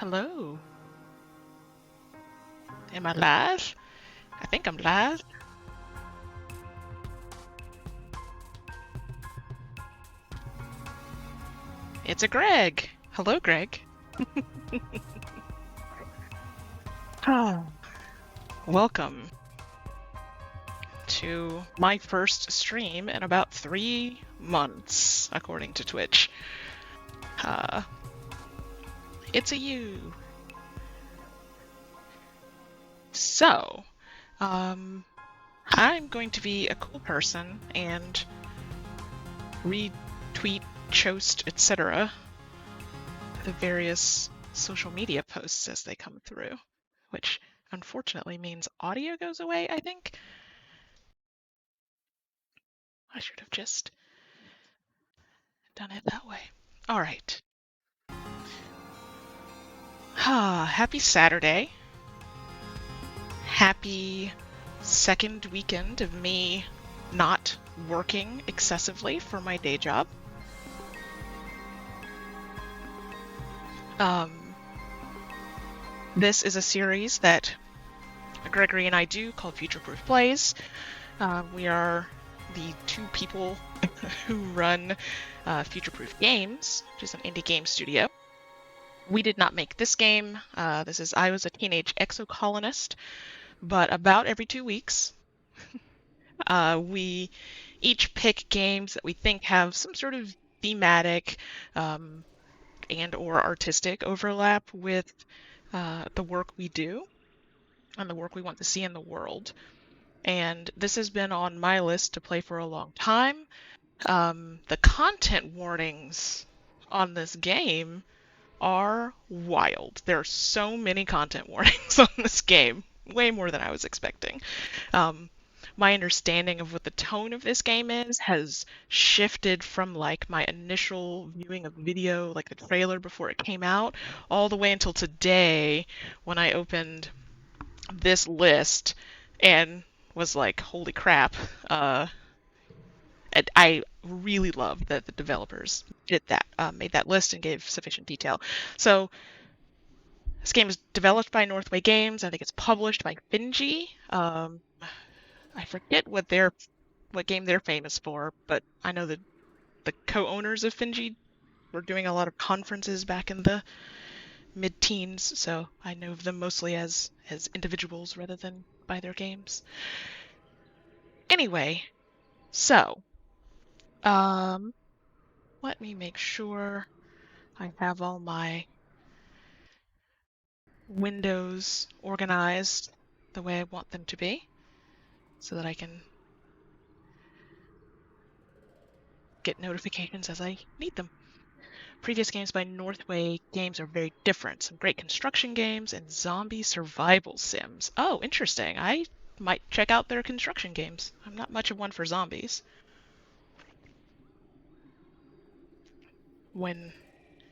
Hello. Am I live? I think I'm live. It's a Greg. Hello, Greg. Oh. Welcome to my first stream in about 3 months, according to Twitch. Uh, it's a you. So, I'm going to be a cool person and retweet, choast, etc. the various social media posts as they come through, which unfortunately means audio goes away, I think. I should have just done it that way. All right. Happy Saturday. Happy second weekend of me not working excessively for my day job. This is a series that Gregory and I do called Future Proof Plays. We are the two people who run Future Proof Games, which is an indie game studio. We did not make this game. I Was a Teenage Exocolonist, but about every 2 weeks, we each pick games that we think have some sort of thematic and or artistic overlap with the work we do and the work we want to see in the world. And this has been on my list to play for a long time. The content warnings on this game are wild. There are so many content warnings on this game, way more than I was expecting. My understanding of what the tone of this game is has shifted from like my initial viewing of video, like the trailer before it came out, all the way until today when I opened this list and was like, holy crap. I really love that the developers did that, made that list and gave sufficient detail. So this game is developed by Northway Games. I think it's published by Finji. I forget what game they're famous for, but I know that the co-owners of Finji were doing a lot of conferences back in the mid-teens, so I know of them mostly as individuals rather than by their games. Anyway, so let me make sure I have all my windows organized the way I want them to be so that I can get notifications as I need them. Previous games by Northway Games are very different. Some great construction games and zombie survival sims. Oh, interesting. I might check out their construction games. I'm not much of one for zombies.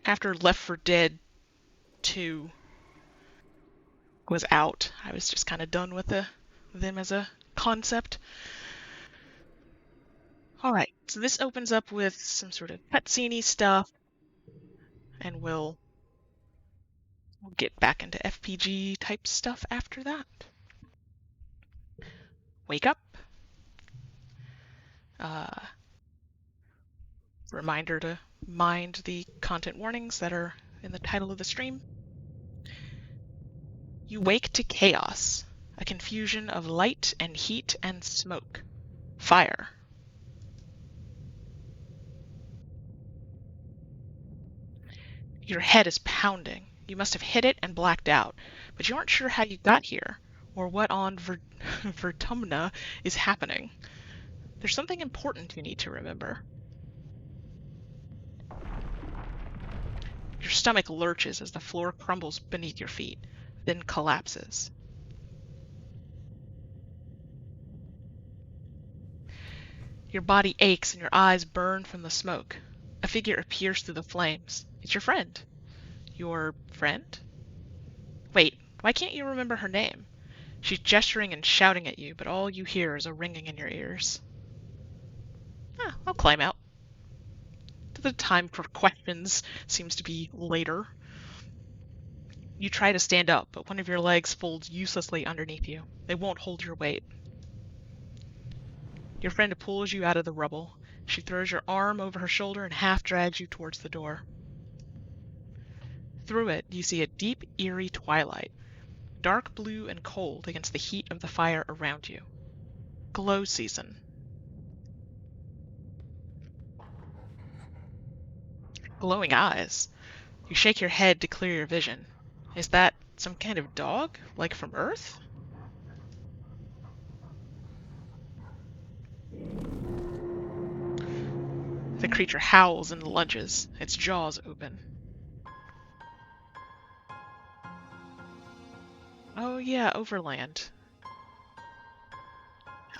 After Left 4 Dead 2 was out, I was just kind of done with them as a concept. Alright, so this opens up with some sort of cutscene-y stuff, and we'll get back into FPG type stuff after that. Wake up. Reminder to mind the content warnings that are in the title of the stream. You wake to chaos, a confusion of light and heat and smoke. Fire. Your head is pounding. You must have hit it and blacked out, but you aren't sure how you got here, or what on Vertumna is happening. There's something important you need to remember. Your stomach lurches as the floor crumbles beneath your feet, then collapses. Your body aches and your eyes burn from the smoke. A figure appears through the flames. It's your friend. Your friend? Wait, why can't you remember her name? She's gesturing and shouting at you, but all you hear is a ringing in your ears. I'll climb out. The time for questions seems to be later. You try to stand up, but one of your legs folds uselessly underneath you. They won't hold your weight. Your friend pulls you out of the rubble. She throws your arm over her shoulder and half drags you towards the door. Through it, you see a deep, eerie twilight, dark blue and cold against the heat of the fire around you. Glow season. Glowing eyes. You shake your head to clear your vision. Is that some kind of dog, like from Earth? The creature howls and lunges, its jaws open. Oh yeah, Overland.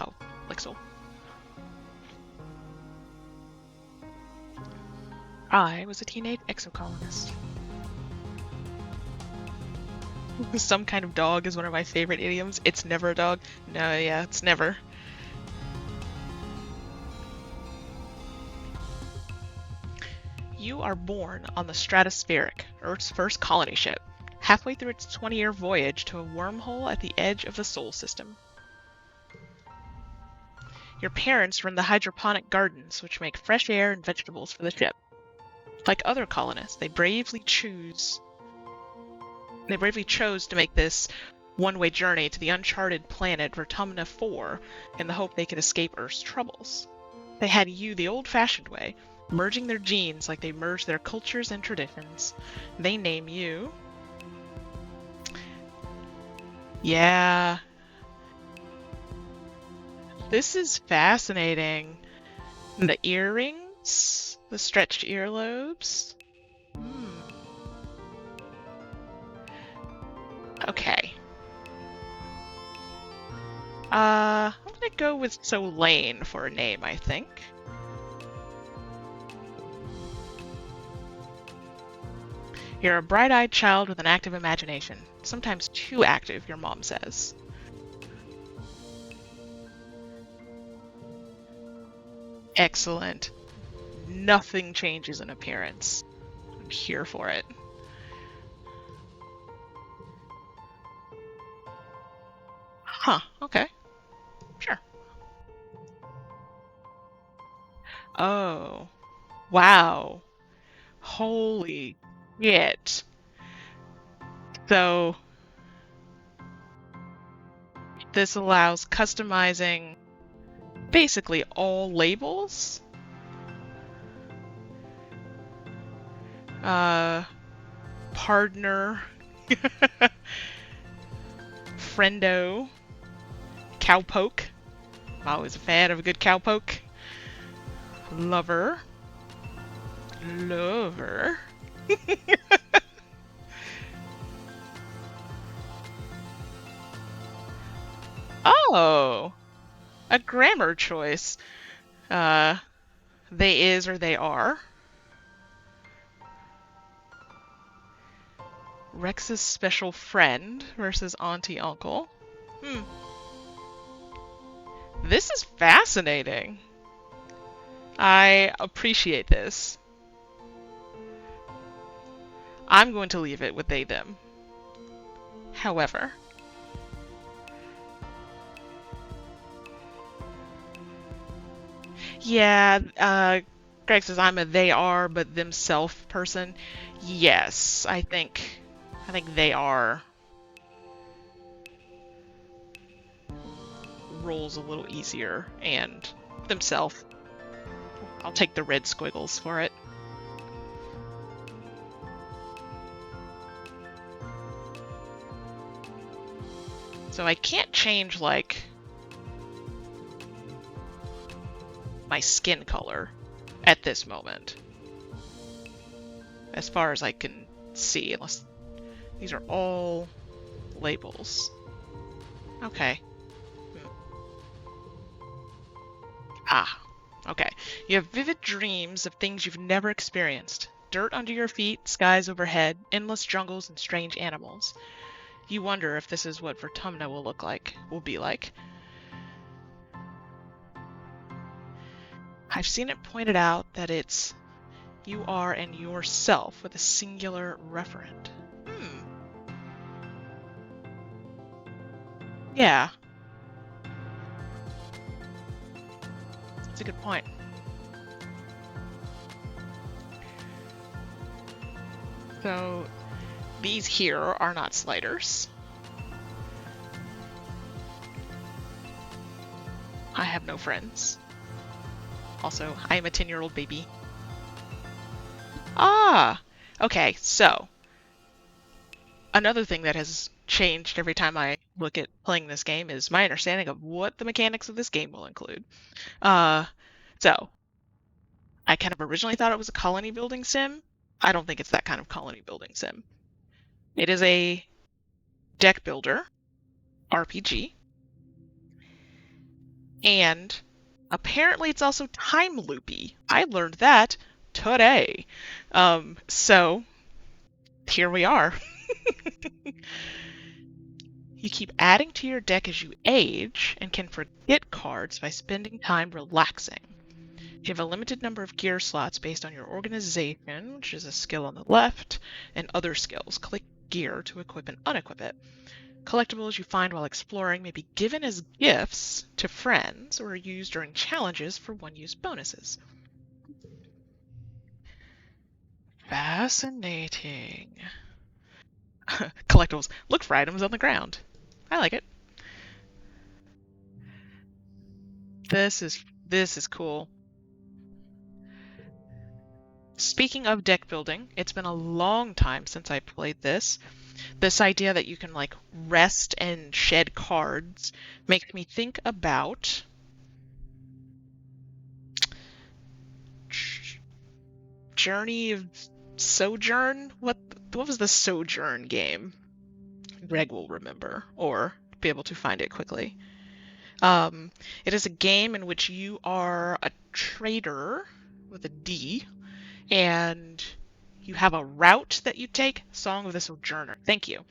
Oh, like so. I was a teenage exocolonist. Some kind of dog is one of my favorite idioms. It's never a dog. No, yeah, it's never. You are born on the Stratospheric, Earth's first colony ship, halfway through its 20-year voyage to a wormhole at the edge of the Sol system. Your parents run the hydroponic gardens, which make fresh air and vegetables for the ship. Like other colonists, they bravely chose to make this one-way journey to the uncharted planet Vertumna 4 in the hope they could escape Earth's troubles. They had you the old-fashioned way, merging their genes like they merged their cultures and traditions. They name you... Yeah. This is fascinating. The earrings? The stretched earlobes? Okay. I'm gonna go with Solane for a name, I think. You're a bright-eyed child with an active imagination. Sometimes too active, your mom says. Excellent. Nothing changes in appearance. I'm here for it. Huh, okay. Sure. Oh. Wow. Holy shit. So, this allows customizing basically all labels. Partner. Friendo. Cowpoke. I'm always a fan of a good cowpoke. Lover. Lover. Oh, a grammar choice. They is or they are. Rex's special friend versus auntie uncle. This is fascinating. I appreciate this. I'm going to leave it with they them. However, yeah, Greg says I'm a they are but themself person. Yes, I think they are rolls a little easier, and themself. I'll take the red squiggles for it. So I can't change, like, my skin color at this moment. As far as I can see, unless these are all labels. Okay. Ah, okay. You have vivid dreams of things you've never experienced. Dirt under your feet, skies overhead, endless jungles, and strange animals. You wonder if this is what Vertumna will be like. I've seen it pointed out that it's you are and yourself with a singular referent. Yeah, that's a good point. So these here are not sliders. I have no friends. Also, I am a 10-year-old baby. Ah! Okay, so another thing that has changed every time I look at playing this game is my understanding of what the mechanics of this game will include. Uh, so I kind of originally thought it was a colony building sim. I don't think it's that kind of colony building sim. It is a deck builder RPG, and apparently it's also time loopy. I learned that today. So here we are. You keep adding to your deck as you age and can forget cards by spending time relaxing. You have a limited number of gear slots based on your organization, which is a skill on the left, and other skills. Click gear to equip and unequip it. Collectibles you find while exploring may be given as gifts to friends or used during challenges for one-use bonuses. Fascinating. Collectibles. Look for items on the ground. I like it. This is cool. Speaking of deck building, it's been a long time since I played this. This idea that you can like rest and shed cards makes me think about Journey of Sojourn. What was the Sojourn game? Greg will remember or be able to find it quickly. It is a game in which you are a trader with a D, and you have a route that you take. Song of the Sojourner. Thank you.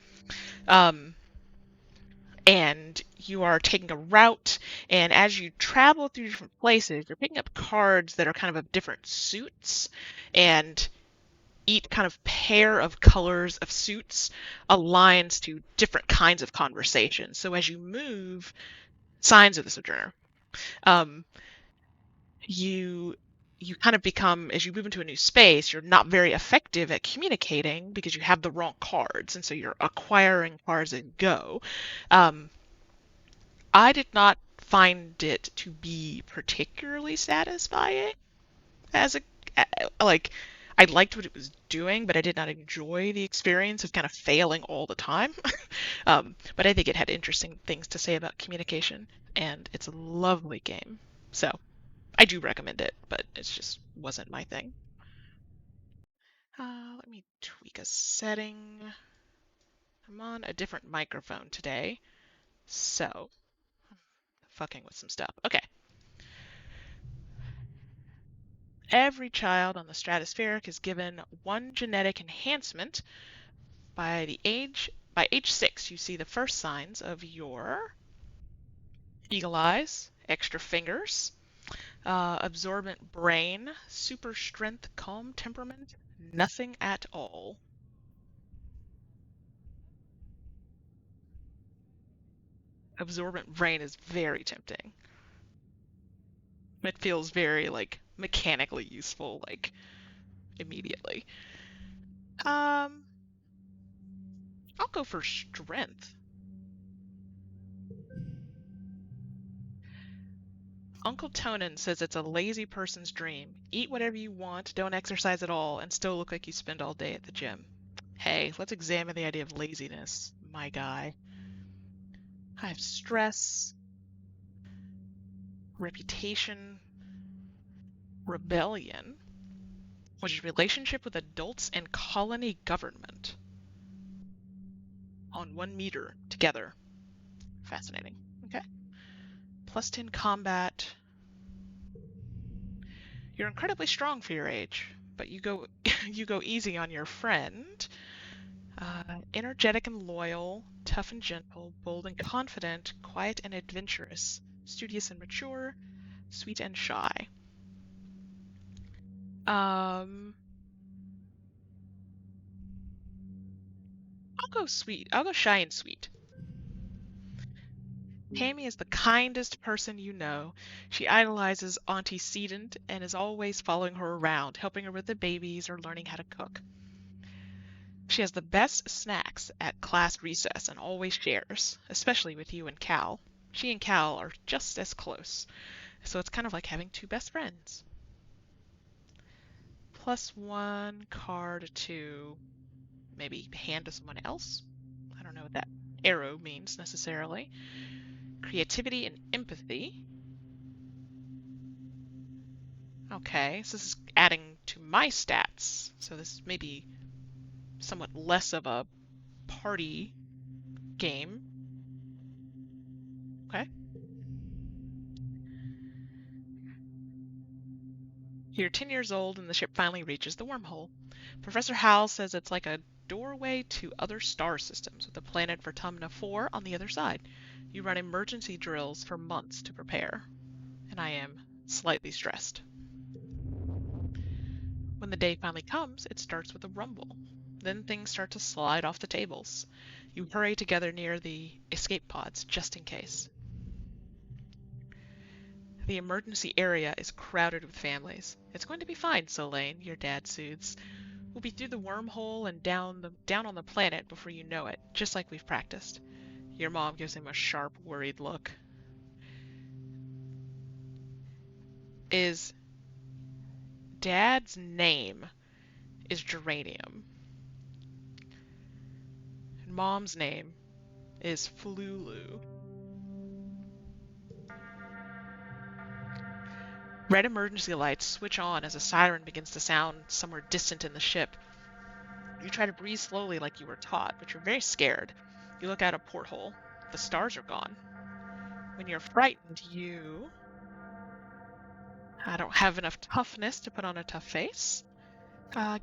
Um, and you are taking a route, and as you travel through different places, you're picking up cards that are kind of different suits, and each kind of pair of colors of suits aligns to different kinds of conversations. So as you move, signs of the Sojourner, um, you you kind of become, as you move into a new space, you're not very effective at communicating because you have the wrong cards, and so you're acquiring cards as you go. Um, I did not find it to be particularly satisfying as a like I liked what it was doing, but I did not enjoy the experience of kind of failing all the time. But I think it had interesting things to say about communication, and it's a lovely game. So I do recommend it, but it just wasn't my thing. Let me tweak a setting. I'm on a different microphone today, so fucking with some stuff. Okay. Every child on the stratospheric is given one genetic enhancement. By age 6, you see the first signs of your eagle eyes, extra fingers, absorbent brain, super strength, calm temperament, nothing at all. Absorbent brain is very tempting. It feels very like mechanically useful, like immediately. Um, I'll go for strength. Uncle Tonin says it's a lazy person's dream. Eat whatever you want, don't exercise at all, and still look like you spend all day at the gym. Hey, let's examine the idea of laziness, my guy. I have stress, reputation, rebellion, which is relationship with adults and colony government on 1 meter together. Fascinating. Okay. Plus 10 combat. You're incredibly strong for your age, but you go you go easy on your friend. Energetic and loyal, tough and gentle, bold and confident, quiet and adventurous, studious and mature, sweet and shy. Um, I'll go sweet. I'll go shy and sweet. Tammy is the kindest person you know. She idolizes Auntie Sedent and is always following her around, helping her with the babies or learning how to cook. She has the best snacks at class recess and always shares, especially with you and Cal. She and Cal are just as close, so it's kind of like having two best friends. +1 card to maybe hand to someone else. I don't know what that arrow means necessarily. Creativity and empathy. Okay, so this is adding to my stats. So this may be somewhat less of a party game. Okay. You're 10 years old and the ship finally reaches the wormhole. Professor Hal says it's like a doorway to other star systems with the planet Vertumna 4 on the other side. You run emergency drills for months to prepare, and I am slightly stressed. When the day finally comes, it starts with a rumble. Then things start to slide off the tables. You hurry together near the escape pods just in case. The emergency area is crowded with families. It's going to be fine, Solane, your dad soothes. We'll be through the wormhole and down on the planet before you know it, just like we've practiced. Your mom gives him a sharp, worried look. Is Dad's name is Geranium. And Mom's name is Flulu. Red emergency lights switch on as a siren begins to sound somewhere distant in the ship. You try to breathe slowly like you were taught, but you're very scared. You look out a porthole. The stars are gone. When you're frightened, I don't have enough toughness to put on a tough face.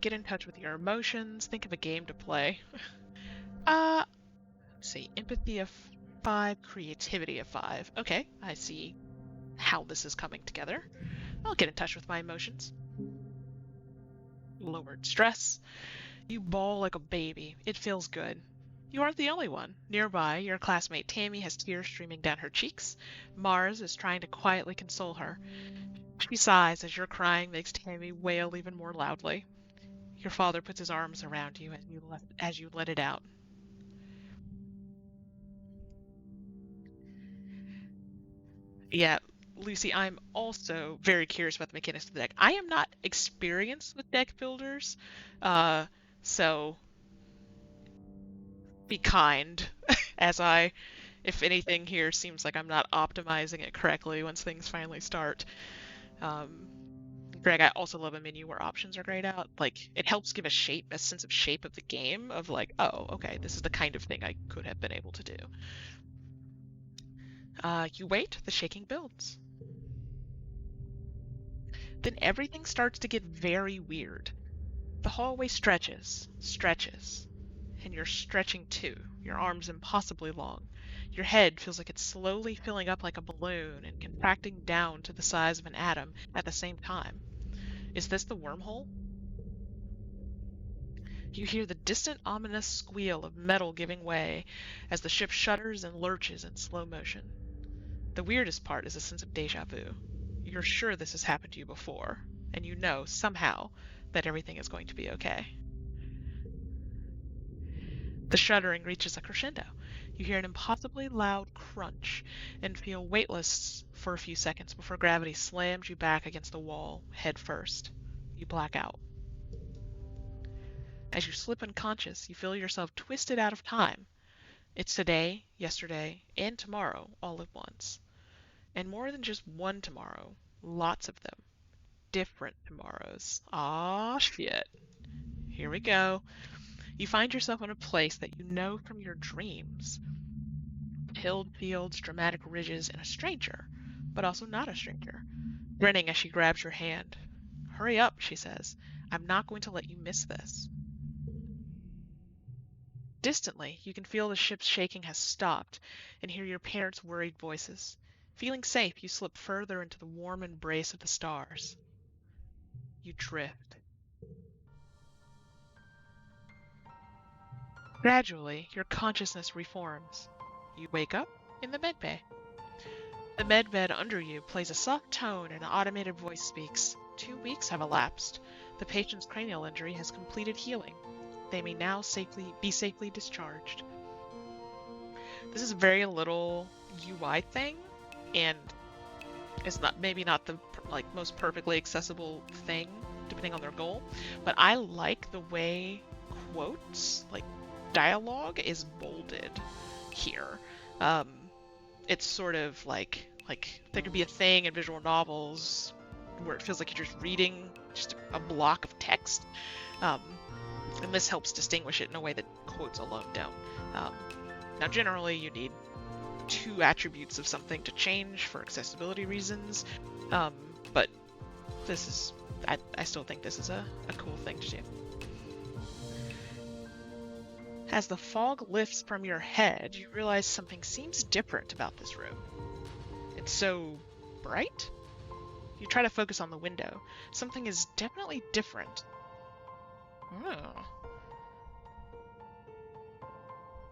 Get in touch with your emotions. Think of a game to play. Let's see. Empathy of 5, creativity of 5. Okay, I see how this is coming together. I'll get in touch with my emotions. Lowered stress. You bawl like a baby. It feels good. You aren't the only one. Nearby, your classmate Tammy has tears streaming down her cheeks. Mars is trying to quietly console her. She sighs as your crying makes Tammy wail even more loudly. Your father puts his arms around you as you let it out. Yeah, Lucy, I'm also very curious about the mechanics of the deck. I am not experienced with deck builders, uh, so be kind as if anything here seems like I'm not optimizing it correctly once things finally start. Um, Greg, I also love a menu where options are grayed out. Like, it helps give a sense of shape of the game of like, oh, okay, this is the kind of thing I could have been able to do. You wait, the shaking builds. Then everything starts to get very weird. The hallway stretches, and you're stretching too, your arms impossibly long. Your head feels like it's slowly filling up like a balloon and contracting down to the size of an atom at the same time. Is this the wormhole? You hear the distant ominous squeal of metal giving way as the ship shudders and lurches in slow motion. The weirdest part is a sense of deja vu. You're sure this has happened to you before, and you know, somehow, that everything is going to be okay. The shuddering reaches a crescendo. You hear an impossibly loud crunch and feel weightless for a few seconds before gravity slams you back against the wall, head first. You black out. As you slip unconscious, you feel yourself twisted out of time. It's today, yesterday, and tomorrow all at once. And more than just one tomorrow, lots of them. Different tomorrows. Aw, shit. Here we go. You find yourself in a place that you know from your dreams. Tilled fields, dramatic ridges, and a stranger, but also not a stranger, grinning as she grabs your hand. Hurry up, she says. I'm not going to let you miss this. Distantly, you can feel the ship's shaking has stopped and hear your parents' worried voices. Feeling safe, you slip further into the warm embrace of the stars. You drift. Gradually, your consciousness reforms. You wake up in the medbay. The medbed under you plays a soft tone and an automated voice speaks. 2 weeks have elapsed. The patient's cranial injury has completed healing. They may now be safely discharged. This is a very little UI thing, and it's maybe not the most perfectly accessible thing depending on their goal, but I like the way quotes, like dialogue, is bolded here. Um, it's sort of like there could be a thing in visual novels where it feels like you're just reading just a block of text, um, and this helps distinguish it in a way that quotes alone don't. Um, Now, generally, you need 2 attributes of something to change for accessibility reasons, but this is, I still think this is a cool thing to do. As the fog lifts from your head, you realize something seems different about this room. It's so bright. You try to focus on the window. Something is definitely different. Oh.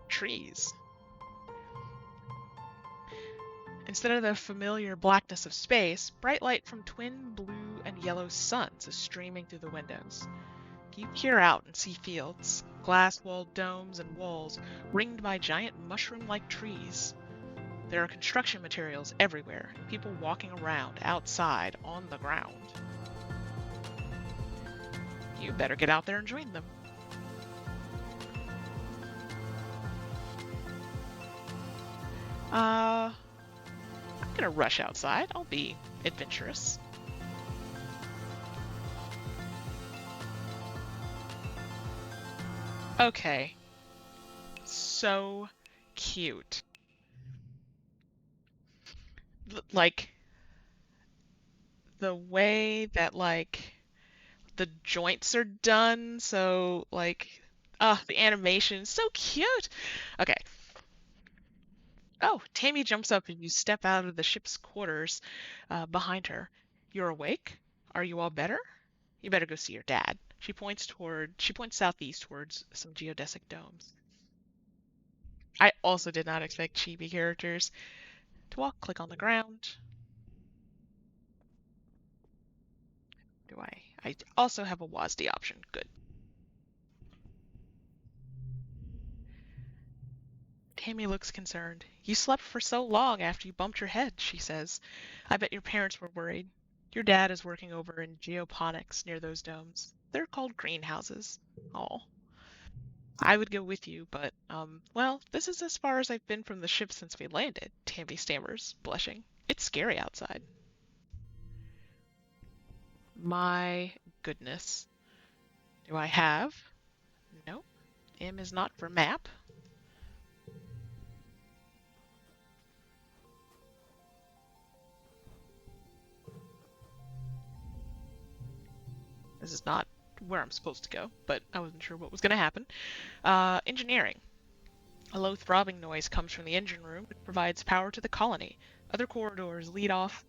Trees. Instead of the familiar blackness of space, bright light from twin blue and yellow suns is streaming through the windows. You peer out and see fields, glass-walled domes and walls ringed by giant mushroom-like trees. There are construction materials everywhere, and people walking around outside on the ground. You better get out there and join them. I'm gonna rush outside. I'll be adventurous. Okay. So cute. Like, the way that, like, the joints are done, so, like, the animation is so cute. Okay. Oh, Tammy jumps up and you step out of the ship's quarters behind her. You're awake? Are you all better? You better go see your dad. She points southeast towards some geodesic domes. I also did not expect chibi characters to walk. Click on the ground. Do I? I also have a WASD option. Good. Tammy looks concerned. You slept for so long after you bumped your head, she says. I bet your parents were worried. Your dad is working over in geoponics near those domes. They're called greenhouses. Oh. I would go with you, but, well, this is as far as I've been from the ship since we landed, Tammy stammers, blushing. It's scary outside. My goodness. Do I have? No. M is not for map. This is not where I'm supposed to go, but I wasn't sure what was going to happen. Engineering. A low throbbing noise comes from the engine room, which provides power to the colony. Other corridors lead off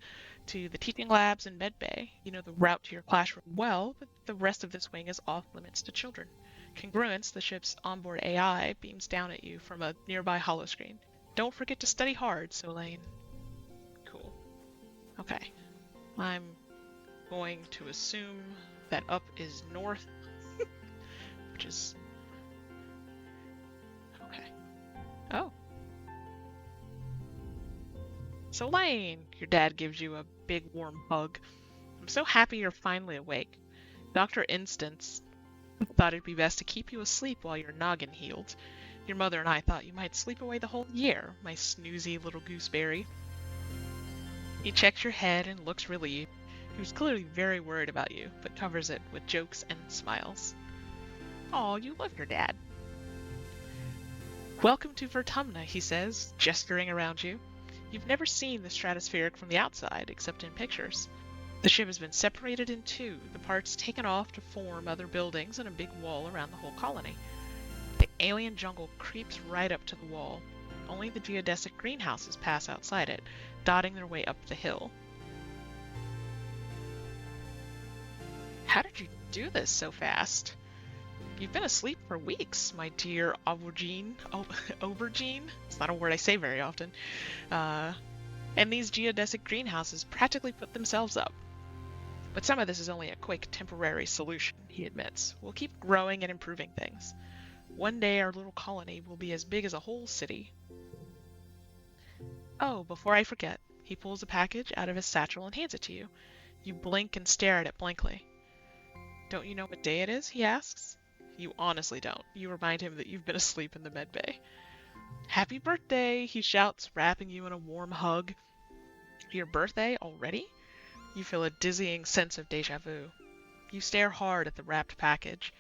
to the teaching labs and med bay. You know the route to your classroom well, but the rest of this wing is off limits to children. Congruence, the ship's onboard AI, beams down at you from a nearby holoscreen. Don't forget to study hard, Solane. Cool. Okay. I'm going to assume that up is north, which is... okay. Oh. Solane! Your dad gives you a big warm hug. I'm so happy you're finally awake. Dr. Instance thought it'd be best to keep you asleep while your noggin healed. Your mother and I thought you might sleep away the whole year, my snoozy little gooseberry. He checks your head and looks relieved. He was clearly very worried about you, but covers it with jokes and smiles. Aw, you love your dad. Welcome to Vertumna, he says, gesturing around you. You've never seen the stratospheric from the outside, except in pictures. The ship has been separated in two, the parts taken off to form other buildings and a big wall around the whole colony. The alien jungle creeps right up to the wall. Only the geodesic greenhouses pass outside it, dotting their way up the hill. How did you do this so fast? You've been asleep for weeks, my dear aubergine. Aubergine? It's not a word I say very often. And these geodesic greenhouses practically put themselves up. But some of this is only a quick, temporary solution, he admits. We'll keep growing and improving things. One day our little colony will be as big as a whole city. Oh, before I forget, he pulls a package out of his satchel and hands it to you. You blink and stare at it blankly. Don't you know what day it is? He asks. You honestly don't. You remind him that you've been asleep in the med bay. Happy birthday, he shouts, wrapping you in a warm hug. Your birthday already? You feel a dizzying sense of deja vu. You stare hard at the wrapped package.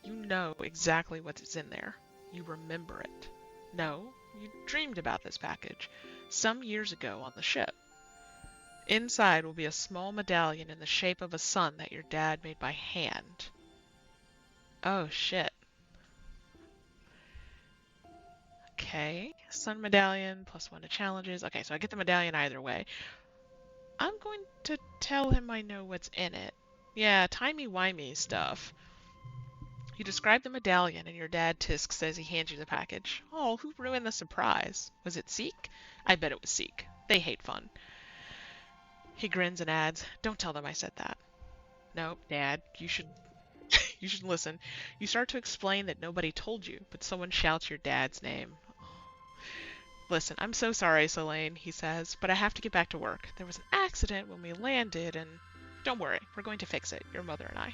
You know exactly what's in there. You remember it. No, you dreamed about this package some years ago on the ship. Inside will be a small medallion in the shape of a sun that your dad made by hand. Oh shit. Okay, sun medallion, +1 to challenges. Okay, so I get the medallion either way. I'm going to tell him I know what's in it. Yeah, timey-wimey stuff. You describe the medallion, and your dad tisks as he hands you the package. Oh, who ruined the surprise? Was it Seek? I bet it was Seek. They hate fun. He grins and adds, don't tell them I said that. No, Dad, you should listen. You start to explain that nobody told you, but someone shouts your dad's name. Listen, I'm so sorry, Selene, he says, but I have to get back to work. There was an accident when we landed, and don't worry, we're going to fix it, your mother and I.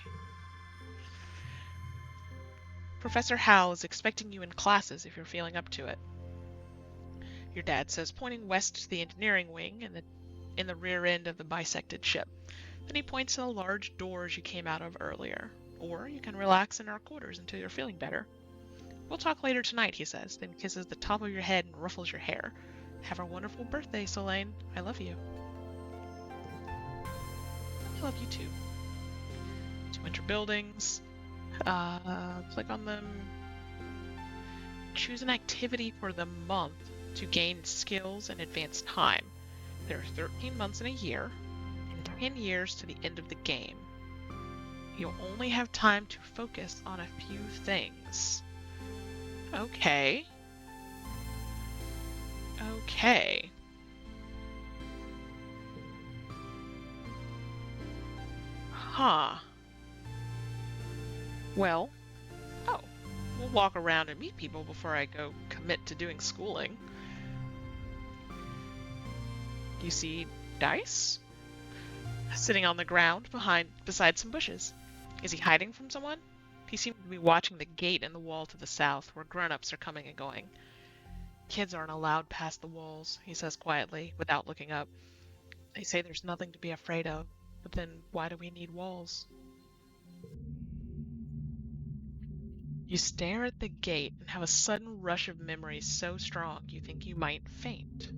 Professor Hal is expecting you in classes if you're feeling up to it, your dad says, pointing west to the engineering wing in the rear end of the bisected ship. Then he points to the large doors you came out of earlier. Or you can relax in our quarters until you're feeling better. We'll talk later tonight, he says, then kisses the top of your head and ruffles your hair. Have a wonderful birthday, Selene. I love you. I love you too. To enter buildings. Click on them. Choose an activity for the month to gain skills and advance time. There are 13 months in a year, and 10 years to the end of the game. You'll only have time to focus on a few things. Okay. Okay. Huh. Well, oh, we'll walk around and meet people before I go commit to doing schooling. You see Dice? Sitting on the ground beside some bushes. Is he hiding from someone? He seems to be watching the gate in the wall to the south, where grown-ups are coming and going. Kids aren't allowed past the walls, he says quietly, without looking up. They say there's nothing to be afraid of, but then why do we need walls? You stare at the gate and have a sudden rush of memories so strong you think you might faint.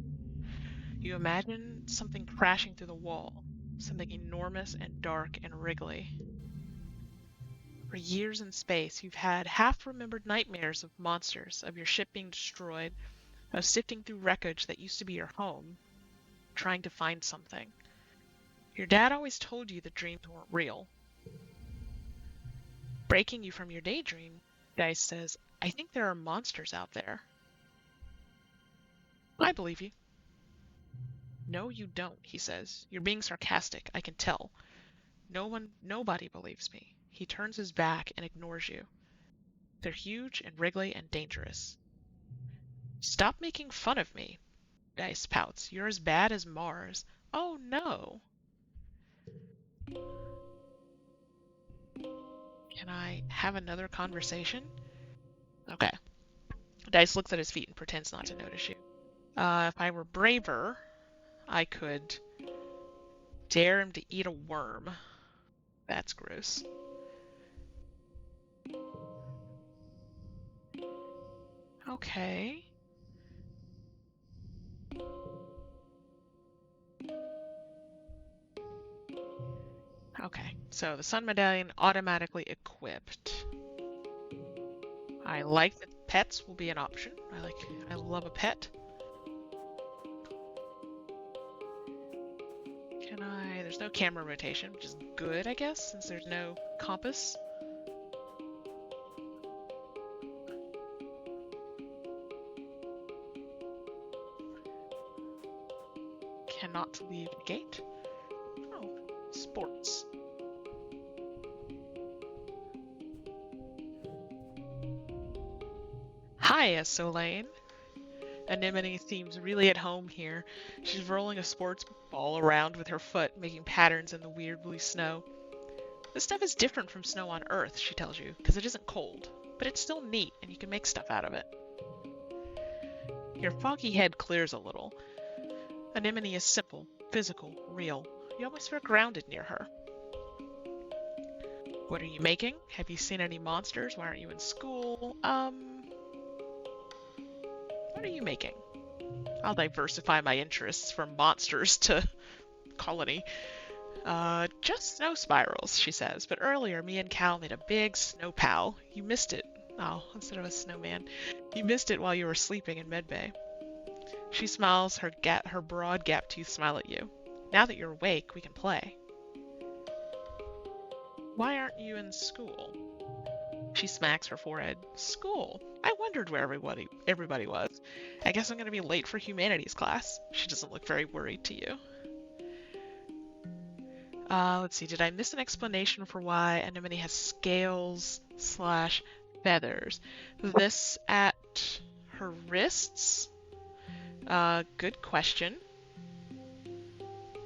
You imagine something crashing through the wall, something enormous and dark and wriggly. For years in space, you've had half-remembered nightmares of monsters, of your ship being destroyed, of sifting through wreckage that used to be your home, trying to find something. Your dad always told you that dreams weren't real. Breaking you from your daydream, Dice says, I think there are monsters out there. I believe you. No, you don't, he says. You're being sarcastic, I can tell. Nobody believes me. He turns his back and ignores you. They're huge and wriggly and dangerous. Stop making fun of me, Dice pouts. You're as bad as Mars. Oh no. Can I have another conversation? Okay. Dice looks at his feet and pretends not to notice you. If I were braver, I could dare him to eat a worm. That's gross. Okay. Okay, so the sun medallion automatically equipped. I like that pets will be an option. I love a pet. There's no camera rotation, which is good, I guess, since there's no compass. Cannot leave the gate. Oh, sports. Hiya, Solane. Anemone seems really at home here. She's rolling a sports ball around with her foot, making patterns in the weird blue snow. This stuff is different from snow on Earth, she tells you, because it isn't cold. But it's still neat, and you can make stuff out of it. Your foggy head clears a little. Anemone is simple, physical, real. You almost feel grounded near her. What are you making? Have you seen any monsters? Why aren't you in school? What are you making? I'll diversify my interests from monsters to colony. Just snow spirals, she says, but earlier me and Cal made a big snow pal. You missed it. Oh, instead of a snowman. You missed it while you were sleeping in medbay. She smiles, her broad gap-toothed smile at you. Now that you're awake, we can play. Why aren't you in school? She smacks her forehead. School? I wondered where everybody was. I guess I'm going to be late for humanities class. She doesn't look very worried to you. Let's see. Did I miss an explanation for why Anemone has scales/feathers? This at her wrists? Good question.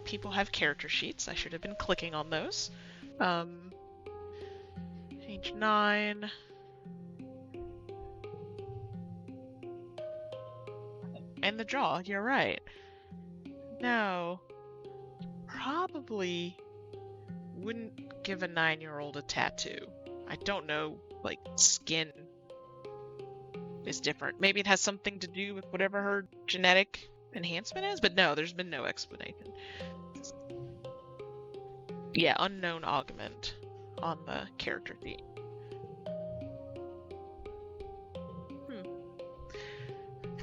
People have character sheets. I should have been clicking on those. Page 9. And the jaw, you're right. No. Probably wouldn't give a 9-year-old a tattoo. I don't know, like, skin is different. Maybe it has something to do with whatever her genetic enhancement is, but no, there's been no explanation. Yeah, unknown augment on the character sheet.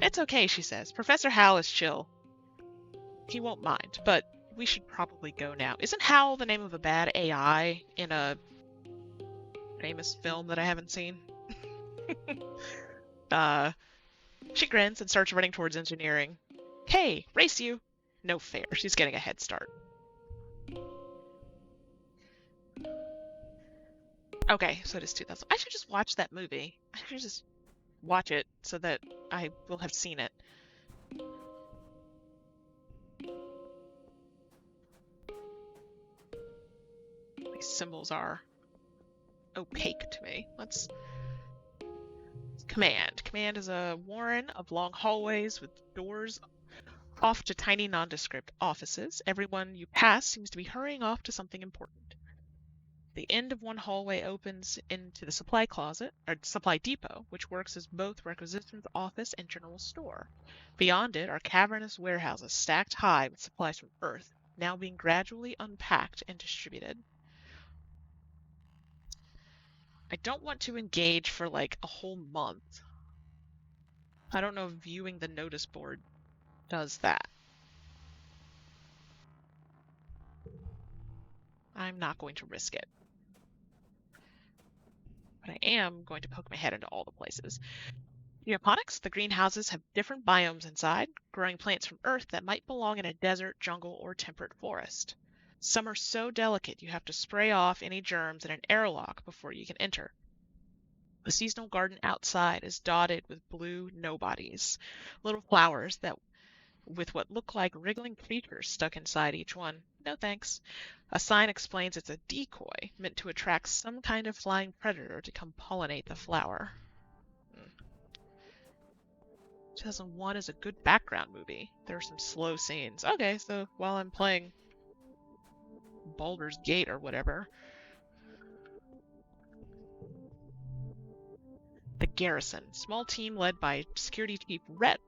It's okay, she says. Professor Hal is chill. He won't mind, but we should probably go now. Isn't Hal the name of a bad AI in a famous film that I haven't seen? She grins and starts running towards engineering. Hey, race you! No fair, she's getting a head start. Okay, so it is 2000. I should just watch that movie. I should just watch it so that I will have seen it. These symbols are opaque to me. Let's... Command. Command is a warren of long hallways with doors off to tiny nondescript offices. Everyone you pass seems to be hurrying off to something important. The end of one hallway opens into the supply closet, or supply depot, which works as both requisitions office and general store. Beyond it are cavernous warehouses stacked high with supplies from Earth, now being gradually unpacked and distributed. I don't want to engage for like a whole month. I don't know if viewing the notice board does that. I'm not going to risk it. But I am going to poke my head into all the places. Geoponics, the greenhouses have different biomes inside, growing plants from Earth that might belong in a desert, jungle, or temperate forest. Some are so delicate you have to spray off any germs in an airlock before you can enter. The seasonal garden outside is dotted with blue nobodies, little flowers that with what look like wriggling creatures stuck inside each one. No thanks. A sign explains it's a decoy meant to attract some kind of flying predator to come pollinate the flower. 2001 is a good background movie. There are some slow scenes. Okay, so while I'm playing Baldur's Gate or whatever. The Garrison. Small team led by security chief Rhett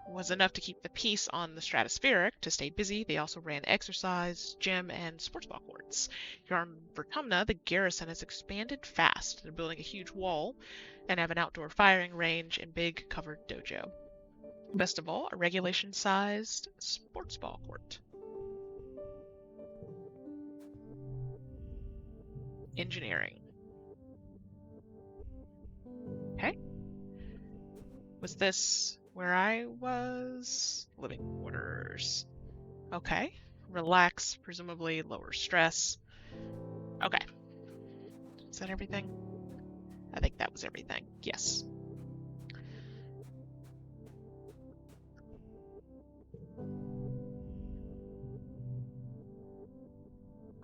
was enough to keep the peace on the stratospheric. To stay busy, they also ran exercise, gym, and sports ball courts. Here on Vertumna, the garrison has expanded fast. They're building a huge wall and have an outdoor firing range and big covered dojo. Best of all, a regulation-sized sports ball court. Engineering. Okay. Was this where I was. Living quarters. Okay. Relax, presumably lower stress. Okay. Is that everything? I think that was everything. Yes.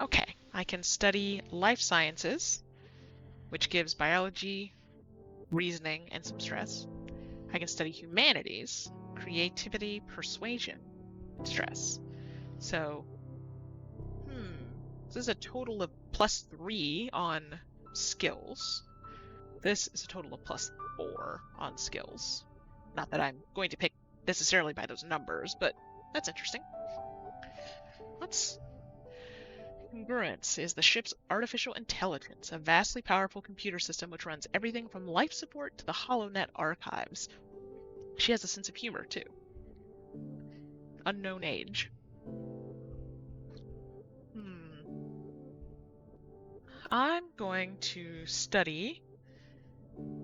Okay. I can study life sciences, which gives biology, reasoning, and some stress. I can study humanities, creativity, persuasion, stress. So, this is a total of +3 on skills. This is a total of +4 on skills. Not that I'm going to pick necessarily by those numbers, but that's interesting. Let's Congruence is the ship's artificial intelligence, a vastly powerful computer system which runs everything from life support to the HoloNet archives. She has a sense of humor, too. Unknown age. I'm going to study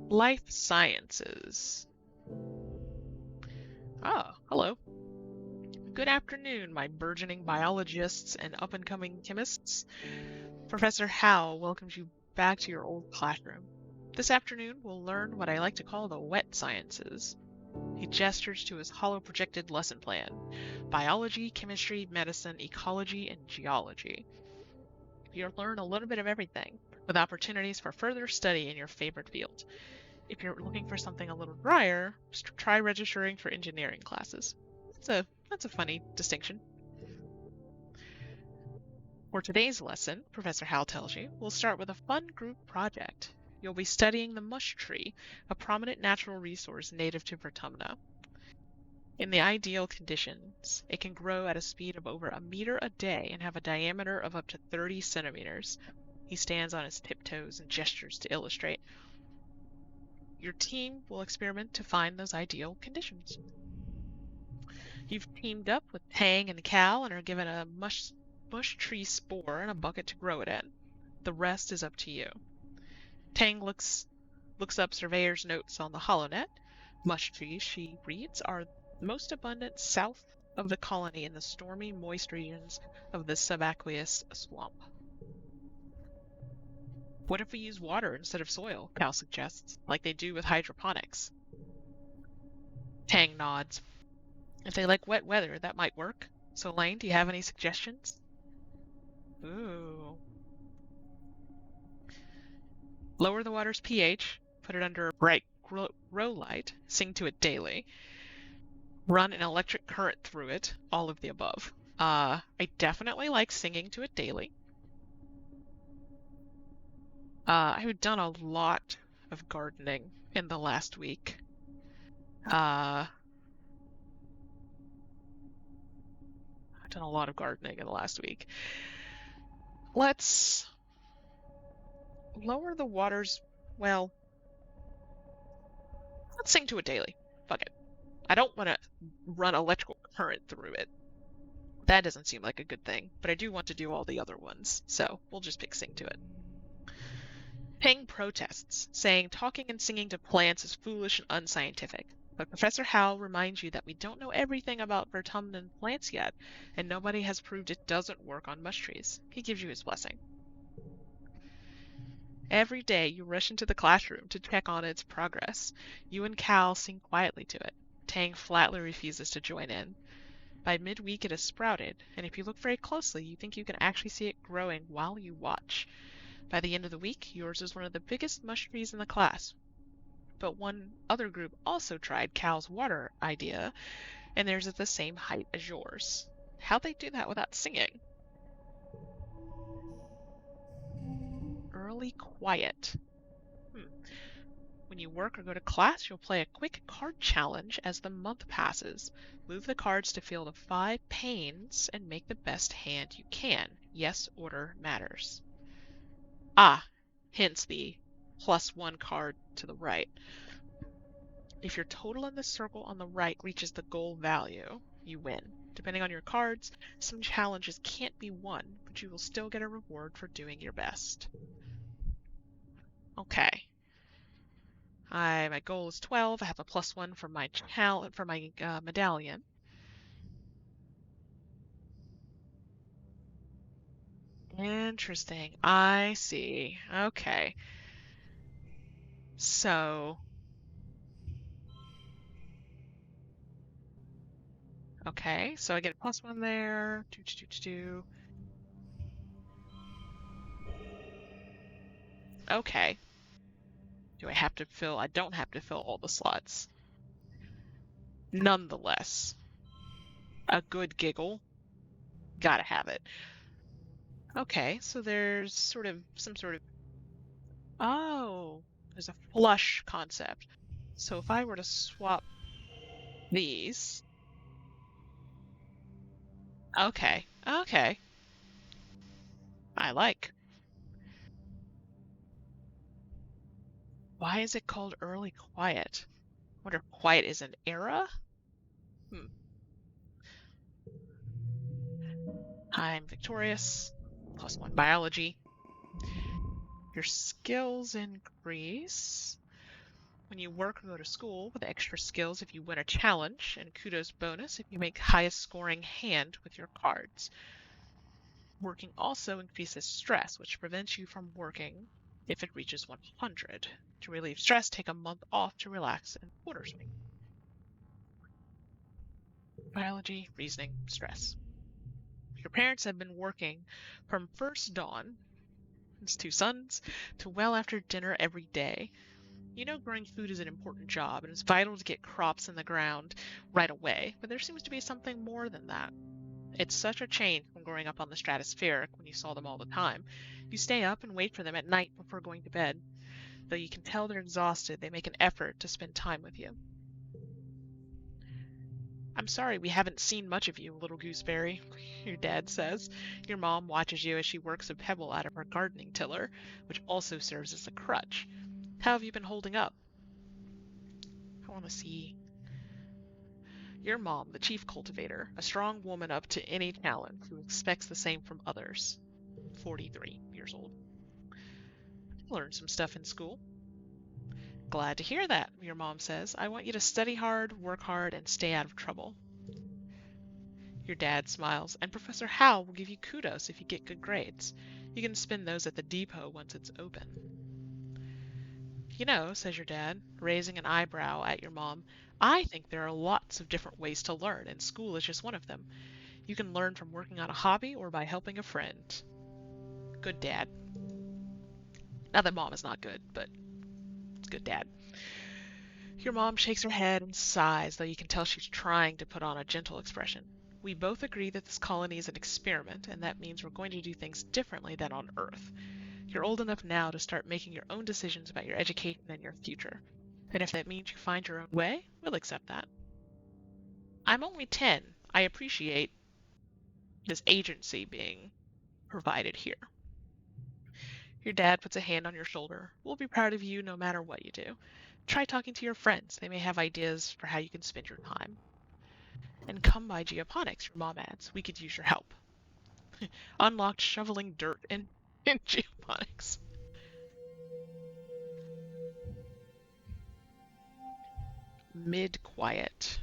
life sciences. Ah, hello. Good afternoon, my burgeoning biologists and up-and-coming chemists. Professor Howe welcomes you back to your old classroom. This afternoon, we'll learn what I like to call the wet sciences. He gestures to his hollow-projected lesson plan. Biology, chemistry, medicine, ecology, and geology. You'll learn a little bit of everything, with opportunities for further study in your favorite field. If you're looking for something a little drier, try registering for engineering classes. That's a funny distinction. For today's lesson, Professor Howe tells you, we'll start with a fun group project. You'll be studying the mush tree, a prominent natural resource native to Vertumna. In the ideal conditions, it can grow at a speed of over 1 meter a day and have a diameter of up to 30 centimeters. He stands on his tiptoes and gestures to illustrate. Your team will experiment to find those ideal conditions. You've teamed up with Tang and Cal and are given a mush tree spore and a bucket to grow it in. The rest is up to you. Tang looks up surveyor's notes on the HoloNet. Mush trees, she reads, are most abundant south of the colony in the stormy, moist regions of the subaqueous swamp. What if we use water instead of soil? Cal suggests, like they do with hydroponics. Tang nods. If they like wet weather, that might work. So, Lane, do you have any suggestions? Ooh. Lower the water's pH, put it under a bright grow light, sing to it daily. Run an electric current through it, all of the above. I definitely like singing to it daily. I've done a lot of gardening in the last week. I've done a lot of gardening in the last week. Let's lower the waters. Well, let's sing to it daily. Fuck it. I don't want to run electrical current through it. That doesn't seem like a good thing, but I do want to do all the other ones, so we'll just pick sing to it. Peng protests, saying talking and singing to plants is foolish and unscientific. But Professor Howe reminds you that we don't know everything about Vertumnan plants yet, and nobody has proved it doesn't work on mush trees. He gives you his blessing. Every day you rush into the classroom to check on its progress. You and Cal sing quietly to it. Tang flatly refuses to join in. By midweek it has sprouted, and if you look very closely, you think you can actually see it growing while you watch. By the end of the week, yours is one of the biggest mush trees in the class. But one other group also tried Cal's water idea, and theirs is the same height as yours. How'd they do that without singing? Early quiet. When you work or go to class, you'll play a quick card challenge as the month passes. Move the cards to field of 5 panes and make the best hand you can. Yes, order matters. Hence the +1 card to the right. If your total in the circle on the right reaches the goal value, you win. Depending on your cards, some challenges can't be won, but you will still get a reward for doing your best. Okay. My goal is 12. I have a +1 for my medallion. Interesting. I see. Okay. So, okay. So I get a +1 there. Okay. Do I have to fill? I don't have to fill all the slots. Nonetheless, a good giggle. Gotta have it. Okay, so there's some sort of, oh, there's a flush concept. So if I were to swap these, okay, okay, I like. Why is it called early quiet? I wonder if quiet is an era? Hmm. I'm victorious. +1 biology. Your skills increase when you work or go to school, with extra skills if you win a challenge, and kudos bonus if you make highest scoring hand with your cards. Working also increases stress, which prevents you from working if it reaches 100. To relieve stress, take a month off to relax and order swing. Biology, reasoning, stress. Your parents have been working from first dawn, it's 2 sons, to well after dinner every day. You know growing food is an important job and it's vital to get crops in the ground right away, but there seems to be something more than that. It's such a change from growing up on the stratospheric when you saw them all the time. You stay up and wait for them at night before going to bed. Though you can tell they're exhausted, they make an effort to spend time with you. I'm sorry we haven't seen much of you, little gooseberry, your dad says. Your mom watches you as she works a pebble out of her gardening tiller, which also serves as a crutch. How have you been holding up? I want to see. Your mom, the chief cultivator, a strong woman up to any challenge who expects the same from others. 43 years old. Learned some stuff in school. Glad to hear that, your mom says. I want you to study hard, work hard, and stay out of trouble. Your dad smiles, and Professor Howell will give you kudos if you get good grades. You can spend those at the depot once it's open. You know, says your dad, raising an eyebrow at your mom, I think there are lots of different ways to learn, and school is just one of them. You can learn from working on a hobby or by helping a friend. Good dad. Not that mom is not good, but it's good dad. Your mom shakes her head and sighs, though you can tell she's trying to put on a gentle expression. We both agree that this colony is an experiment, and that means we're going to do things differently than on Earth. You're old enough now to start making your own decisions about your education and your future. And if that means you find your own way, we'll accept that. I'm only 10. I appreciate this agency being provided here. Your dad puts a hand on your shoulder. We'll be proud of you no matter what you do. Try talking to your friends. They may have ideas for how you can spend your time. And come by geoponics, your mom adds. We could use your help. Unlocked shoveling dirt in geoponics. Mid-quiet.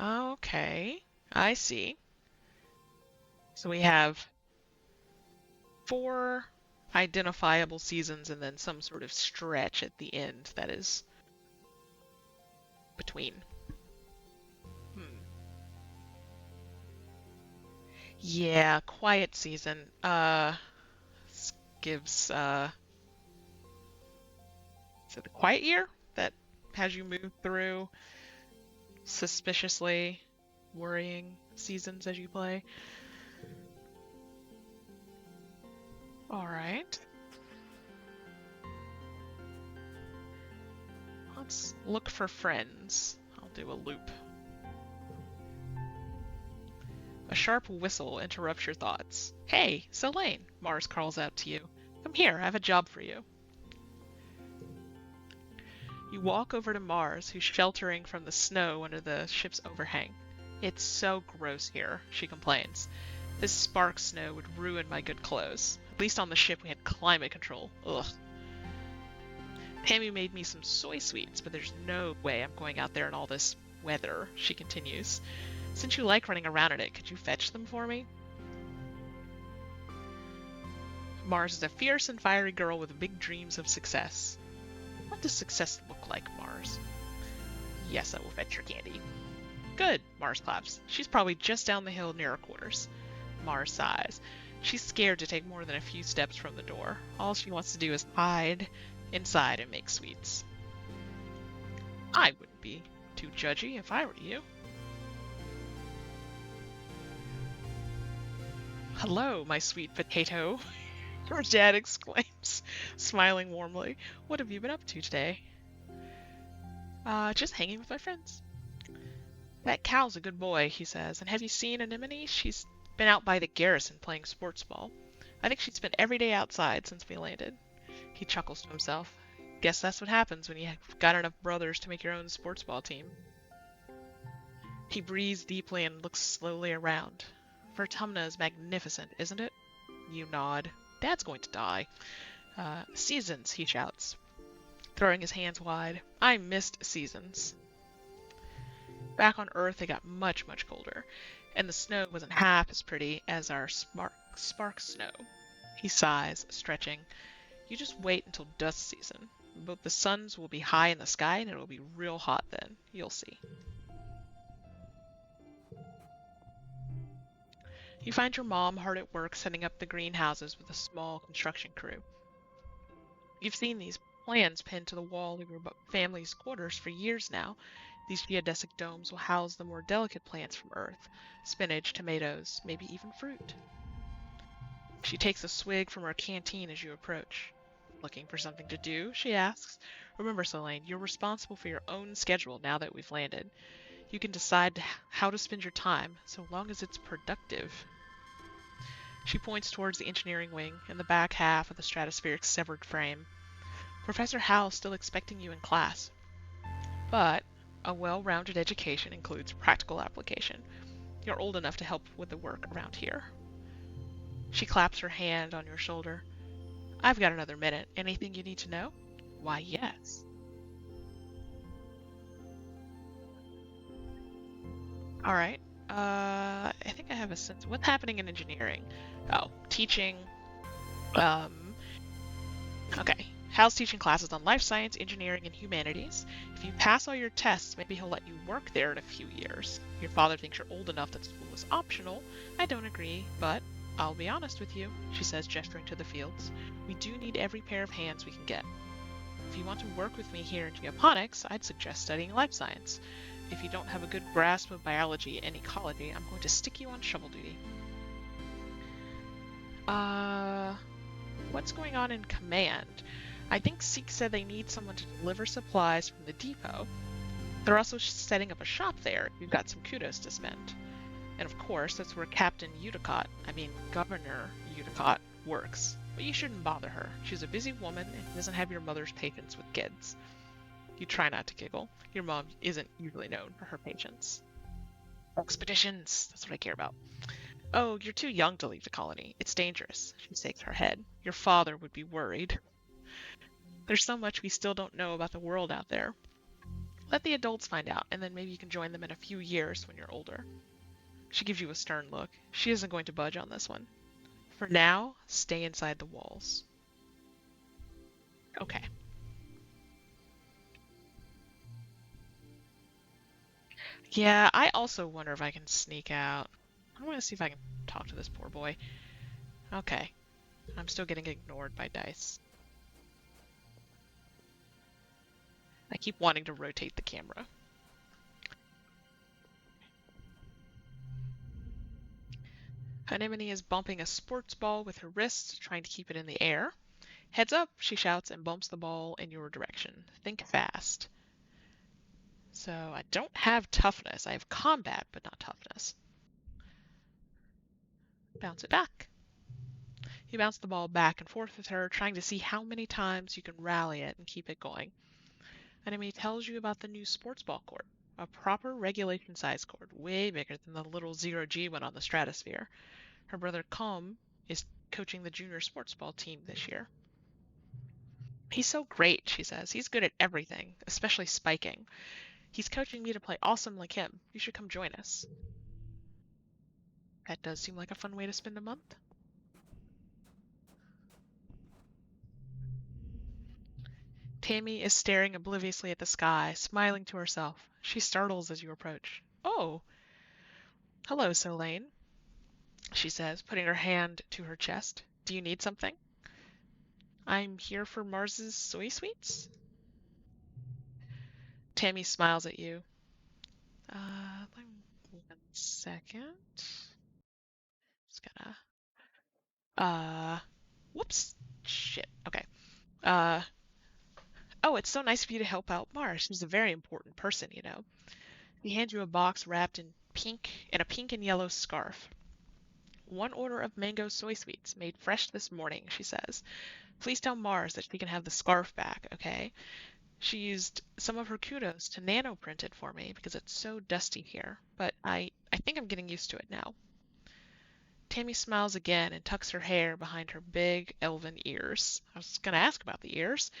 Okay, I see. So we have 4 identifiable seasons and then some sort of stretch at the end that is between. Hmm. Yeah, quiet season. Gives is it the quiet year that has you move through suspiciously worrying seasons as you play? All right. Let's look for friends. I'll do a loop. A sharp whistle interrupts your thoughts. Hey, Selene, Mars calls out to you. Come here, I have a job for you. You walk over to Mars, who's sheltering from the snow under the ship's overhang. It's so gross here, she complains. This spark snow would ruin my good clothes. At least on the ship we had climate control. Ugh. Pammy made me some soy sweets, but there's no way I'm going out there in all this weather, she continues. Since you like running around in it, could you fetch them for me? Mars is a fierce and fiery girl with big dreams of success. What does success look like, Mars? Yes, I will fetch your candy. Good, Mars claps. She's probably just down the hill near our quarters. Mars sighs. She's scared to take more than a few steps from the door. All she wants to do is hide inside and make sweets. I wouldn't be too judgy if I were you. Hello, my sweet potato, your dad exclaims, smiling warmly. What have you been up to today? Just hanging with my friends. That cow's a good boy, he says. And have you seen Anemone? She's been out by the garrison playing sports ball. I think she's spent every day outside since we landed. He chuckles to himself. Guess that's what happens when you've got enough brothers to make your own sports ball team. He breathes deeply and looks slowly around. Vertumna is magnificent, isn't it? You nod. Dad's going to die. Seasons, he shouts, throwing his hands wide. I missed seasons. Back on Earth, it got much, much colder, and the snow wasn't half as pretty as our spark snow. He sighs, stretching. You just wait until dust season. Both the suns will be high in the sky, and it will be real hot then. You'll see. You find your mom hard at work setting up the greenhouses with a small construction crew. You've seen these plans pinned to the wall of your family's quarters for years now. These geodesic domes will house the more delicate plants from Earth. Spinach, tomatoes, maybe even fruit. She takes a swig from her canteen as you approach. Looking for something to do? She asks. Remember, Selene, you're responsible for your own schedule now that we've landed. You can decide how to spend your time, so long as it's productive. She points towards the engineering wing in the back half of the stratospheric's severed frame. Professor Howell's still expecting you in class. But a well-rounded education includes practical application. You're old enough to help with the work around here. She claps her hand on your shoulder. I've got another minute. Anything you need to know? Why, yes. All right. I think I have a sense. What's happening in engineering? Oh, teaching. Okay. Hal's teaching classes on life science, engineering, and humanities. If you pass all your tests, maybe he'll let you work there in a few years. Your father thinks you're old enough that school is optional. I don't agree, but I'll be honest with you, she says, gesturing to the fields. We do need every pair of hands we can get. If you want to work with me here in geoponics, I'd suggest studying life science. If you don't have a good grasp of biology and ecology, I'm going to stick you on shovel duty. What's going on in command? I think Seek said they need someone to deliver supplies from the depot. They're also setting up a shop there. You've got some kudos to spend. And of course, that's where Governor Udicott works. But you shouldn't bother her. She's a busy woman and doesn't have your mother's patience with kids. You try not to giggle. Your mom isn't usually known for her patience. Expeditions, that's what I care about. Oh, you're too young to leave the colony. It's dangerous. She shakes her head. Your father would be worried. There's so much we still don't know about the world out there. Let the adults find out, and then maybe you can join them in a few years when you're older. She gives you a stern look. She isn't going to budge on this one. For now, stay inside the walls. Okay. Yeah, I also wonder if I can sneak out. I want to see if I can talk to this poor boy. Okay. I'm still getting ignored by dice. I keep wanting to rotate the camera. Anemone is bumping a sports ball with her wrist, trying to keep it in the air. Heads up, she shouts and bumps the ball in your direction. Think fast. So I don't have toughness. I have combat, but not toughness. Bounce it back. You bounce the ball back and forth with her, trying to see how many times you can rally it and keep it going. Anemone tells you about the new sports ball court. A proper regulation size court, way bigger than the little zero-G one on the stratosphere. Her brother Com is coaching the junior sports ball team this year. He's so great, she says. He's good at everything, especially spiking. He's coaching me to play awesome like him. You should come join us. That does seem like a fun way to spend a month. Tammy is staring obliviously at the sky, smiling to herself. She startles as you approach. Oh, hello, Solane, she says, putting her hand to her chest. Do you need something? I'm here for Mars's soy sweets? Tammy smiles at you. Let me 1 second. Just gonna uh whoops. Shit. Okay. Uh oh, it's so nice of you to help out Mars. She's a very important person, you know. He hands you a box wrapped in a pink and yellow scarf. 1 order of mango soy sweets, made fresh this morning, she says. Please tell Mars that she can have the scarf back, okay? She used some of her kudos to nano print it for me because it's so dusty here, but I think I'm getting used to it now. Tammy smiles again and tucks her hair behind her big elven ears. I was going to ask about the ears.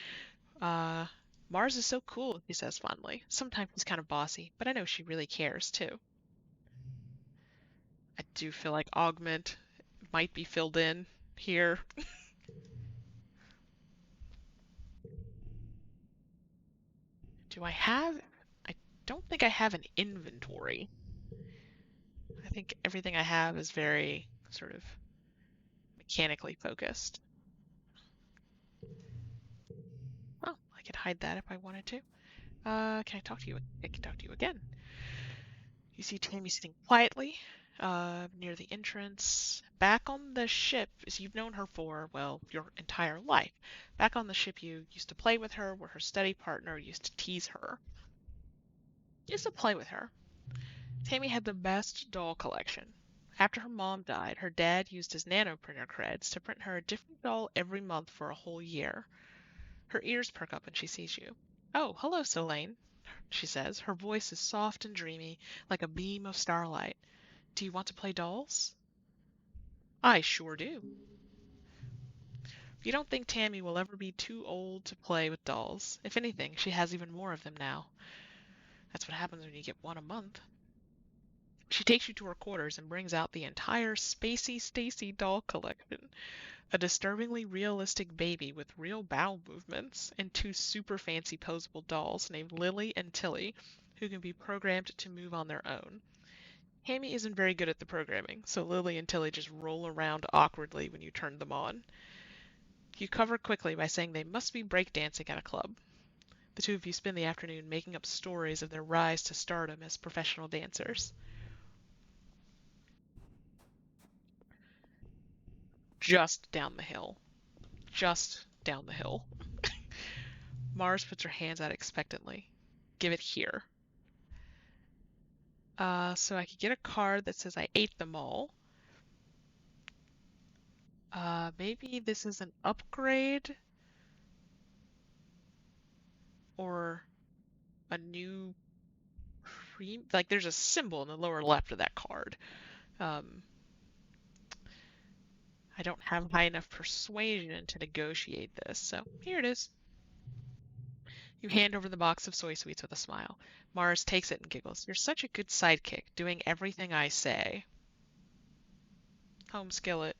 Uh, Mars is so cool, he says fondly. Sometimes he's kind of bossy, but I know she really cares too. I do feel like Augment might be filled in here. Do I have? I don't think I have an inventory. I think everything I have is very sort of mechanically focused. Oh, I could hide that if I wanted to. Can I talk to you? I can talk to you again. You see Tammy sitting quietly near the entrance. Back on the ship, as you've known her for, well, your entire life. Back on the ship, you used to play with her, were her study partner, used to tease her. Used to play with her. Tammy had the best doll collection. After her mom died, her dad used his nanoprinter creds to print her a different doll every month for a whole year. Her ears perk up when she sees you. Oh, hello, Solane, she says. Her voice is soft and dreamy, like a beam of starlight. Do you want to play dolls? I sure do. You don't think Tammy will ever be too old to play with dolls. If anything, she has even more of them now. That's what happens when you get one a month. She takes you to her quarters and brings out the entire Spacey Stacy doll collection. A disturbingly realistic baby with real bowel movements, and 2 super fancy posable dolls named Lily and Tilly, who can be programmed to move on their own. Hammy isn't very good at the programming, so Lily and Tilly just roll around awkwardly when you turn them on. You cover quickly by saying they must be breakdancing at a club. The two of you spend the afternoon making up stories of their rise to stardom as professional dancers. Just down the hill. Just down the hill. Mars puts her hands out expectantly. Give it here. So I could get a card that says I ate them all. Maybe this is an upgrade or a new like there's a symbol in the lower left of that card. Um, I don't have high enough persuasion to negotiate this, so here it is. You hand over the box of soy sweets with a smile. Mars takes it and giggles. You're such a good sidekick, doing everything I say. Home skillet.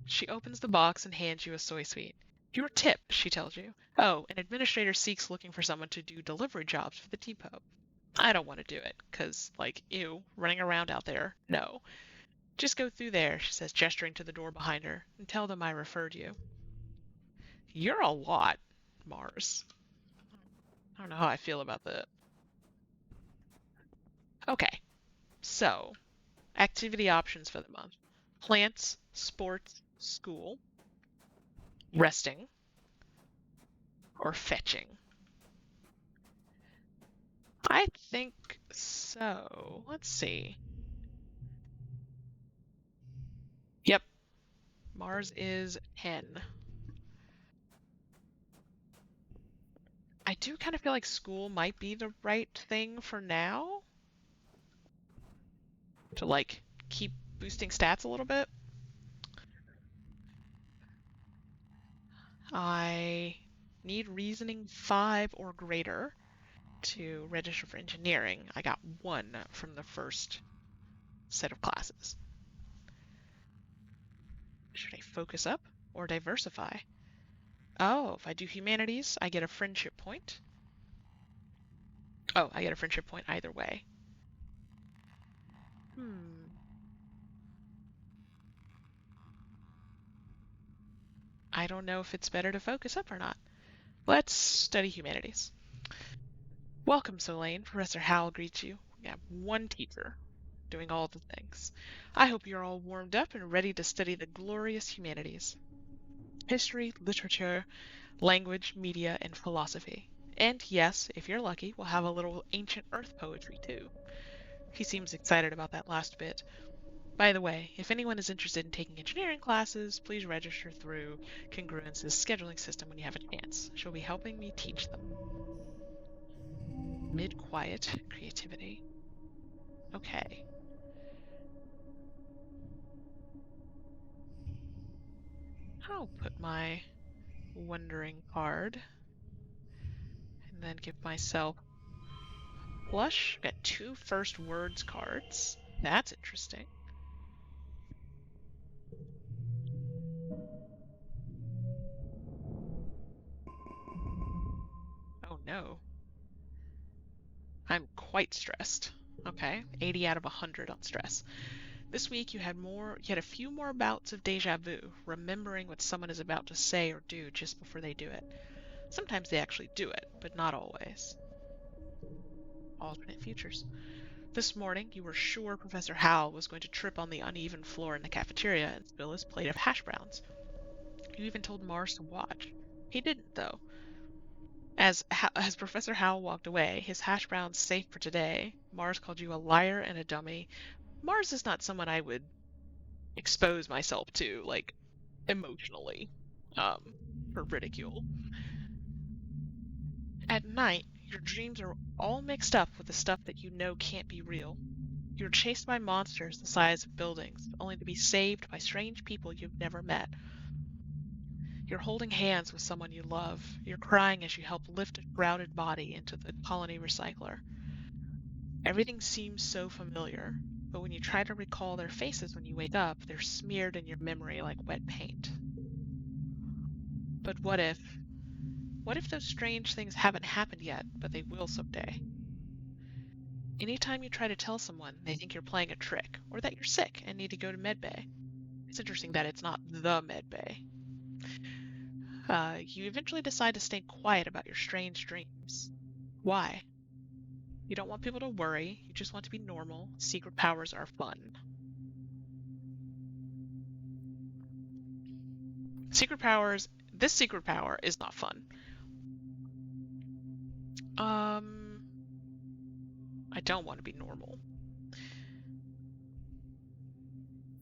She opens the box and hands you a soy sweet. Your tip, she tells you. Oh, an administrator seeks looking for someone to do delivery jobs for the depot. I don't want to do it, 'cause, like, ew, running around out there. No. Just go through there, she says, gesturing to the door behind her, and tell them I referred you. You're a lot, Mars. I don't know how I feel about that. Okay, so activity options for the month: plants, sports, school, resting, or fetching. I think so. Let's see. Yep, Mars is 10. I do kind of feel like school might be the right thing for now to like keep boosting stats a little bit. I need reasoning 5 or greater to register for engineering. I got 1 from the first set of classes. Should I focus up or diversify? Oh, if I do humanities, I get a friendship point. Oh, I get a friendship point either way. I don't know if it's better to focus up or not. Let's study humanities. Welcome, Solane. Professor Howell greets you. We have one teacher doing all the things. I hope you're all warmed up and ready to study the glorious humanities. History, literature, language, media, and philosophy. And yes, if you're lucky, we'll have a little ancient earth poetry too. He seems excited about that last bit. By the way, if anyone is interested in taking engineering classes, please register through Congruence's scheduling system when you have a chance. She'll be helping me teach them. Mid-quiet creativity. Okay. I'll put my wondering card and then give myself blush. Got 2 first words cards. That's interesting. Oh no. I'm quite stressed. Okay, 80 out of 100 on stress. This week you had a few more bouts of deja vu, remembering what someone is about to say or do just before they do it. Sometimes they actually do it, but not always. Alternate futures. This morning you were sure Professor Howell was going to trip on the uneven floor in the cafeteria and spill his plate of hash browns. You even told Mars to watch. He didn't, though. As Professor Howell walked away, his hash browns safe for today, Mars called you a liar and a dummy. Mars is not someone I would expose myself to, like, emotionally, for ridicule. At night, your dreams are all mixed up with the stuff that you know can't be real. You're chased by monsters the size of buildings, only to be saved by strange people you've never met. You're holding hands with someone you love. You're crying as you help lift a shrouded body into the colony recycler. Everything seems so familiar, but when you try to recall their faces when you wake up, they're smeared in your memory like wet paint. But what if? What if those strange things haven't happened yet, but they will someday? Anytime you try to tell someone, they think you're playing a trick, or that you're sick and need to go to medbay. It's interesting that it's not the medbay. You eventually decide to stay quiet about your strange dreams. Why? You don't want people to worry, you just want to be normal. Secret powers are fun. This secret power is not fun. I don't want to be normal.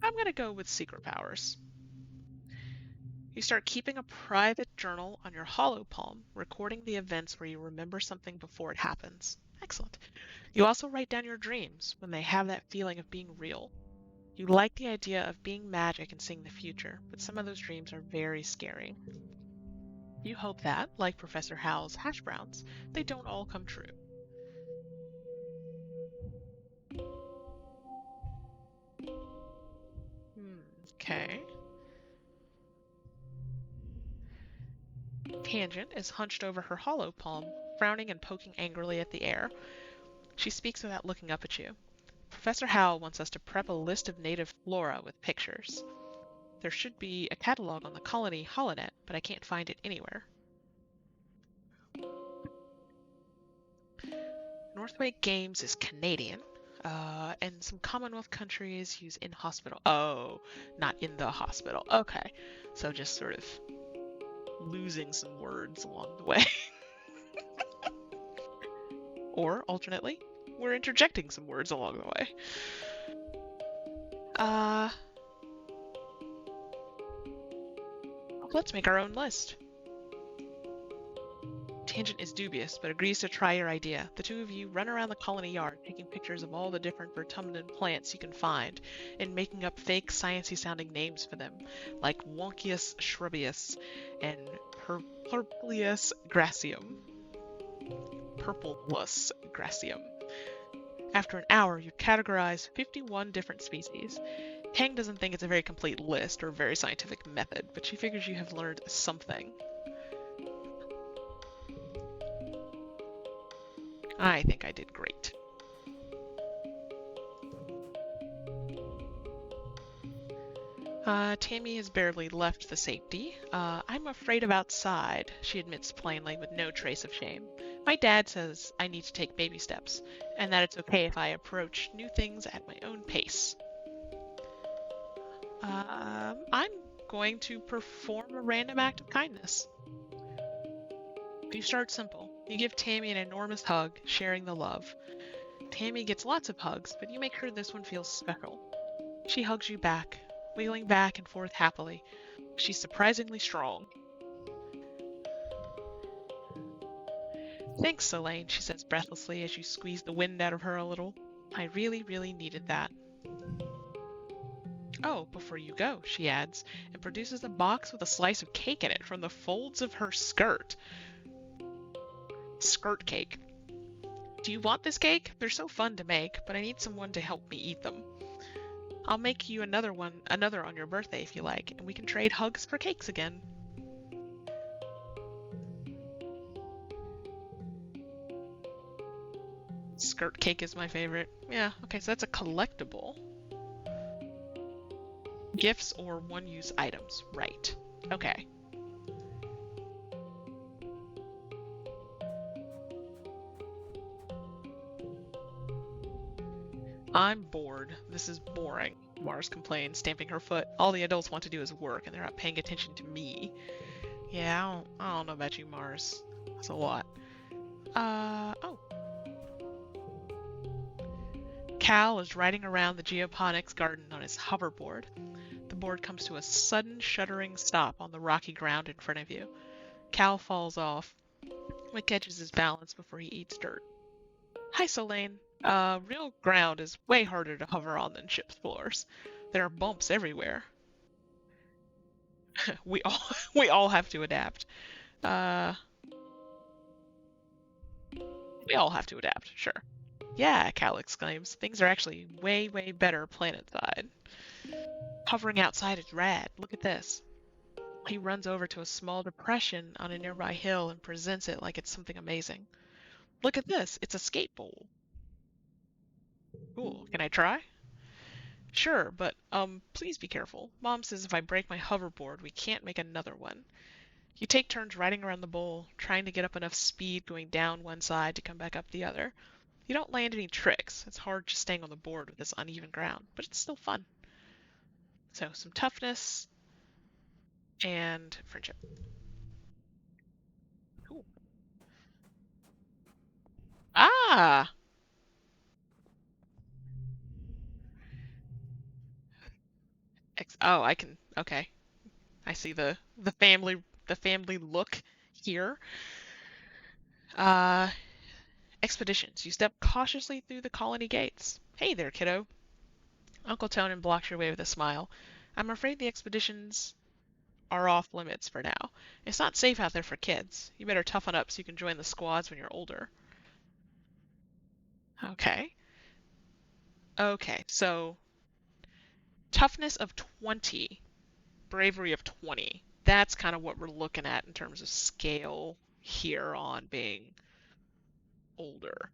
I'm gonna go with secret powers. You start keeping a private journal on your hollow palm, recording the events where you remember something before it happens. Excellent. You also write down your dreams when they have that feeling of being real. You like the idea of being magic and seeing the future, but some of those dreams are very scary. You hope that, like Professor Howell's hash browns, they don't all come true. Okay. Tangent is hunched over her hollow palm, frowning and poking angrily at the air. She speaks without looking up at you. Professor Howell wants us to prep a list of native flora with pictures. There should be a catalog on the colony holonet, but I can't find it anywhere. Northway Games is Canadian, and some Commonwealth countries use in hospital. Oh, not in the hospital. Okay, so just sort of losing some words along the way. Or, alternately, we're interjecting some words along the way. Let's make our own list. Tangent is dubious, but agrees to try your idea. The two of you run around the colony yard, taking pictures of all the different Vertumnus plants you can find, and making up fake, sciencey-sounding names for them, like Wonkius shrubbius and Purplius gracium. Purpleless gracium. After an hour, you categorize 51 different species. Tang doesn't think it's a very complete list or a very scientific method, but she figures you have learned something. I think I did great. Tammy has barely left the safety. I'm afraid of outside, she admits plainly with no trace of shame. My dad says I need to take baby steps, and that it's okay if I approach new things at my own pace. I'm going to perform a random act of kindness. You start simple. You give Tammy an enormous hug, sharing the love. Tammy gets lots of hugs, but you make sure this one feels special. She hugs you back, wiggling back and forth happily. She's surprisingly strong. Thanks, Elaine, she says breathlessly as you squeeze the wind out of her a little. I really, really needed that. Oh, before you go, she adds, and produces a box with a slice of cake in it from the folds of her skirt. Skirt cake. Do you want this cake? They're so fun to make, but I need someone to help me eat them. I'll make you another on your birthday if you like, and we can trade hugs for cakes again. Skirt cake is my favorite. Yeah, okay, so that's a collectible. Gifts or one-use items. Right. Okay. I'm bored. This is boring, Mars complains, stamping her foot. All the adults want to do is work, and they're not paying attention to me. Yeah, I don't know about you, Mars. That's a lot. Oh. Cal is riding around the geoponics garden on his hoverboard. The board comes to a sudden, shuddering stop on the rocky ground in front of you. Cal falls off, but catches his balance before he eats dirt. Hi, Solane. Real ground is way harder to hover on than ship's floors. There are bumps everywhere. we all we all have to adapt. Uh, we all have to adapt, sure. Yeah, Cal exclaims. Things are actually way, way better planet-side. Hovering outside is rad. Look at this. He runs over to a small depression on a nearby hill and presents it like it's something amazing. Look at this. It's a skate bowl. Cool. Can I try? Sure, but please be careful. Mom says if I break my hoverboard, we can't make another one. You take turns riding around the bowl, trying to get up enough speed going down one side to come back up the other. You don't land any tricks. It's hard just staying on the board with this uneven ground, but it's still fun. So, some toughness and friendship. Cool. Ah! Oh, I can. Okay. I see the family look here. Uh, Expeditions. You step cautiously through the colony gates. Hey there, kiddo. Uncle Tonin blocks your way with a smile. I'm afraid the expeditions are off limits for now. It's not safe out there for kids. You better toughen up so you can join the squads when you're older. Okay. Okay, so toughness of 20, bravery of 20. That's kind of what we're looking at in terms of scale here on being older.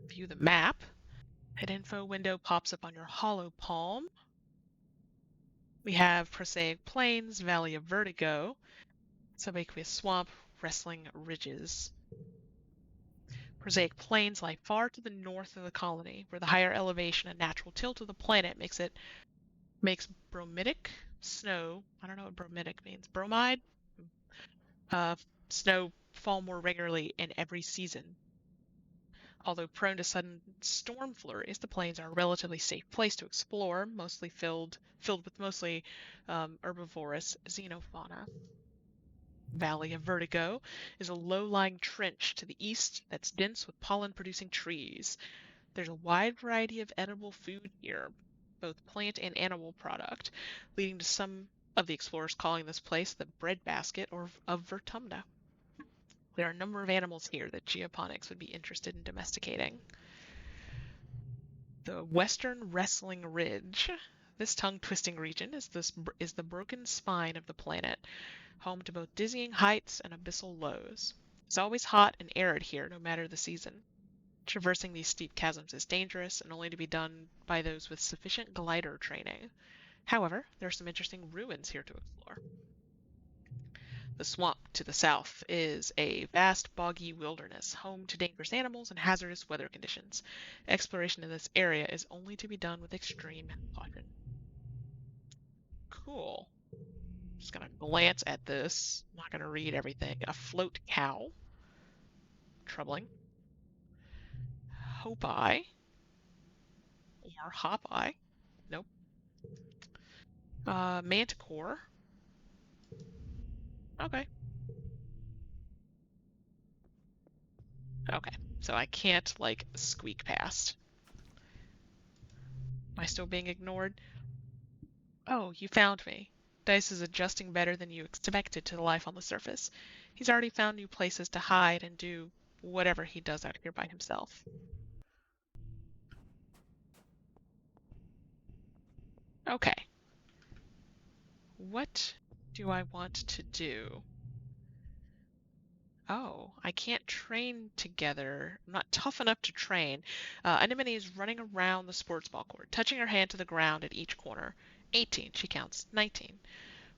View the map. An info window pops up on your hollow palm. We have Prosaic Plains, Valley of Vertigo, Subaqueous Swamp, Wrestling Ridges. Prosaic Plains lie far to the north of the colony, where the higher elevation and natural tilt of the planet makes bromidic snow. I don't know what bromidic means. Bromide? Uh, Snow fall more regularly in every season. Although prone to sudden storm flurries, the plains are a relatively safe place to explore, mostly filled with mostly herbivorous xenofauna. Valley of Vertigo is a low-lying trench to the east that's dense with pollen-producing trees. There's a wide variety of edible food here, both plant and animal product, leading to some of the explorers calling this place the breadbasket or of Vertumna. There are a number of animals here that geoponics would be interested in domesticating. The Western Wrestling Ridge. This tongue-twisting region is the broken spine of the planet, home to both dizzying heights and abyssal lows. It's always hot and arid here, no matter the season. Traversing these steep chasms is dangerous and only to be done by those with sufficient glider training. However, there are some interesting ruins here to explore. The swamp to the south is a vast boggy wilderness, home to dangerous animals and hazardous weather conditions. Exploration in this area is only to be done with extreme caution. Cool. Just gonna glance at this. I'm not gonna read everything. A float cow. Troubling. Hope Eye. Or Hop Eye. Nope. Manticore. Okay. Okay. So I can't, like, squeak past. Am I still being ignored? Oh, you found me. Dice is adjusting better than you expected to the life on the surface. He's already found new places to hide and do whatever he does out here by himself. Okay. What do I want to do? Oh, I can't train together. I'm not tough enough to train. Anemone is running around the sports ball court, touching her hand to the ground at each corner. 18, she counts. 19.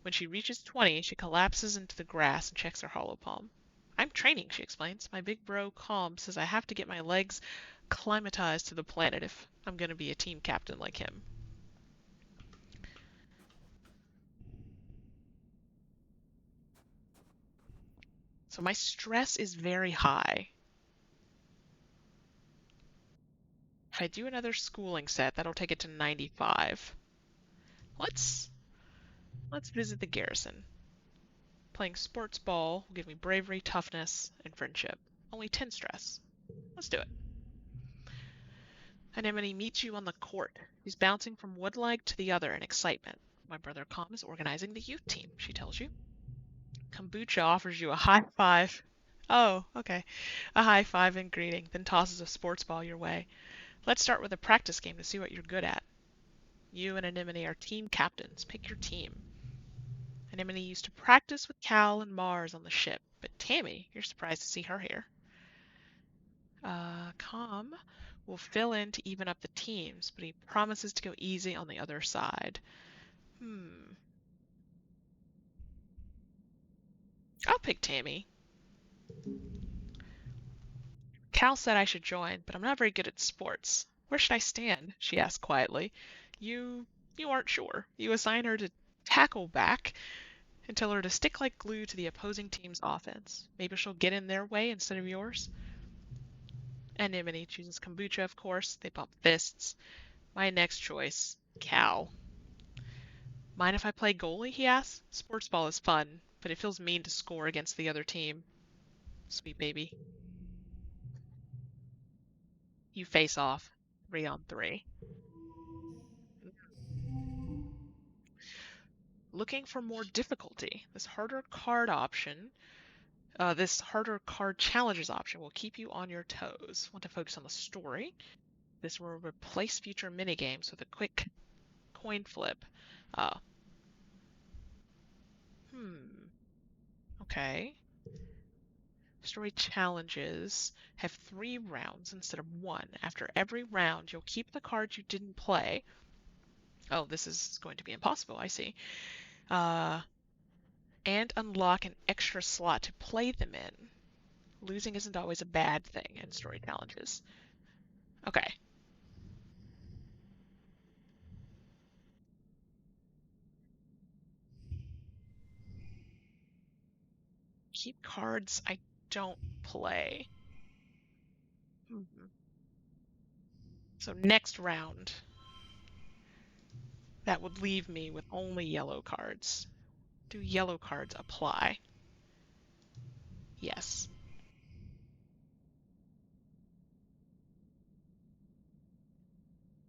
When she reaches 20, she collapses into the grass and checks her hollow palm. I'm training, she explains. My big bro Calm says I have to get my legs climatized to the planet if I'm going to be a team captain like him. So my stress is very high. If I do another schooling set, that'll take it to 95. Let's visit the garrison. Playing sports ball will give me bravery, toughness, and friendship. Only 10 stress. Let's do it. Anemone meets you on the court. He's bouncing from one leg to the other in excitement. My brother Calm is organizing the youth team, she tells you. Kombucha offers you a high five. Oh, okay. A high five and greeting, then tosses a sports ball your way. Let's start with a practice game to see what you're good at. You and Anemone are team captains. Pick your team. Anemone used to practice with Cal and Mars on the ship, but Tammy, you're surprised to see her here. Calm will fill in to even up the teams, but he promises to go easy on the other side. I'll pick Tammy. Cal said I should join, but I'm not very good at sports. Where should I stand? She asked quietly. You aren't sure. You assign her to tackle back and tell her to stick like glue to the opposing team's offense. Maybe she'll get in their way instead of yours. Anemone chooses kombucha, of course. They bump fists. My next choice, Cal. Mind if I play goalie, he asks. Sports ball is fun, but it feels mean to score against the other team. Sweet baby. You face off 3-on-3. Looking for more difficulty. This harder card option, this harder card challenges option will keep you on your toes. Want to focus on the story? This will replace future minigames with a quick coin flip. Uh, okay. Story challenges have 3 rounds instead of 1. After every round, you'll keep the cards you didn't play. Oh, this is going to be impossible, I see. And unlock an extra slot to play them in. Losing isn't always a bad thing in story challenges. Okay. Keep cards I don't play. So next round, that would leave me with only yellow cards. Do yellow cards apply? Yes.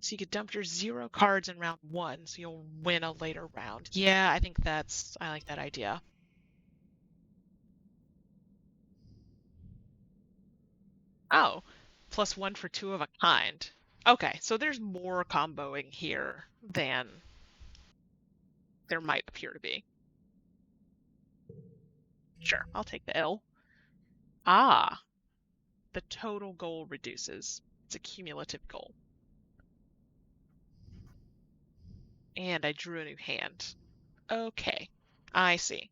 So you could dump your 0 cards in round 1, so you'll win a later round. Yeah, I like that idea. Oh, +1 for 2 of a kind. Okay, so there's more comboing here than there might appear to be. Sure, I'll take the L. Ah, the total goal reduces. It's a cumulative goal. And I drew a new hand. Okay, I see.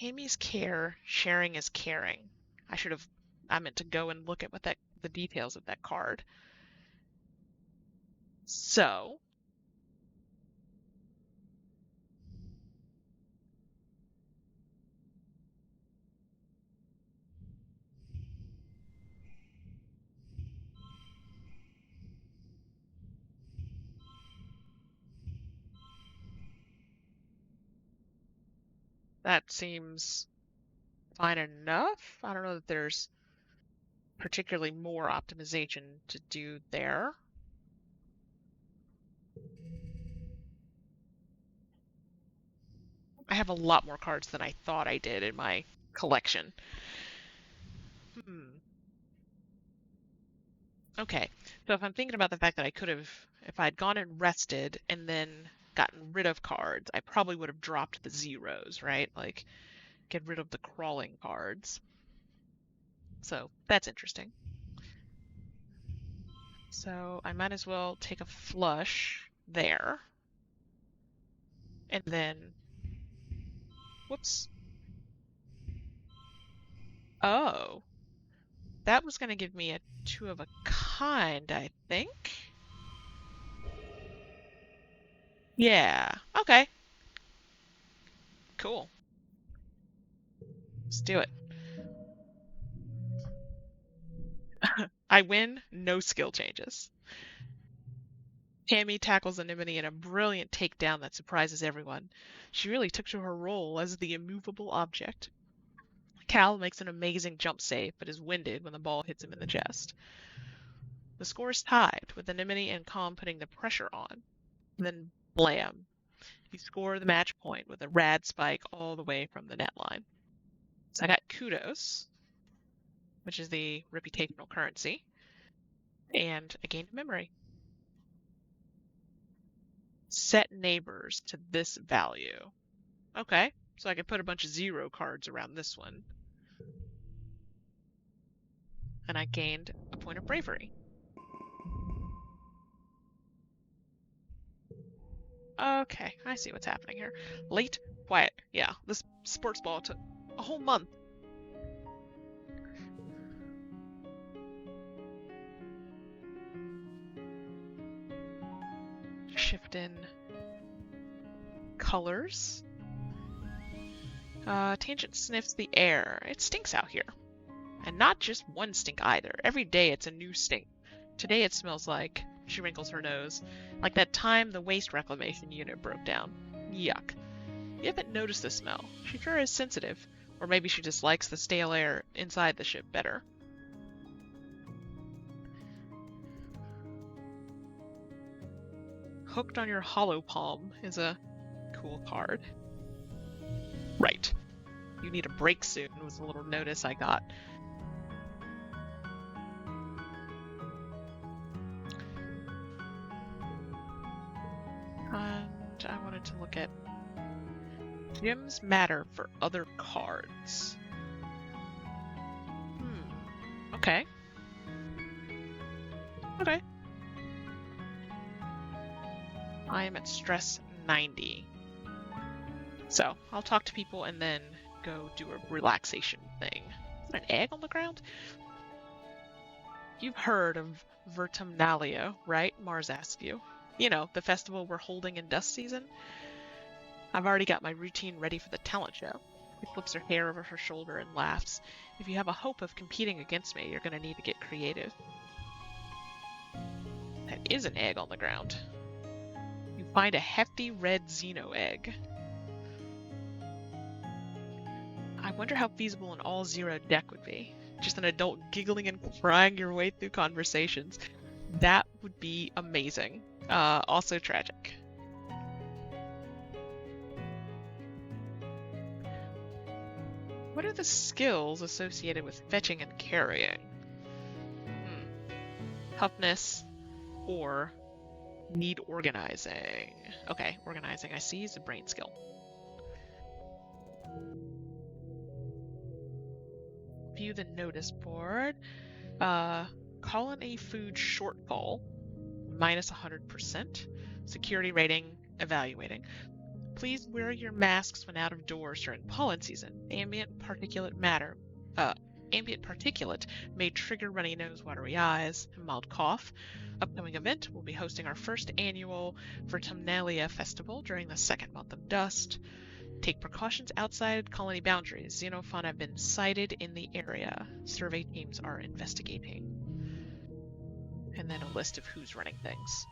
Amy's care, sharing is caring. I meant to go and look at the details of that card. So, that seems fine enough. I don't know that there's particularly more optimization to do there. I have a lot more cards than I thought I did in my collection. Hmm. Okay, so if I'm thinking about the fact that if I'd gone and rested and then gotten rid of cards, I probably would have dropped the zeros, right? Like, get rid of the crawling cards. So that's interesting. So I might as well take a flush there. And then, whoops. Oh, that was going to give me a 2 of a kind, I think. Yeah, okay, cool. Let's do it. I win, no skill changes. Tammy tackles Anemone in a brilliant takedown that surprises everyone. She really took to her role as the immovable object. Cal makes an amazing jump save, but is winded when the ball hits him in the chest. The score is tied, with Anemone and Calm putting the pressure on. Then blam. You score the match point with a rad spike all the way from the net line. So I got kudos, which is the reputational currency, and I gained memory. Set neighbors to this value. Okay, so I can put a bunch of 0 cards around this one. And I gained a point of bravery. Okay, I see what's happening here. Late, quiet. Yeah, this sports ball took a whole month. Shift in colors. Tangent sniffs the air. It stinks out here. And not just one stink either. Every day it's a new stink. Today it smells like, she wrinkles her nose, like that time the waste reclamation unit broke down. Yuck. You haven't noticed the smell. She sure is sensitive. Or maybe she just likes the stale air inside the ship better. Hooked on Your Hollow Palm is a cool card. Right. You need a break soon was a little notice I got. And I wanted to look at gems matter for other cards. Okay. Okay. I am at stress 90. So I'll talk to people and then go do a relaxation thing. Is there an egg on the ground? You've heard of Vertumnalia, right? Mars asked you. You know, the festival we're holding in dust season? I've already got my routine ready for the talent show. She flips her hair over her shoulder and laughs. If you have a hope of competing against me, you're going to need to get creative. That is an egg on the ground. You find a hefty red Xeno egg. I wonder how feasible an all-0 deck would be. just an adult giggling and crying your way through conversations. That would be amazing. Also tragic. What are the skills associated with fetching and carrying? Hmm. Toughness or need organizing. Okay, organizing I see is a brain skill. View the notice board. Uh, call in a food shortfall, minus 100%. Security rating, evaluating. Please wear your masks when out of doors during pollen season. Uh, ambient particulate may trigger runny nose, watery eyes, and mild cough. Upcoming event, we'll be hosting our first annual Vertumnalia Festival during the second month of dust. Take precautions outside colony boundaries. Xenofauna have been sighted in the area. Survey teams are investigating. And then a list of who's running things.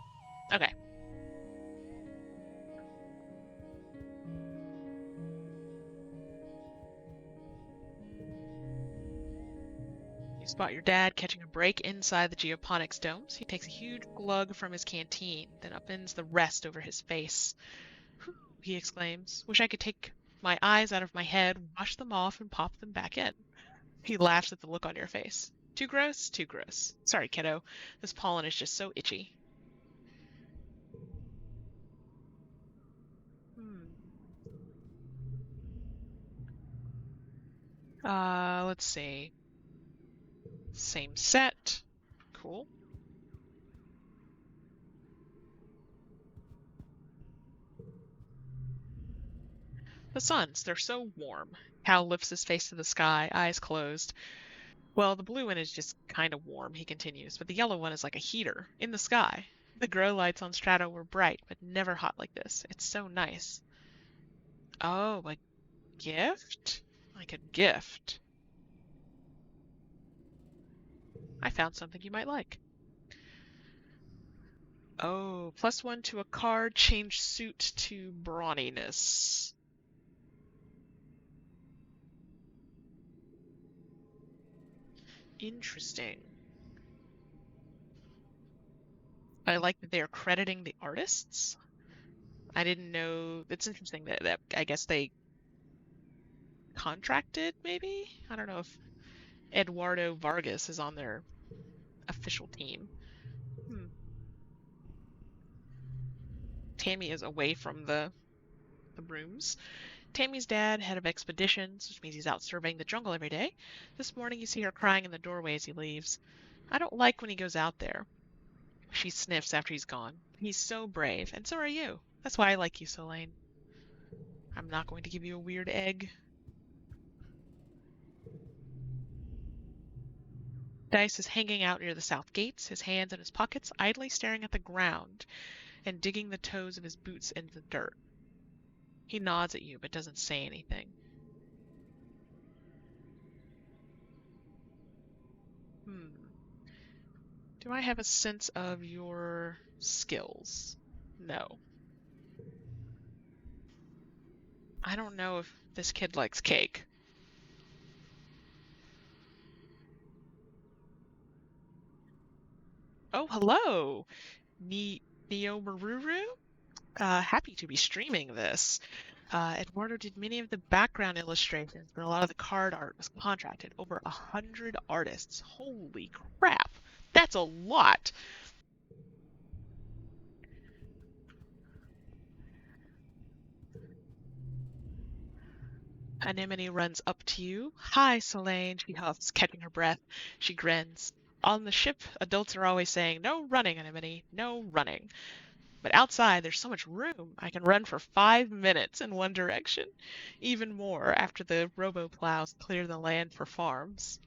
Okay. You spot your dad catching a break inside the geoponics domes. He takes a huge glug from his canteen, then upends the rest over his face. "Whew," he exclaims. "Wish I could take my eyes out of my head, wash them off, and pop them back in." He laughs at the look on your face. Too gross? Too gross. Sorry, kiddo. This pollen is just so itchy. Hmm. Let's see. Same set. Cool. The suns, they're so warm. Cal lifts his face to the sky, eyes closed. Well, the blue one is just kind of warm, he continues, but the yellow one is like a heater in the sky. The grow lights on Strato were bright, but never hot like this. It's so nice. Oh, a gift? Like a gift. I found something you might like. Oh, +1 to a card, change suit to brawniness. Interesting. I like that they are crediting the artists. I didn't know. It's interesting that I guess they contracted, maybe? I don't know if Eduardo Vargas is on their official team. Hmm. Tammy is away from the rooms. Tammy's dad, head of expeditions, which means he's out surveying the jungle every day. This morning you see her crying in the doorway as he leaves. I don't like when he goes out there. She sniffs after he's gone. He's so brave, and so are you. That's why I like you, Solane. I'm not going to give you a weird egg. Dice is hanging out near the south gates, his hands in his pockets, idly staring at the ground and digging the toes of his boots into the dirt. He nods at you but doesn't say anything. Hmm. Do I have a sense of your skills? No. I don't know if this kid likes cake. Oh, hello, Neo Maruru. Happy to be streaming this. Eduardo did many of the background illustrations, but a lot of the card art was contracted. Over 100 artists. Holy crap! That's a lot! Anemone runs up to you. "Hi, Selene," she huffs, catching her breath. She grins. On the ship, adults are always saying, "No running, Anemone, no running." But outside, there's so much room. I can run for 5 minutes in one direction. Even more after the robo-plows clear the land for farms.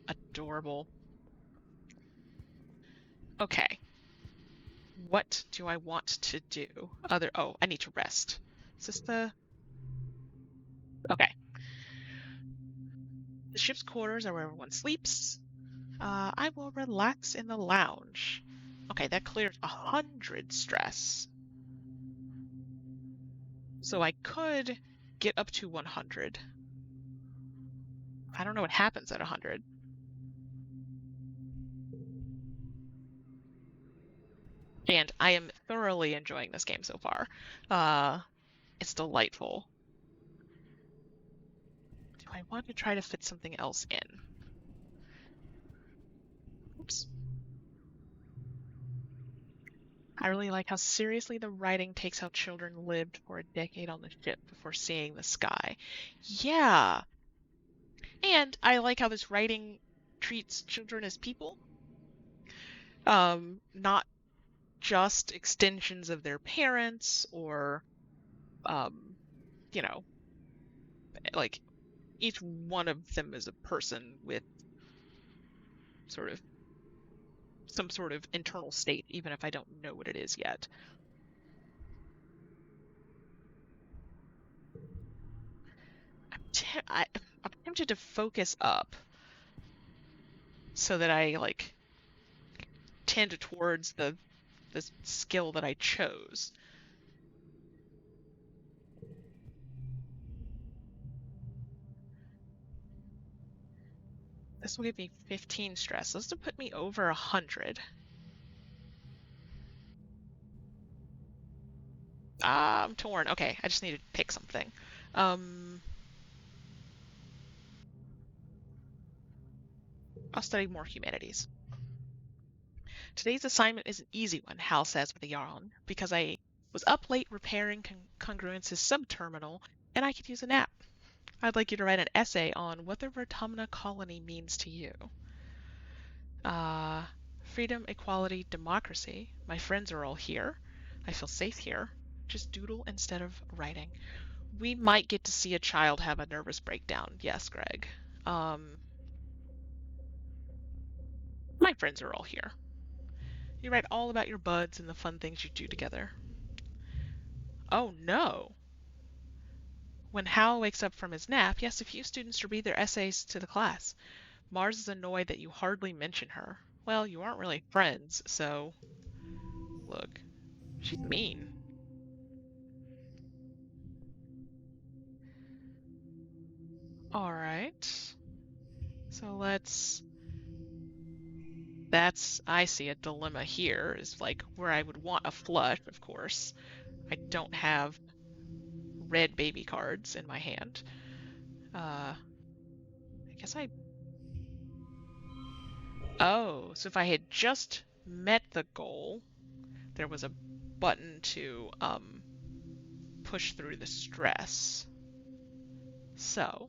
Adorable. Okay, what do I want to do? Oh, I need to rest. Is this the... Okay. The ship's quarters are where everyone sleeps. I will relax in the lounge. Okay, that clears 100 stress. So I could get up to 100. I don't know what happens at 100. And I am thoroughly enjoying this game so far. Uh, it's delightful. Do I want to try to fit something else in? Oops. I really like how seriously the writing takes how children lived for a decade on the ship before seeing the sky. Yeah. And I like how this writing treats children as people, not just extensions of their parents or, um, you know, like each one of them is a person with sort of some sort of internal state, even if I don't know what it is yet. I, I'm tempted to focus up so that I like tend towards the skill that I chose. This will give me 15 stress. This will put me over 100. I'm torn. Okay, I just need to pick something. Um, I'll study more humanities. Today's assignment is an easy one, Hal says with a yawn, because I was up late repairing congruence's subterminal, and I could use a nap. I'd like you to write an essay on what the Vertumna colony means to you. Uh, freedom, equality, democracy. My friends are all here. I feel safe here. Just doodle instead of writing. We might get to see a child have a nervous breakdown. Yes, Greg. Um, my friends are all here. You write all about your buds and the fun things you do together. Oh no! When Hal wakes up from his nap, he asks a few students to read their essays to the class. Mars is annoyed that you hardly mention her. Well, you aren't really friends, so look, she's mean. All right. So I see a dilemma here is like where I would want a flush, of course. I don't have red baby cards in my hand. I guess oh, so if I had just met the goal, there was a button to push through the stress. So,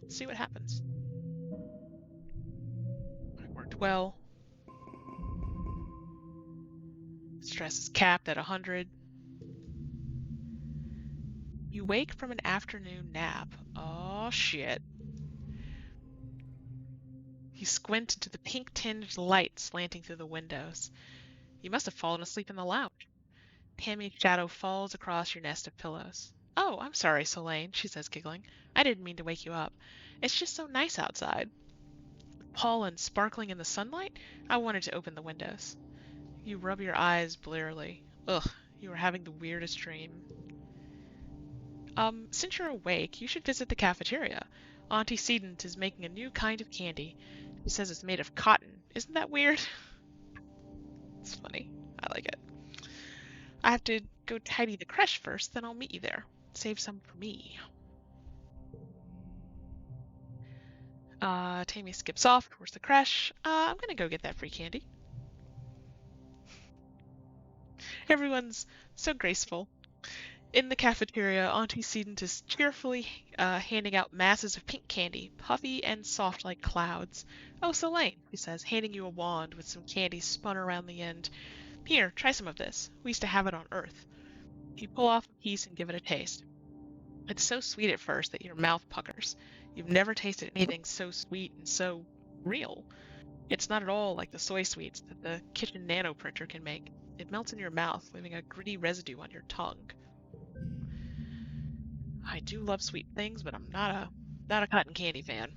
let's see what happens. It worked well. Stress is capped at 100. You wake from an afternoon nap. Oh shit. You squint into the pink-tinged light slanting through the windows. You must have fallen asleep in the lounge. Tammy's shadow falls across your nest of pillows. Oh, I'm sorry, Selene, she says, giggling. I didn't mean to wake you up. It's just so nice outside. With pollen sparkling in the sunlight, I wanted to open the windows. You rub your eyes blearily. Ugh, you are having the weirdest dream. Since you're awake, you should visit the cafeteria. Auntie Sedent is making a new kind of candy. She says it's made of cotton. Isn't that weird? It's funny. I like it. I have to go tidy the creche first, then I'll meet you there. Save some for me. Tammy skips off towards the creche. I'm gonna go get that free candy. Everyone's so graceful. In the cafeteria, Auntie Sedent is cheerfully handing out masses of pink candy, puffy and soft like clouds. Oh, Selene, she says, handing you a wand with some candy spun around the end. Here, try some of this. We used to have it on Earth. You pull off a piece and give it a taste. It's so sweet at first that your mouth puckers. You've never tasted anything so sweet and so real. It's not at all like the soy sweets that the kitchen nano printer can make. It melts in your mouth, leaving a gritty residue on your tongue. I do love sweet things, but I'm not a cotton candy fan.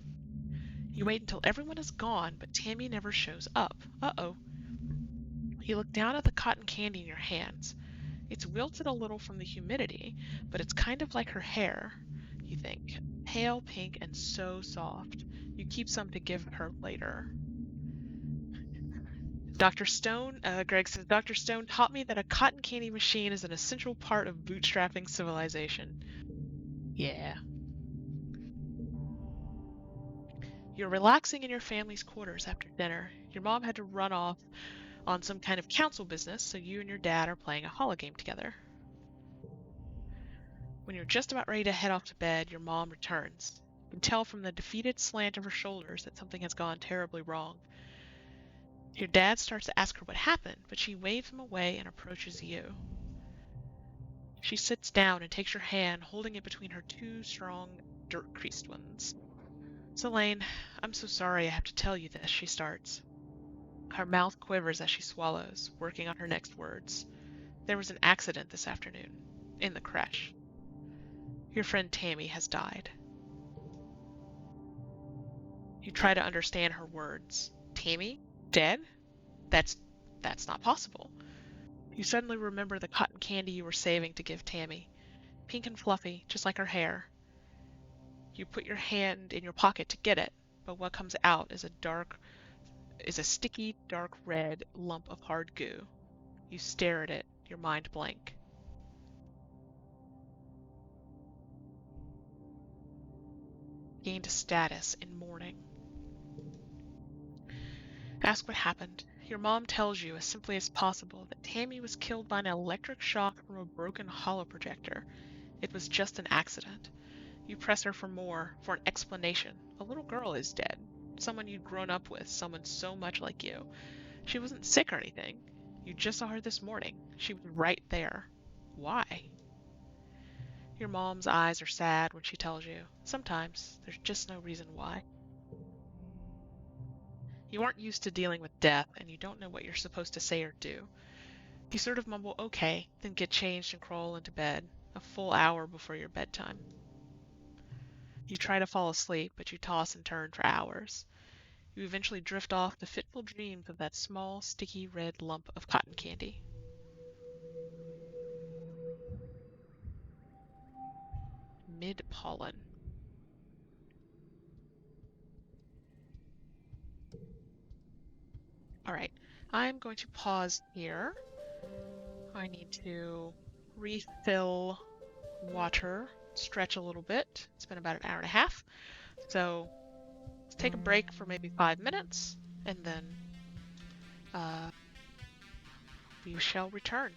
You wait until everyone is gone, but Tammy never shows up. Uh-oh. You look down at the cotton candy in your hands. It's wilted a little from the humidity, but it's kind of like her hair, you think. Pale pink and so soft. You keep some to give her later. Dr. Stone, Greg says, Dr. Stone taught me that a cotton candy machine is an essential part of bootstrapping civilization. Yeah. You're relaxing in your family's quarters after dinner. Your mom had to run off on some kind of council business, so you and your dad are playing a hologame together. When you're just about ready to head off to bed, your mom returns. You can tell from the defeated slant of her shoulders that something has gone terribly wrong. Your dad starts to ask her what happened, but she waves him away and approaches you. She sits down and takes your hand, holding it between her two strong, dirt-creased ones. Selene, I'm so sorry I have to tell you this, she starts. Her mouth quivers as she swallows, working on her next words. There was an accident this afternoon, in the creche. Your friend Tammy has died. You try to understand her words. Tammy? Dead? That's not possible. You suddenly remember the cotton candy you were saving to give Tammy. Pink and fluffy, just like her hair. You put your hand in your pocket to get it, but what comes out is a sticky, dark red lump of hard goo. You stare at it, your mind blank. Gained status in mourning. Ask what happened. Your mom tells you as simply as possible that Tammy was killed by an electric shock from a broken holoprojector. It was just an accident. You press her for more, for an explanation. A little girl is dead. Someone you'd grown up with, someone so much like you. She wasn't sick or anything. You just saw her this morning. She was right there. Why? Your mom's eyes are sad when she tells you. Sometimes there's just no reason why. You aren't used to dealing with death, and you don't know what you're supposed to say or do. You sort of mumble okay, then get changed and crawl into bed, a full hour before your bedtime. You try to fall asleep, but you toss and turn for hours. You eventually drift off to fitful dreams of that small, sticky red lump of cotton candy. Mid-pollen. All right, I'm going to pause here. I need to refill water, stretch a little bit. It's been about an hour and a half. So let's take a break for maybe 5 minutes, and then we shall return.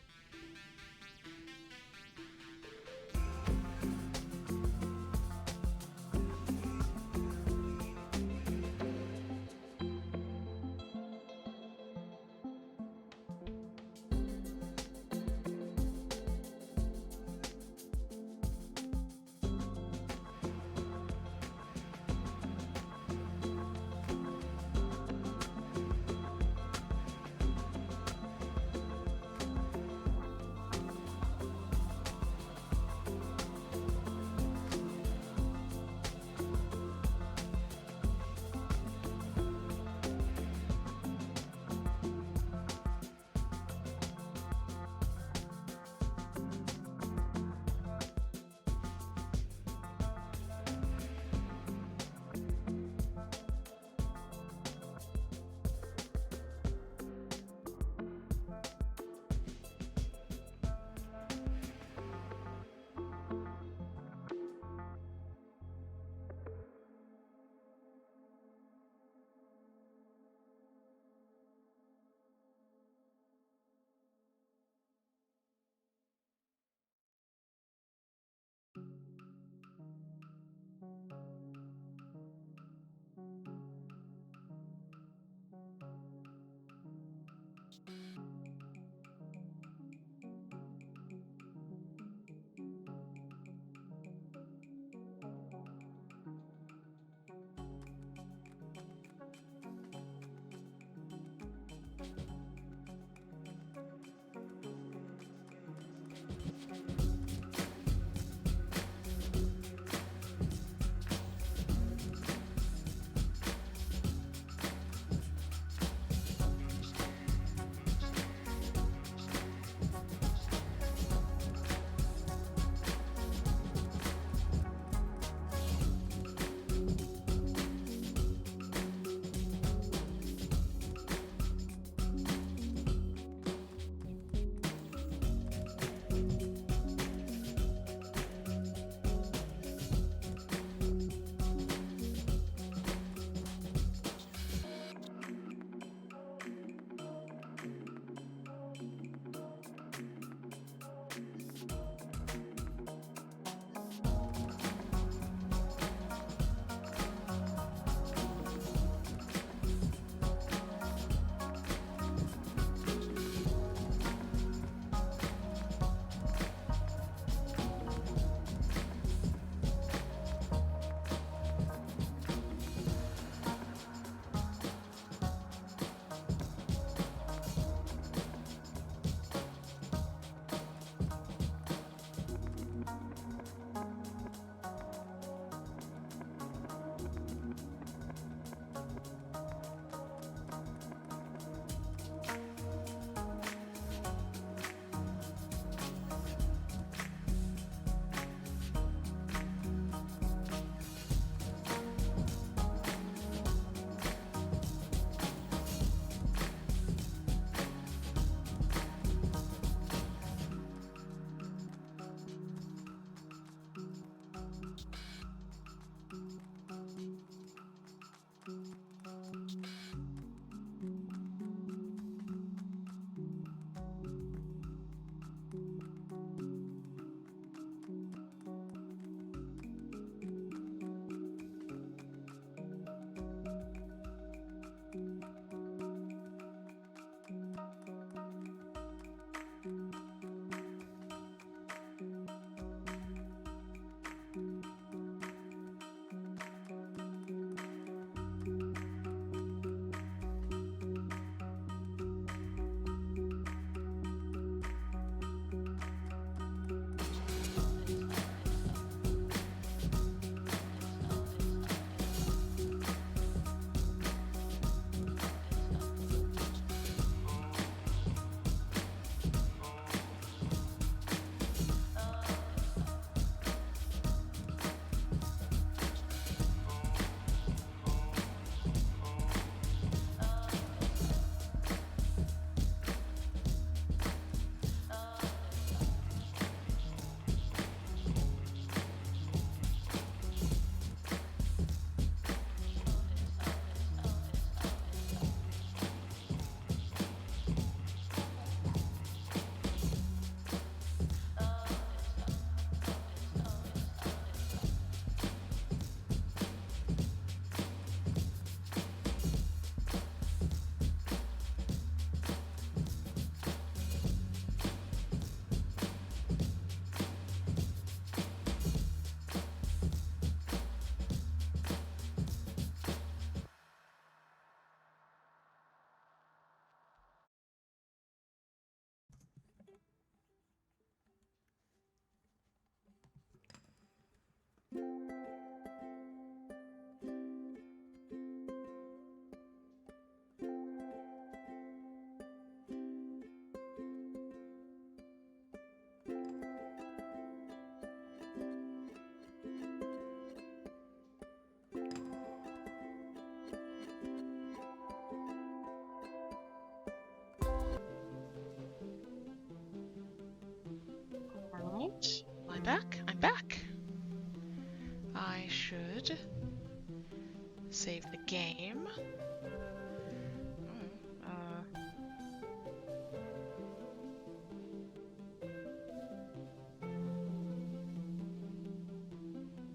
Save the game.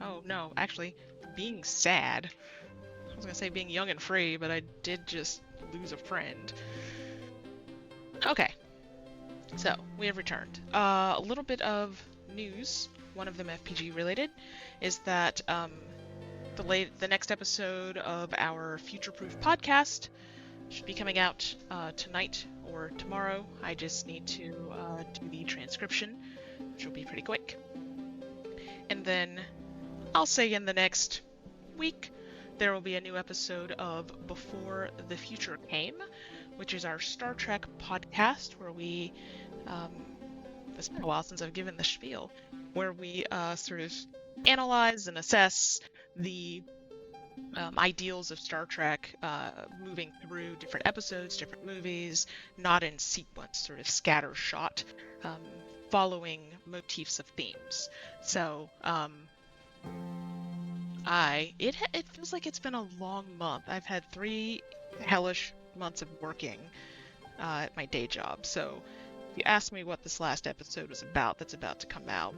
Oh no, actually, being sad. I was gonna say being young and free, but I did just lose a friend. Okay, so we have returned. A little bit of news, one of them FPG related, is that the next episode of our Future Proof podcast should be coming out tonight or tomorrow. I just need to do the transcription, which will be pretty quick. And then I'll say in the next week there will be a new episode of Before the Future Came, which is our Star Trek podcast where we, it's been a while since I've given the spiel, where we sort of analyze and assess the ideals of Star Trek, moving through different episodes, different movies, not in sequence, sort of scattershot, following motifs of themes. So, it feels like it's been a long month. I've had 3 hellish months of working at my day job. So, if you ask me what this last episode was about, that's about to come out,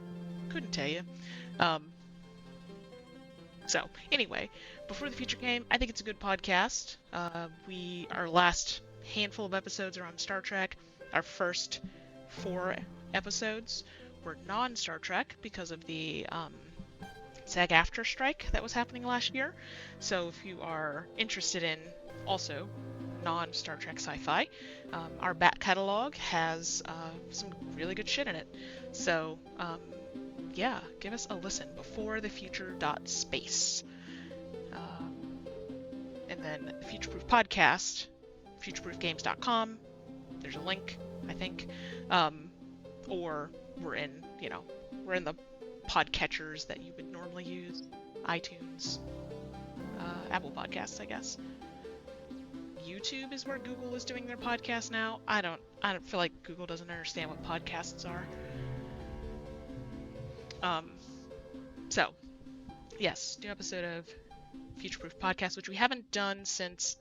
couldn't tell you. So anyway, Before the Future Came, I think it's a good podcast. Our last handful of episodes are on Star Trek. Our first 4 episodes were non-Star Trek because of the SAG-AFTRA strike that was happening last year. So if you are interested in also non-Star Trek sci-fi, our back catalog has some really good shit in it. So yeah, give us a listen. Beforethefuture.space. And then the Future Proof podcast, futureproofgames.com. There's a link, I think. Or we're in the podcatchers that you would normally use. iTunes, Apple Podcasts, I guess. YouTube is where Google is doing their podcast now. I don't feel like Google doesn't understand what podcasts are. So, yes, new episode of Future Proof Podcast, which we haven't done since.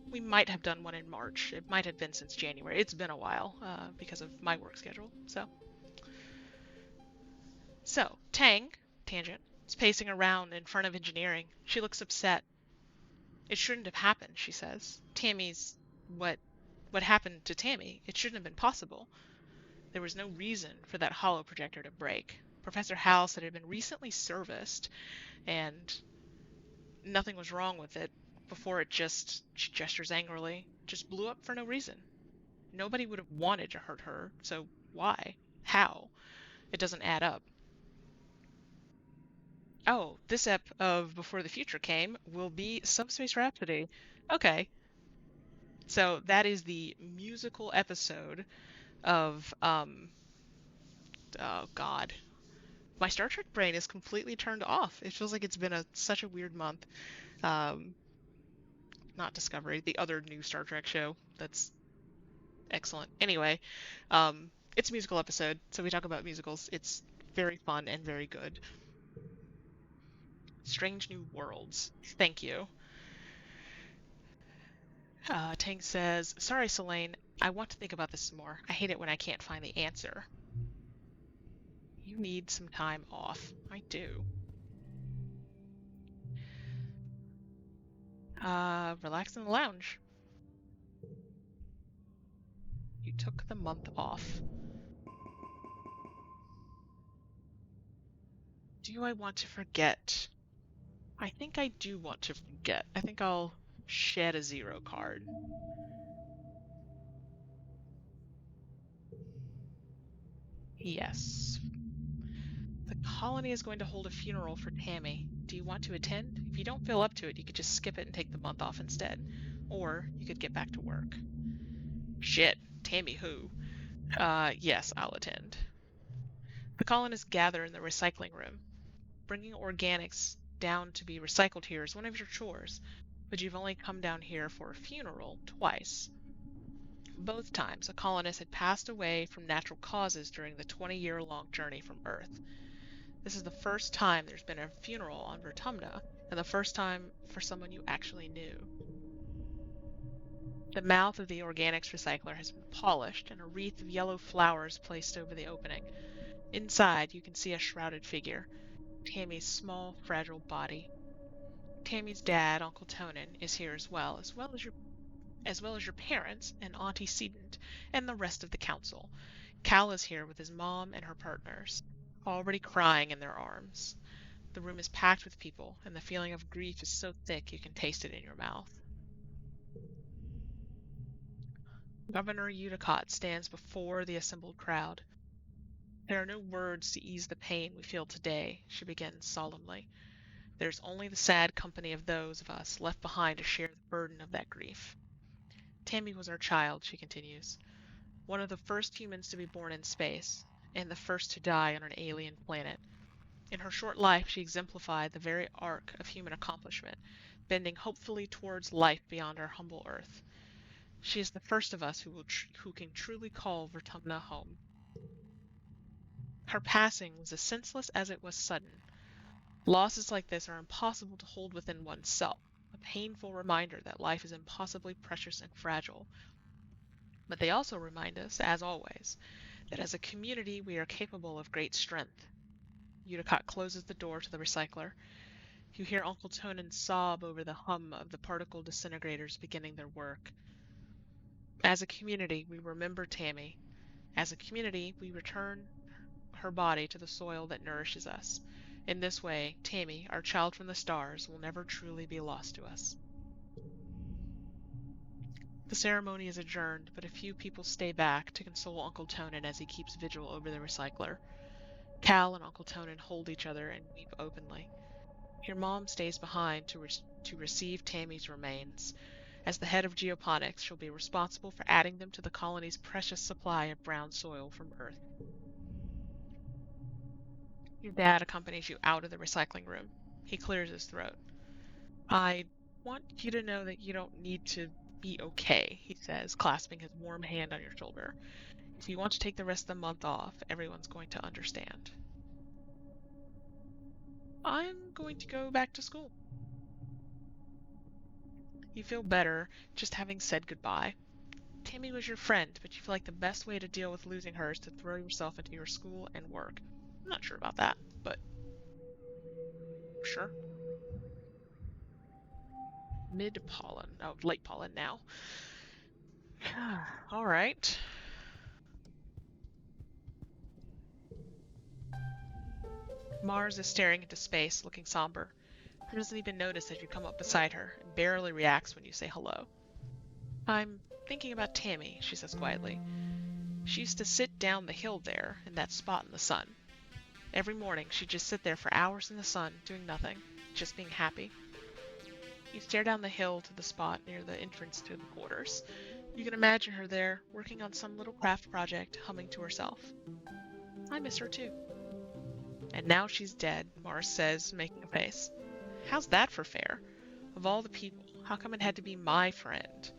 We might have done one in March. It might have been since January. It's been a while because of my work schedule. So Tangent, is pacing around in front of engineering. She looks upset. It shouldn't have happened, she says. What happened to Tammy? It shouldn't have been possible. There was no reason for that holo projector to break. Professor Hal said it had been recently serviced, and nothing was wrong with it before she gestures angrily, just blew up for no reason. Nobody would have wanted to hurt her, so why? How? It doesn't add up. Oh, this ep of Before the Future Came will be Subspace Rhapsody. Okay. So that is the musical episode of, oh God. My Star Trek brain is completely turned off. It feels like it's been such a weird month. Not Discovery, the other new Star Trek show that's excellent. Anyway, it's a musical episode, so we talk about musicals. It's very fun and very good. Strange New Worlds. Thank you. Tang says, sorry, Selene. I want to think about this some more. I hate it when I can't find the answer. You need some time off. I do. Relax in the lounge. You took the month off. Do I want to forget? I think I do want to forget. I think I'll shed a 0 card. Yes. The colony is going to hold a funeral for Tammy. Do you want to attend? If you don't feel up to it, you could just skip it and take the month off instead. Or you could get back to work. Shit. Tammy who? Yes, I'll attend. The colonists gather in the recycling room. Bringing organics down to be recycled here is one of your chores, but you've only come down here for a funeral twice. Both times, a colonist had passed away from natural causes during the 20-year-long journey from Earth. This is the first time there's been a funeral on Vertumna, and the first time for someone you actually knew. The mouth of the organics recycler has been polished and a wreath of yellow flowers placed over the opening. Inside, you can see a shrouded figure, Tammy's small, fragile body. Tammy's dad, Uncle Tonin, is here as well as your parents and Auntie Sedent and the rest of the council. Cal is here with his mom and her partners, already crying in their arms. The room is packed with people, and the feeling of grief is so thick you can taste it in your mouth. Governor Udicott stands before the assembled crowd. There are no words to ease the pain we feel today, she begins solemnly. There's only the sad company of those of us left behind to share the burden of that grief. Tammy was our child, she continues, one of the first humans to be born in space, and the first to die on an alien planet. In her short life, she exemplified the very arc of human accomplishment, bending hopefully towards life beyond our humble Earth. She is the first of us who can truly call Vertumna home. Her passing was as senseless as it was sudden. Losses like this are impossible to hold within oneself, a painful reminder that life is impossibly precious and fragile. But they also remind us, as always, that as a community we are capable of great strength. Udicott closes the door to the recycler. You hear Uncle Tonin sob over the hum of the particle disintegrators beginning their work. As a community, we remember Tammy. As a community, we return her body to the soil that nourishes us. In this way, Tammy, our child from the stars, will never truly be lost to us. The ceremony is adjourned, but a few people stay back to console Uncle Tonin as he keeps vigil over the recycler. Cal and Uncle Tonin hold each other and weep openly. Your mom stays behind to receive Tammy's remains. As the head of geoponics, she'll be responsible for adding them to the colony's precious supply of brown soil from Earth. Your dad accompanies you out of the recycling room. He clears his throat. I want you to know that you don't need to be okay, he says, clasping his warm hand on your shoulder. If you want to take the rest of the month off, everyone's going to understand. I'm going to go back to school. You feel better just having said goodbye. Tammy was your friend, but you feel like the best way to deal with losing her is to throw yourself into your school and work. I'm not sure about that, but sure. Mid-pollen. Oh, late pollen now. All right. Mars is staring into space, looking somber. She doesn't even notice as you come up beside her, and barely reacts when you say hello. I'm thinking about Tammy, she says quietly. She used to sit down the hill there, in that spot in the sun. Every morning, she'd just sit there for hours in the sun, doing nothing, just being happy. You stare down the hill to the spot near the entrance to the quarters. You can imagine her there, working on some little craft project, humming to herself. I miss her too. And now she's dead, Mars says, making a face. How's that for fair? Of all the people, how come it had to be my friend?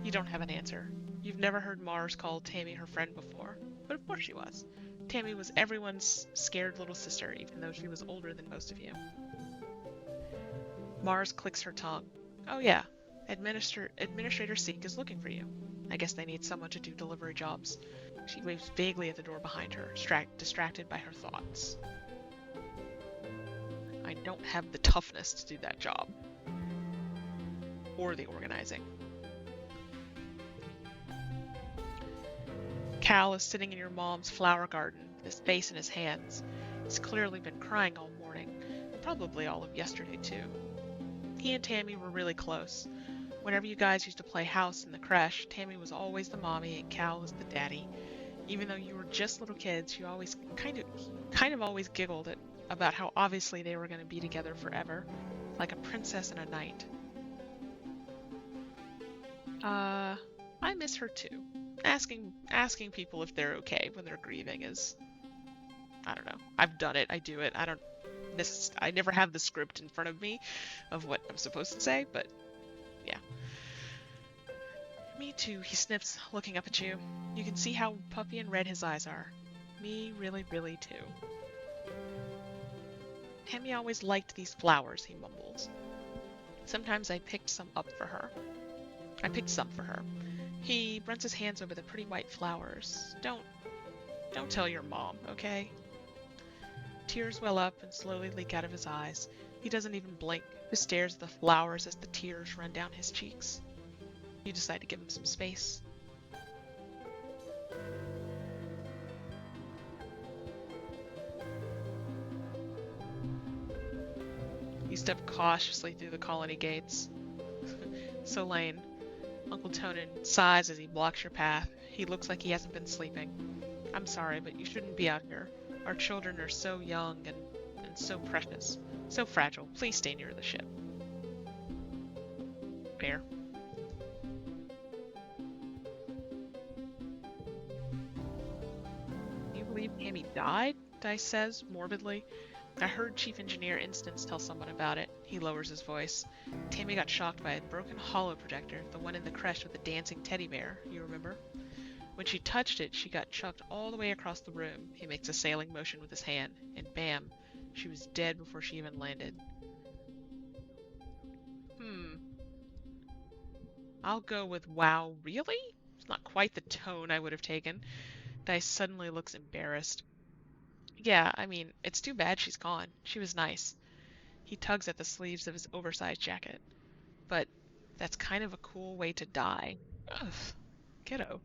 You don't have an answer. You've never heard Mars call Tammy her friend before, but of course she was. Tammy was everyone's scared little sister, even though she was older than most of you. Mars clicks her tongue. Oh yeah, Administrator Seek is looking for you. I guess they need someone to do delivery jobs. She waves vaguely at the door behind her, distracted by her thoughts. I don't have the toughness to do that job. Or the organizing. Cal is sitting in your mom's flower garden, his face in his hands. He's clearly been crying all morning, and probably all of yesterday too. He and Tammy were really close. Whenever you guys used to play house in the creche, Tammy was always the mommy and Cal was the daddy. Even though you were just little kids, you always kind of always giggled about how obviously they were going to be together forever, like a princess and a knight. I miss her too. Asking people if they're okay when they're grieving is, I don't know. I've done it. I do it. I never have the script in front of me of what I'm supposed to say, but yeah. Me too, he sniffs, looking up at you. You can see how puffy and red his eyes are. Me really, really too. Tammy always liked these flowers, he mumbles. Sometimes I picked some up for her. I picked some for her. He runs his hands over the pretty white flowers. Don't tell your mom, okay? Tears well up and slowly leak out of his eyes. He doesn't even blink, just stares at the flowers as the tears run down his cheeks. You decide to give him some space. You step cautiously through the colony gates. Solane, Uncle Tonin sighs as he blocks your path. He looks like he hasn't been sleeping. I'm sorry, but you shouldn't be out here. Our children are so young and so precious. So fragile. Please stay near the ship. Fair. You believe Tammy died? Dice says, morbidly. I heard Chief Engineer Instance tell someone about it. He lowers his voice. Tammy got shocked by a broken holo projector, the one in the creche with the dancing teddy bear, you remember? When she touched it, she got chucked all the way across the room. He makes a sailing motion with his hand, and bam, she was dead before she even landed. I'll go with wow, really? It's not quite the tone I would have taken. Dice suddenly looks embarrassed. Yeah, I mean, it's too bad she's gone. She was nice. He tugs at the sleeves of his oversized jacket. But that's kind of a cool way to die. Ugh, kiddo.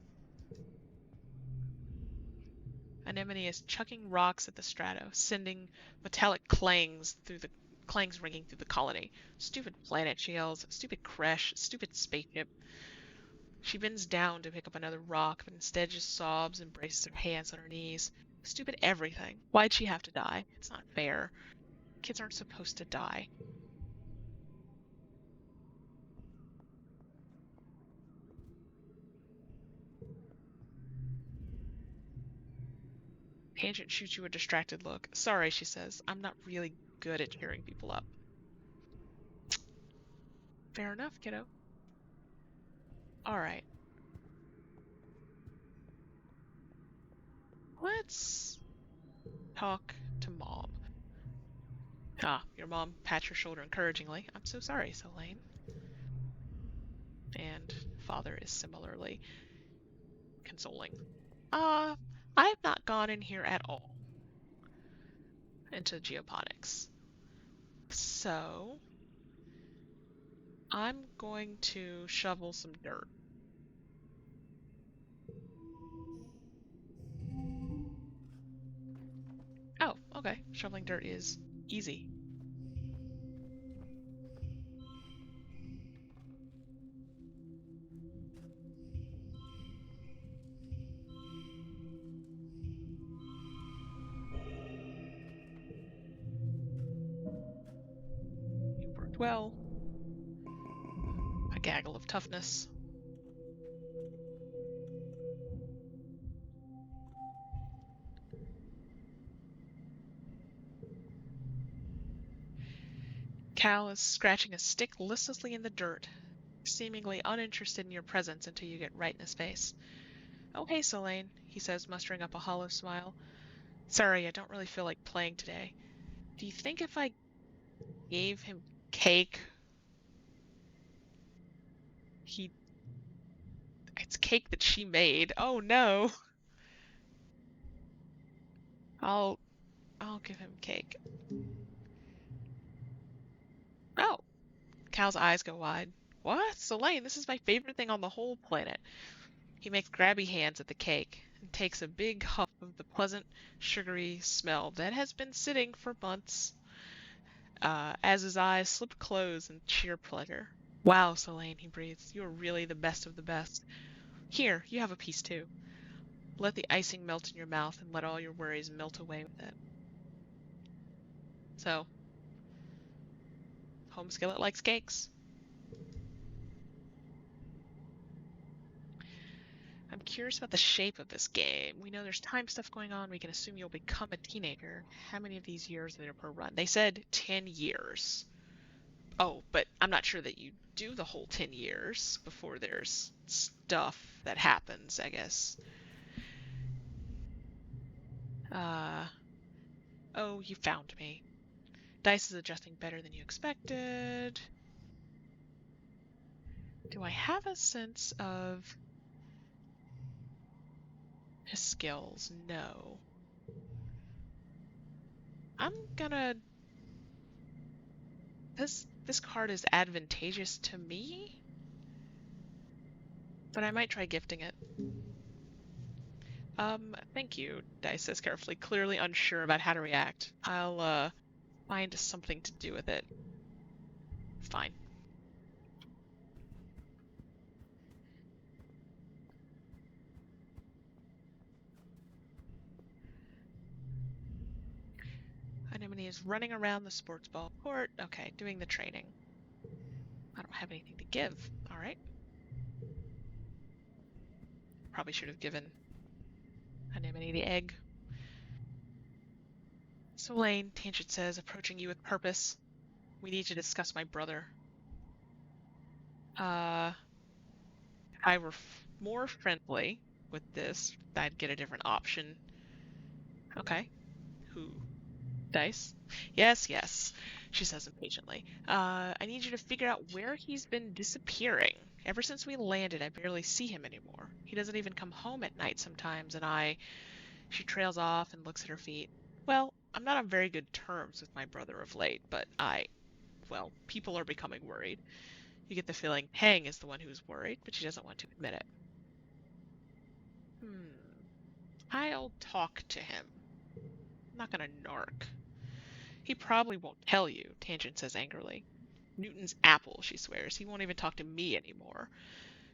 Anemone is chucking rocks at the strato, sending metallic clangs ringing through the colony. Stupid planet, she yells. Stupid creche. Stupid spaceship. She bends down to pick up another rock, but instead just sobs and braces her hands on her knees. Stupid everything. Why'd she have to die? It's not fair. Kids aren't supposed to die. Tangent shoots you a distracted look. Sorry, she says. I'm not really good at cheering people up. Fair enough, kiddo. Alright. Let's talk to Mom. Ah, your mom pats your shoulder encouragingly. I'm so sorry, Solane. And father is similarly consoling. Uh, I've not gone in here at all into geoponics. So, I'm going to shovel some dirt. Oh, okay. Shoveling dirt is easy. You worked well. A gaggle of toughness. Cal is scratching a stick listlessly in the dirt, seemingly uninterested in your presence until you get right in his face. Oh, hey, Solane, he says, mustering up a hollow smile. Sorry, I don't really feel like playing today. Do you think if I gave him cake, he... It's cake that she made. Oh, no. I'll... I'll give him cake. Oh. Cal's eyes go wide. What? Solane, this is my favorite thing on the whole planet. He makes grabby hands at the cake and takes a big huff of the pleasant, sugary smell that has been sitting for months, as his eyes slip closed in sheer pleasure. Wow, Solane, he breathes. You are really the best of the best. Here, you have a piece too. Let the icing melt in your mouth and let all your worries melt away with it. So, Home Skillet likes cakes. I'm curious about the shape of this game. We know there's time stuff going on. We can assume you'll become a teenager. How many of these years are there per run? They said 10 years. Oh, but I'm not sure that you do the whole 10 years before there's stuff that happens, I guess. Oh, you found me. Dice is adjusting better than you expected. Do I have a sense of his skills? No. I'm gonna... This card is advantageous to me, but I might try gifting it. Thank you, Dice says carefully, clearly unsure about how to react. I'll, find something to do with it. Fine. Anemone is running around the sports ball court. Okay, doing the training. I don't have anything to give. All right. Probably should have given Anemone the egg. So Lane, Tangent says, approaching you with purpose. We need to discuss my brother. If I were more friendly with this, I'd get a different option. Okay. Who? Dice? Yes, yes, she says impatiently. I need you to figure out where he's been disappearing. Ever since we landed, I barely see him anymore. He doesn't even come home at night sometimes, and she trails off and looks at her feet. Well, I'm not on very good terms with my brother of late, but well, people are becoming worried. You get the feeling Pang is the one who's worried, but she doesn't want to admit it. I'll talk to him. I'm not gonna narc. He probably won't tell you, Tangent says angrily. Newton's apple, she swears. He won't even talk to me anymore.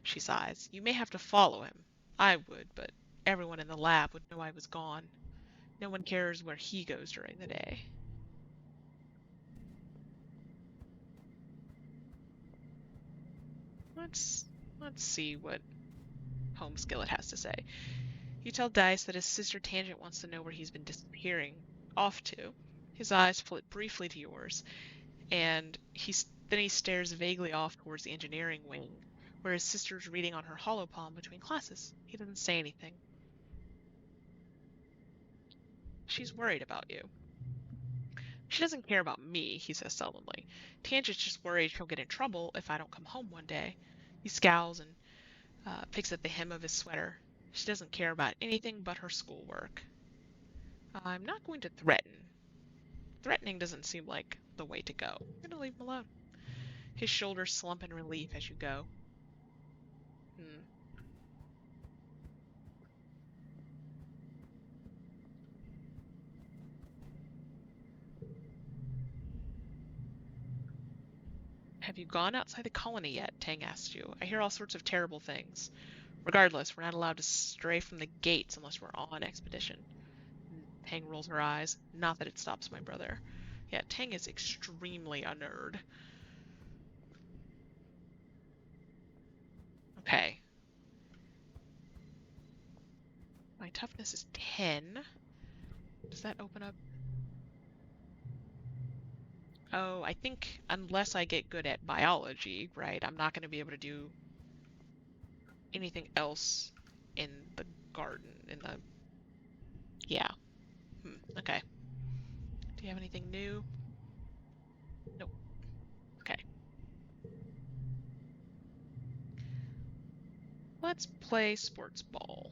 She sighs. You may have to follow him. I would, but everyone in the lab would know I was gone. No one cares where he goes during the day. Let's see what Home Skillet has to say. You tell Dice that his sister Tangent wants to know where he's been disappearing off to. His eyes flit briefly to yours, and then he stares vaguely off towards the engineering wing, where his sister's reading on her holopalm between classes. He doesn't say anything. She's worried about you. She doesn't care about me, he says sullenly. Tangent's just worried she'll get in trouble if I don't come home one day. He scowls and picks at the hem of his sweater. She doesn't care about anything but her schoolwork. I'm not going to threaten. Threatening doesn't seem like the way to go. I'm gonna leave him alone. His shoulders slump in relief as you go. Have you gone outside the colony yet? Tang asks you. I hear all sorts of terrible things. Regardless, we're not allowed to stray from the gates unless we're on expedition. Tang rolls her eyes. Not that it stops my brother. Yeah, Tang is extremely a nerd. Okay. My toughness is 10. Does that open up? Oh, I think unless I get good at biology, right, I'm not going to be able to do anything else in the garden, yeah. Okay. Do you have anything new? Nope. Okay. Let's play sports ball.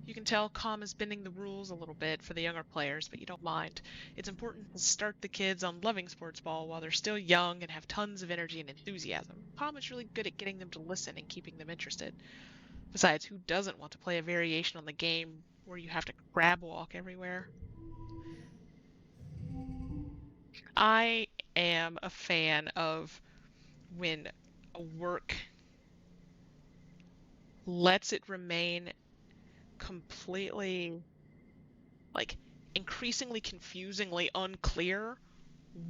You can tell Com is bending the rules a little bit for the younger players, but you don't mind. It's important to start the kids on loving sports ball while they're still young and have tons of energy and enthusiasm. Com is really good at getting them to listen and keeping them interested. Besides, who doesn't want to play a variation on the game where you have to crab walk everywhere? I am a fan of when a work lets it remain completely, like, increasingly confusingly unclear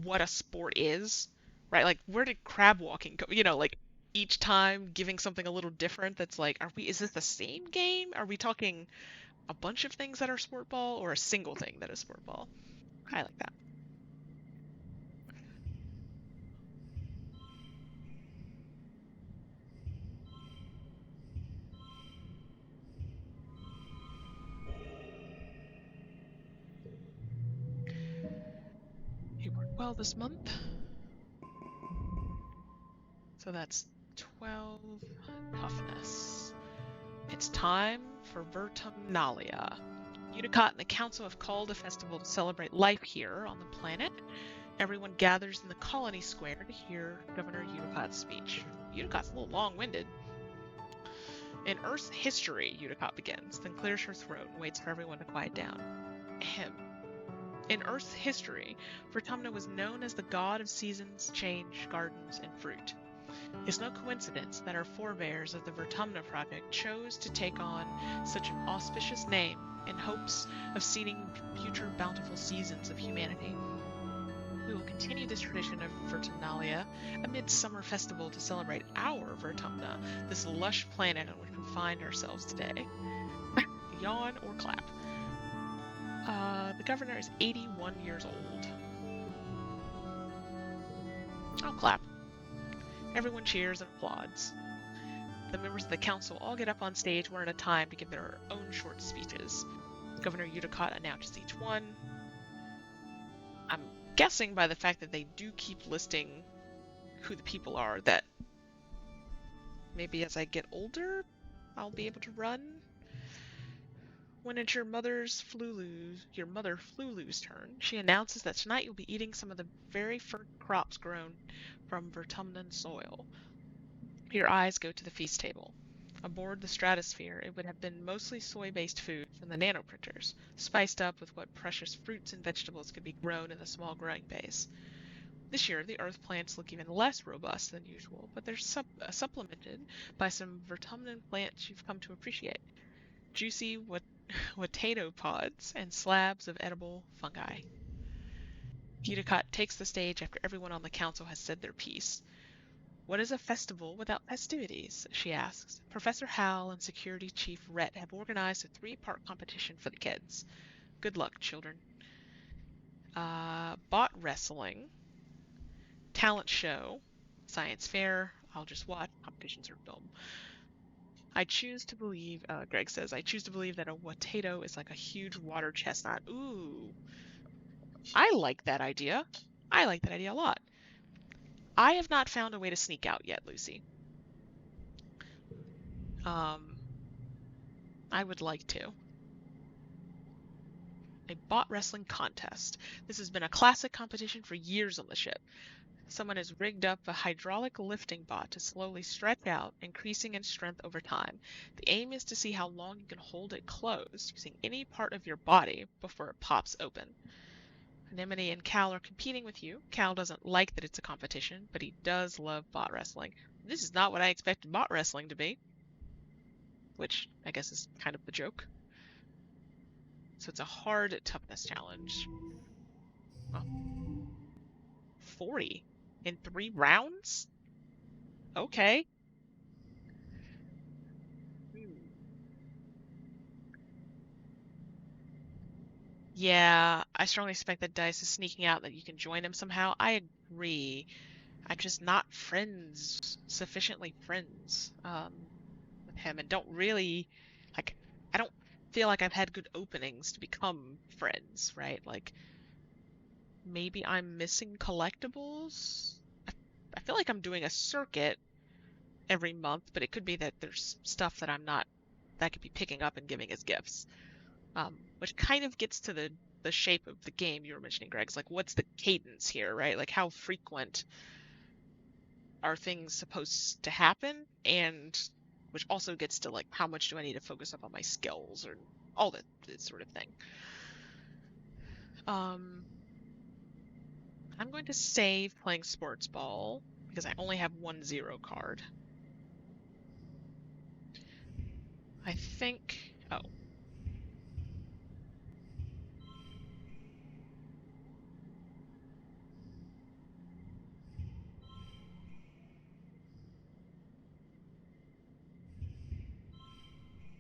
what a sport is, right? Like, where did crab walking go? Like each time giving something a little different that's like, is this the same game? Are we talking a bunch of things that are sport ball or a single thing that is sport ball? I like that. well this month. So that's 12 toughness. It's time for Vertumnalia. Unicott and the Council have called a festival to celebrate life here on the planet. Everyone gathers in the colony square to hear Governor Unicott's speech. Unicott's a little long-winded. In Earth's history, Unicott begins, then clears her throat and waits for everyone to quiet down. Ahem. In Earth's history, Vertumna was known as the god of seasons, change, gardens, and fruit. It's no coincidence that our forebears of the Vertumna Project chose to take on such an auspicious name in hopes of seeding future bountiful seasons of humanity. We will continue this tradition of Vertumnalia, a midsummer festival to celebrate our Vertumna, this lush planet on which we find ourselves today. Yawn or clap. The governor is 81 years old. I'll clap. Everyone cheers and applauds. The members of the council all get up on stage one at a time to give their own short speeches. Governor Unicott announces each one. I'm guessing by the fact that they do keep listing who the people are that maybe as I get older, I'll be able to run. When it's your mother Flulu's turn, she announces that tonight you'll be eating some of the very first crops grown from Vertumnan soil. Your eyes go to the feast table. Aboard the Stratosphere, it would have been mostly soy-based food from the nanoprinters, spiced up with what precious fruits and vegetables could be grown in the small growing bays. This year, the earth plants look even less robust than usual, but they're supplemented by some Vertumnan plants you've come to appreciate. Juicy potato pods and slabs of edible fungi. Unicott takes the stage after everyone on the council has said their piece. What is a festival without festivities? She asks. Professor Hal and Security Chief Rhett have organized a 3-part competition for the kids. Good luck, children. Bot wrestling, talent show, science fair. I'll just watch. Competitions are dumb. Greg says, I choose to believe that a potato is like a huge water chestnut. Ooh, I like that idea. I like that idea a lot. I have not found a way to sneak out yet, Lucy. I would like to. A bot wrestling contest. This has been a classic competition for years on the ship. Someone has rigged up a hydraulic lifting bot to slowly stretch out, increasing in strength over time. The aim is to see how long you can hold it closed, using any part of your body before it pops open. Anemone and Cal are competing with you. Cal doesn't like that it's a competition, but he does love bot wrestling. This is not what I expected bot wrestling to be, which I guess is kind of the joke. So it's a hard toughness challenge. Oh. 40 in 3 rounds? Okay. Yeah, I strongly suspect that Dice is sneaking out that you can join him somehow. I agree. I'm just not sufficiently friends with him, and don't really, like, I don't feel like I've had good openings to become friends, right? Like, maybe I'm missing collectibles? I feel like I'm doing a circuit every month, but it could be that there's stuff that that I could be picking up and giving as gifts. Which kind of gets to the shape of the game you were mentioning, Greg's like, what's the cadence here, right? Like, how frequent are things supposed to happen? And which also gets to, like, how much do I need to focus up on my skills or all that sort of thing. I'm going to save playing sports ball because I only have 1 0 card. I think, oh,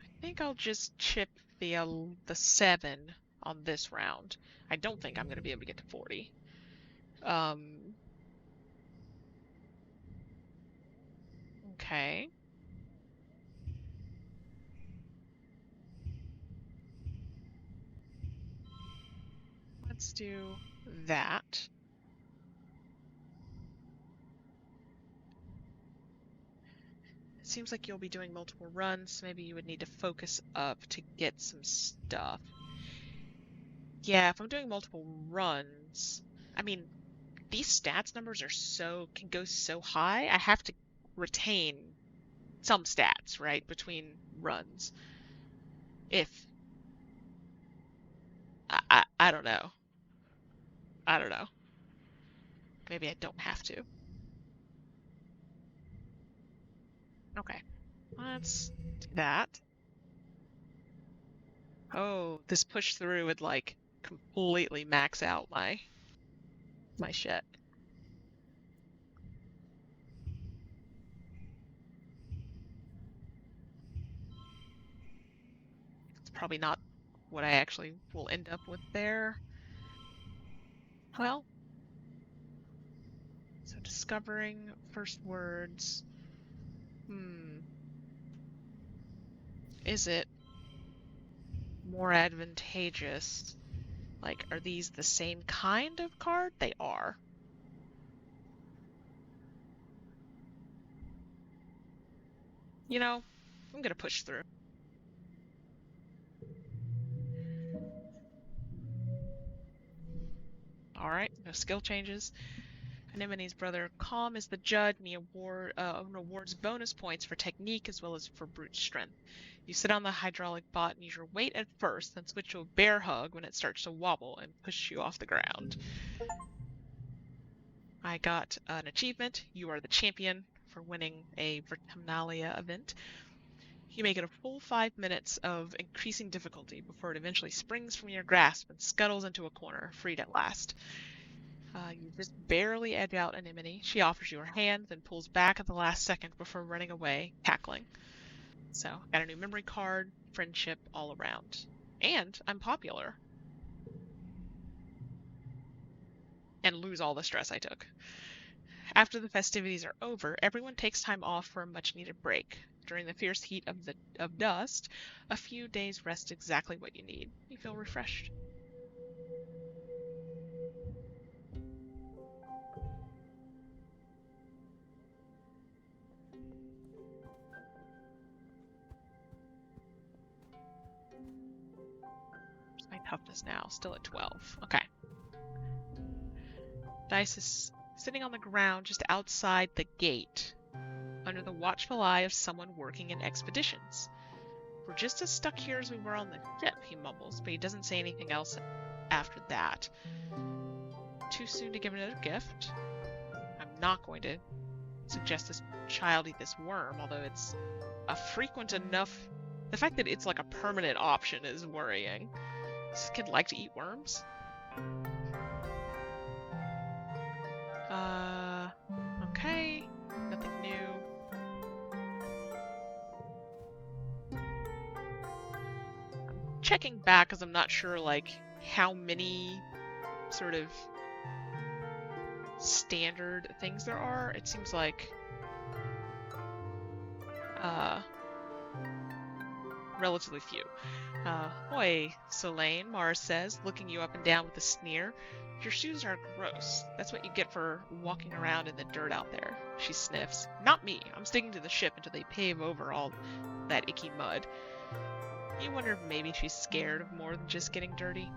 I think I'll just chip the 7 on this round. I don't think I'm going to be able to get to 40. Okay. Let's do that. seems like you'll be doing multiple runs. So maybe you would need to focus up to get some stuff. Yeah, if I'm doing multiple runs, I mean, these stats numbers can go so high. I have to retain some stats, right, between runs. If I don't know. I don't know. Maybe I don't have to. Okay, let's do that. Oh, this push through would like completely max out my shit. It's probably not what I actually will end up with there. Well, so discovering first words. Is it more advantageous? Like, are these the same kind of card? They are. You know, I'm gonna push through. Alright, no skill changes. Anemone's brother Calm is the judge, and he rewards bonus points for technique as well as for brute strength. You sit on the hydraulic bot and use your weight at first, then switch to a bear hug when it starts to wobble and push you off the ground. I got an achievement. You are the champion for winning a Vertumnalia event. You make it a full 5 minutes of increasing difficulty before it eventually springs from your grasp and scuttles into a corner, freed at last. You just barely edge out Anemone. She offers you her hand, then pulls back at the last second before running away, cackling. So, got a new memory card, friendship all around. And I'm popular. And lose all the stress I took. After the festivities are over, everyone takes time off for a much-needed break. During the fierce heat of dust, a few days rest exactly what you need. You feel refreshed. What's my toughness now? Still at 12. Okay. Dice is sitting on the ground just outside the gate, under the watchful eye of someone working in expeditions. We're just as stuck here as we were on the ship, he mumbles, but he doesn't say anything else after that. Too soon to give another gift? I'm not going to suggest this child eat this worm, although it's a frequent enough... The fact that it's like a permanent option is worrying. Does this kid like to eat worms? Okay. Nothing new. I'm checking back because I'm not sure, like, how many sort of standard things there are. It seems like relatively few. Oi, Solane, Mara says, looking you up and down with a sneer. Your shoes are gross. That's what you get for walking around in the dirt out there. She sniffs. Not me. I'm sticking to the ship until they pave over all that icky mud. You wonder if maybe she's scared of more than just getting dirty.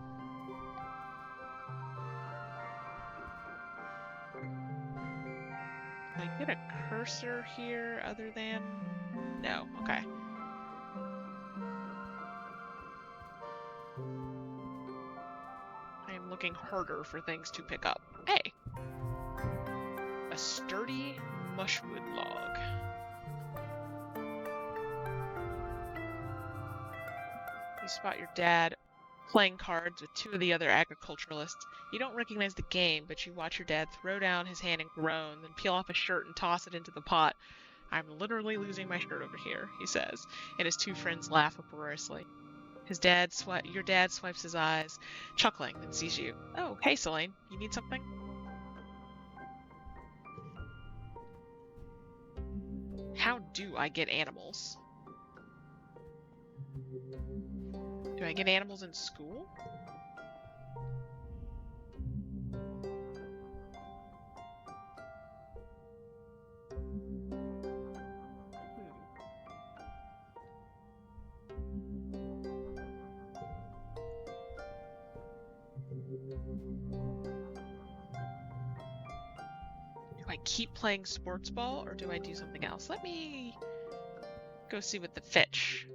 Can I get a cursor here other than... No, okay. I am looking harder for things to pick up. Hey! A sturdy mushwood log. You spot your dad playing cards with two of the other agriculturalists. You don't recognize the game, but you watch your dad throw down his hand and groan, then peel off his shirt and toss it into the pot. I'm literally losing my shirt over here, he says, and his two friends laugh uproariously. Your dad swipes his eyes, chuckling, and sees you. Oh, hey, Selene, you need something? How do I get animals? Do I get animals in school? Do I keep playing sports ball or do I do something else? Let me go see what the fetch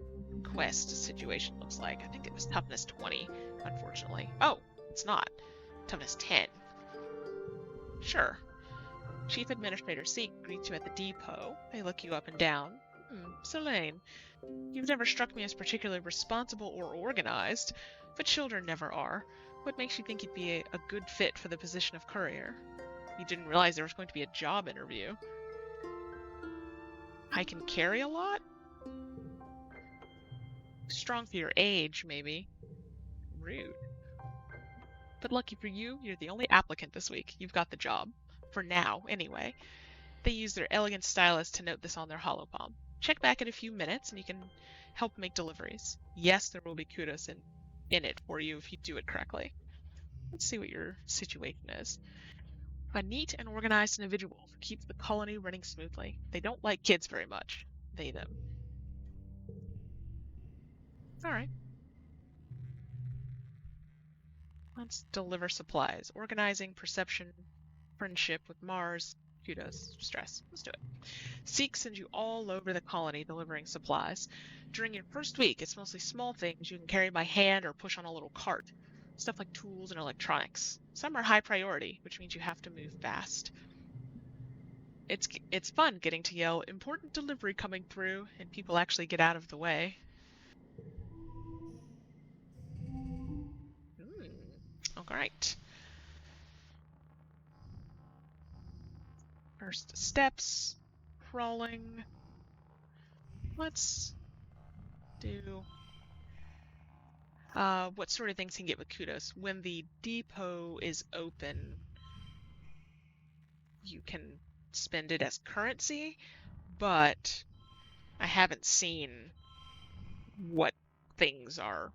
quest situation looks like. I think it was toughness 20, unfortunately. Oh, it's not. Toughness 10. Sure. Chief Administrator Seek greets you at the depot. They look you up and down. Selene, you've never struck me as particularly responsible or organized, but children never are. What makes you think you'd be a good fit for the position of courier? You didn't realize there was going to be a job interview. I can carry a lot? Strong for your age, maybe. Rude. But lucky for you, you're the only applicant this week. You've got the job. For now, anyway. They use their elegant stylus to note this on their holopalm. Check back in a few minutes and you can help make deliveries. Yes, there will be kudos in it for you if you do it correctly. Let's see what your situation is. A neat and organized individual who keeps the colony running smoothly. They don't like kids very much. They, them. Alright. Let's deliver supplies. Organizing, perception, friendship with Mars, kudos, stress. Let's do it. Seek sends you all over the colony delivering supplies. During your first week, it's mostly small things you can carry by hand or push on a little cart. Stuff like tools and electronics. Some are high priority, which means you have to move fast. It's fun getting to yell, "Important delivery coming through," and people actually get out of the way. All right. First steps, crawling. Let's do what sort of things can get with kudos? When the depot is open, you can spend it as currency, but I haven't seen what things are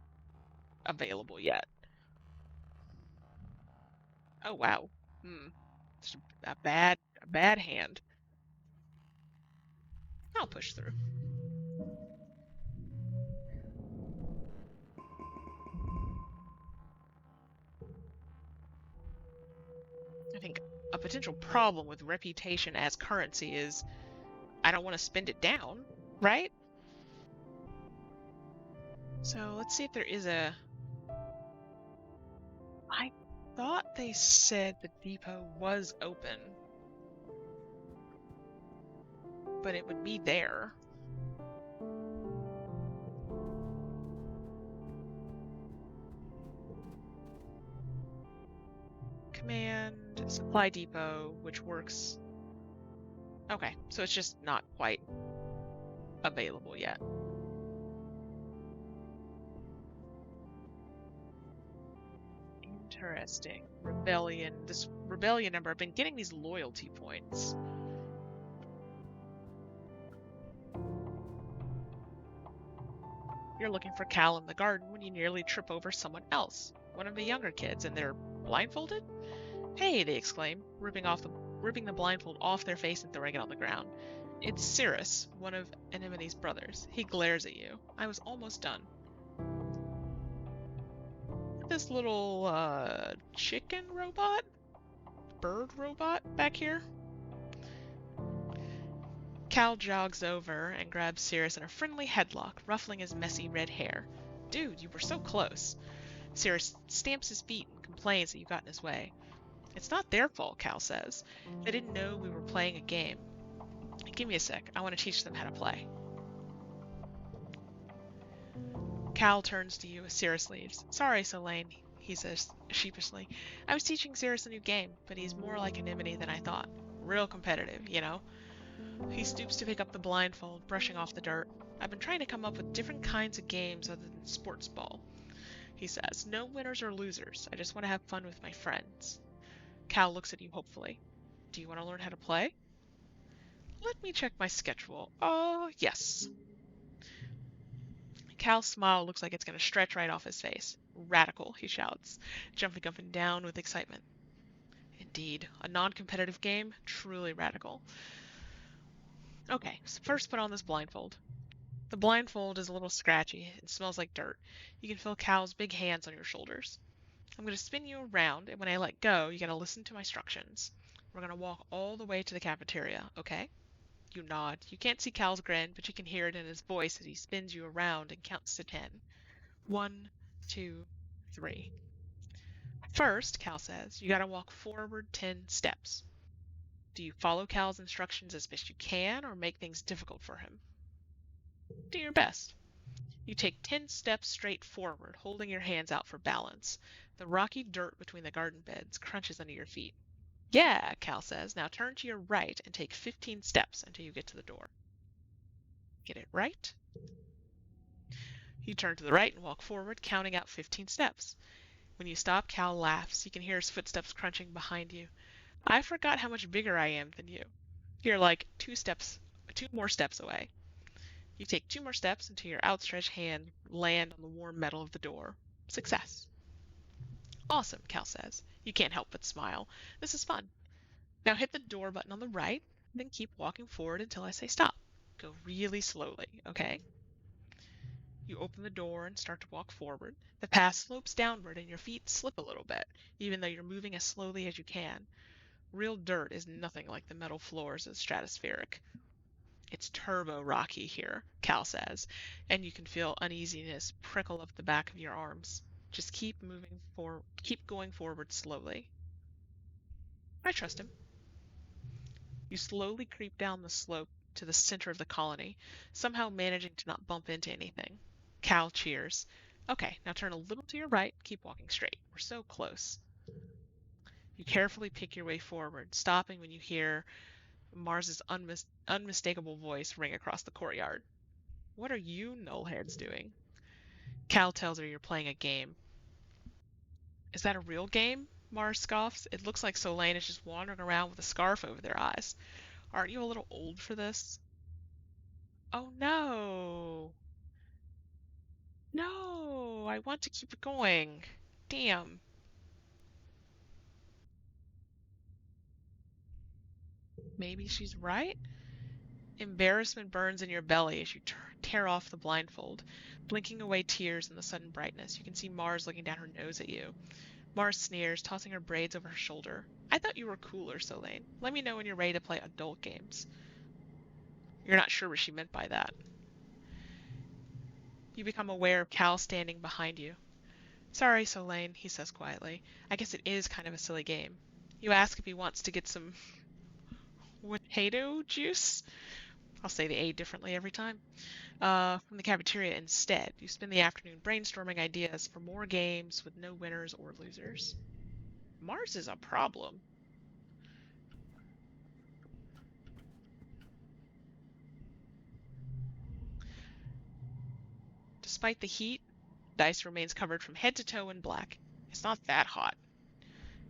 available yet. Oh wow. It's a bad hand. I'll push through. I think a potential problem with reputation as currency is I don't want to spend it down, right? So let's see if there is a... I thought they said the depot was open, but it would be there. Command supply depot, which works. Okay, so it's just not quite available yet. Interesting. Rebellion. This rebellion number, I've been getting these loyalty points. You're looking for Cal in the garden when you nearly trip over someone else, one of the younger kids, and they're blindfolded? Hey, they exclaim, ripping the blindfold off their face and throwing it on the ground. It's Cirrus, one of Anemone's brothers. He glares at you. I was almost done. This little, chicken robot? Bird robot back here? Cal jogs over and grabs Cirrus in a friendly headlock, ruffling his messy red hair. Dude, you were so close. Cirrus stamps his feet and complains that you got in his way. It's not their fault, Cal says. They didn't know we were playing a game. Give me a sec. I want to teach them how to play. Cal turns to you as Cirrus leaves. Sorry, Selene, he says sheepishly. I was teaching Cirrus a new game, but he's more like Anemone than I thought. Real competitive, you know. He stoops to pick up the blindfold, brushing off the dirt. I've been trying to come up with different kinds of games other than sports ball, he says. No winners or losers. I just want to have fun with my friends. Cal looks at you hopefully. Do you want to learn how to play? Let me check my schedule. Oh, yes. Cal's smile looks like it's going to stretch right off his face. Radical, he shouts, jumping up and down with excitement. Indeed, a non-competitive game, truly radical. Okay, so first put on this blindfold. The blindfold is a little scratchy. It smells like dirt. You can feel Cal's big hands on your shoulders. I'm going to spin you around, and when I let go, you got to listen to my instructions. We're going to walk all the way to the cafeteria, okay? You nod. You can't see Cal's grin, but you can hear it in his voice as he spins you around and counts to 10. 1, 2, 3. First, Cal says, you got to walk forward 10 steps. Do you follow Cal's instructions as best you can or make things difficult for him? Do your best. You take 10 steps straight forward, holding your hands out for balance. The rocky dirt between the garden beds crunches under your feet. Yeah, Cal says. Now turn to your right and take 15 steps until you get to the door. Get it right? You turn to the right and walk forward, counting out 15 steps. When you stop, Cal laughs. You can hear his footsteps crunching behind you. I forgot how much bigger I am than you. You're like two more steps away. You take 2 more steps until your outstretched hand land on the warm metal of the door. Success. Awesome, Cal says. You can't help but smile. This is fun. Now hit the door button on the right, then keep walking forward until I say stop. Go really slowly, okay? You open the door and start to walk forward. The path slopes downward and your feet slip a little bit, even though you're moving as slowly as you can. Real dirt is nothing like the metal floors of the stratospheric. It's turbo rocky here, Cal says, and you can feel uneasiness prickle up the back of your arms. Just keep going forward slowly. I trust him. You slowly creep down the slope to the center of the colony, somehow managing to not bump into anything. Cal cheers. Okay, now turn a little to your right, keep walking straight. We're so close. You carefully pick your way forward, stopping when you hear Mars's unmistakable voice ring across the courtyard. What are you nullheads doing? Cal tells her you're playing a game. Is that a real game? Mars scoffs. It looks like Solane is just wandering around with a scarf over their eyes. Aren't you a little old for this? Oh no. No, I want to keep it going. Damn. Maybe she's right? Embarrassment burns in your belly as you tear off the blindfold, blinking away tears in the sudden brightness. You can see Mars looking down her nose at you. Mars sneers, tossing her braids over her shoulder. I thought you were cooler, Solane. Let me know when you're ready to play adult games. You're not sure what she meant by that. You become aware of Cal standing behind you. Sorry, Solane, he says quietly. I guess it is kind of a silly game. You ask if he wants to get some potato juice? I'll say the A differently every time. From the cafeteria instead. You spend the afternoon brainstorming ideas for more games with no winners or losers. Mars is a problem. Despite the heat, Dice remains covered from head to toe in black. It's not that hot,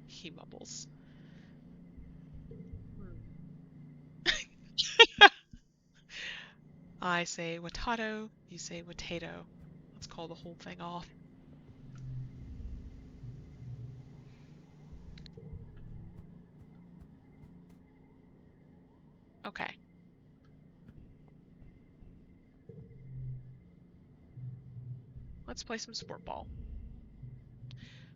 he mumbles. I say watato, you say watato. Let's call the whole thing off. Okay. Let's play some sport ball.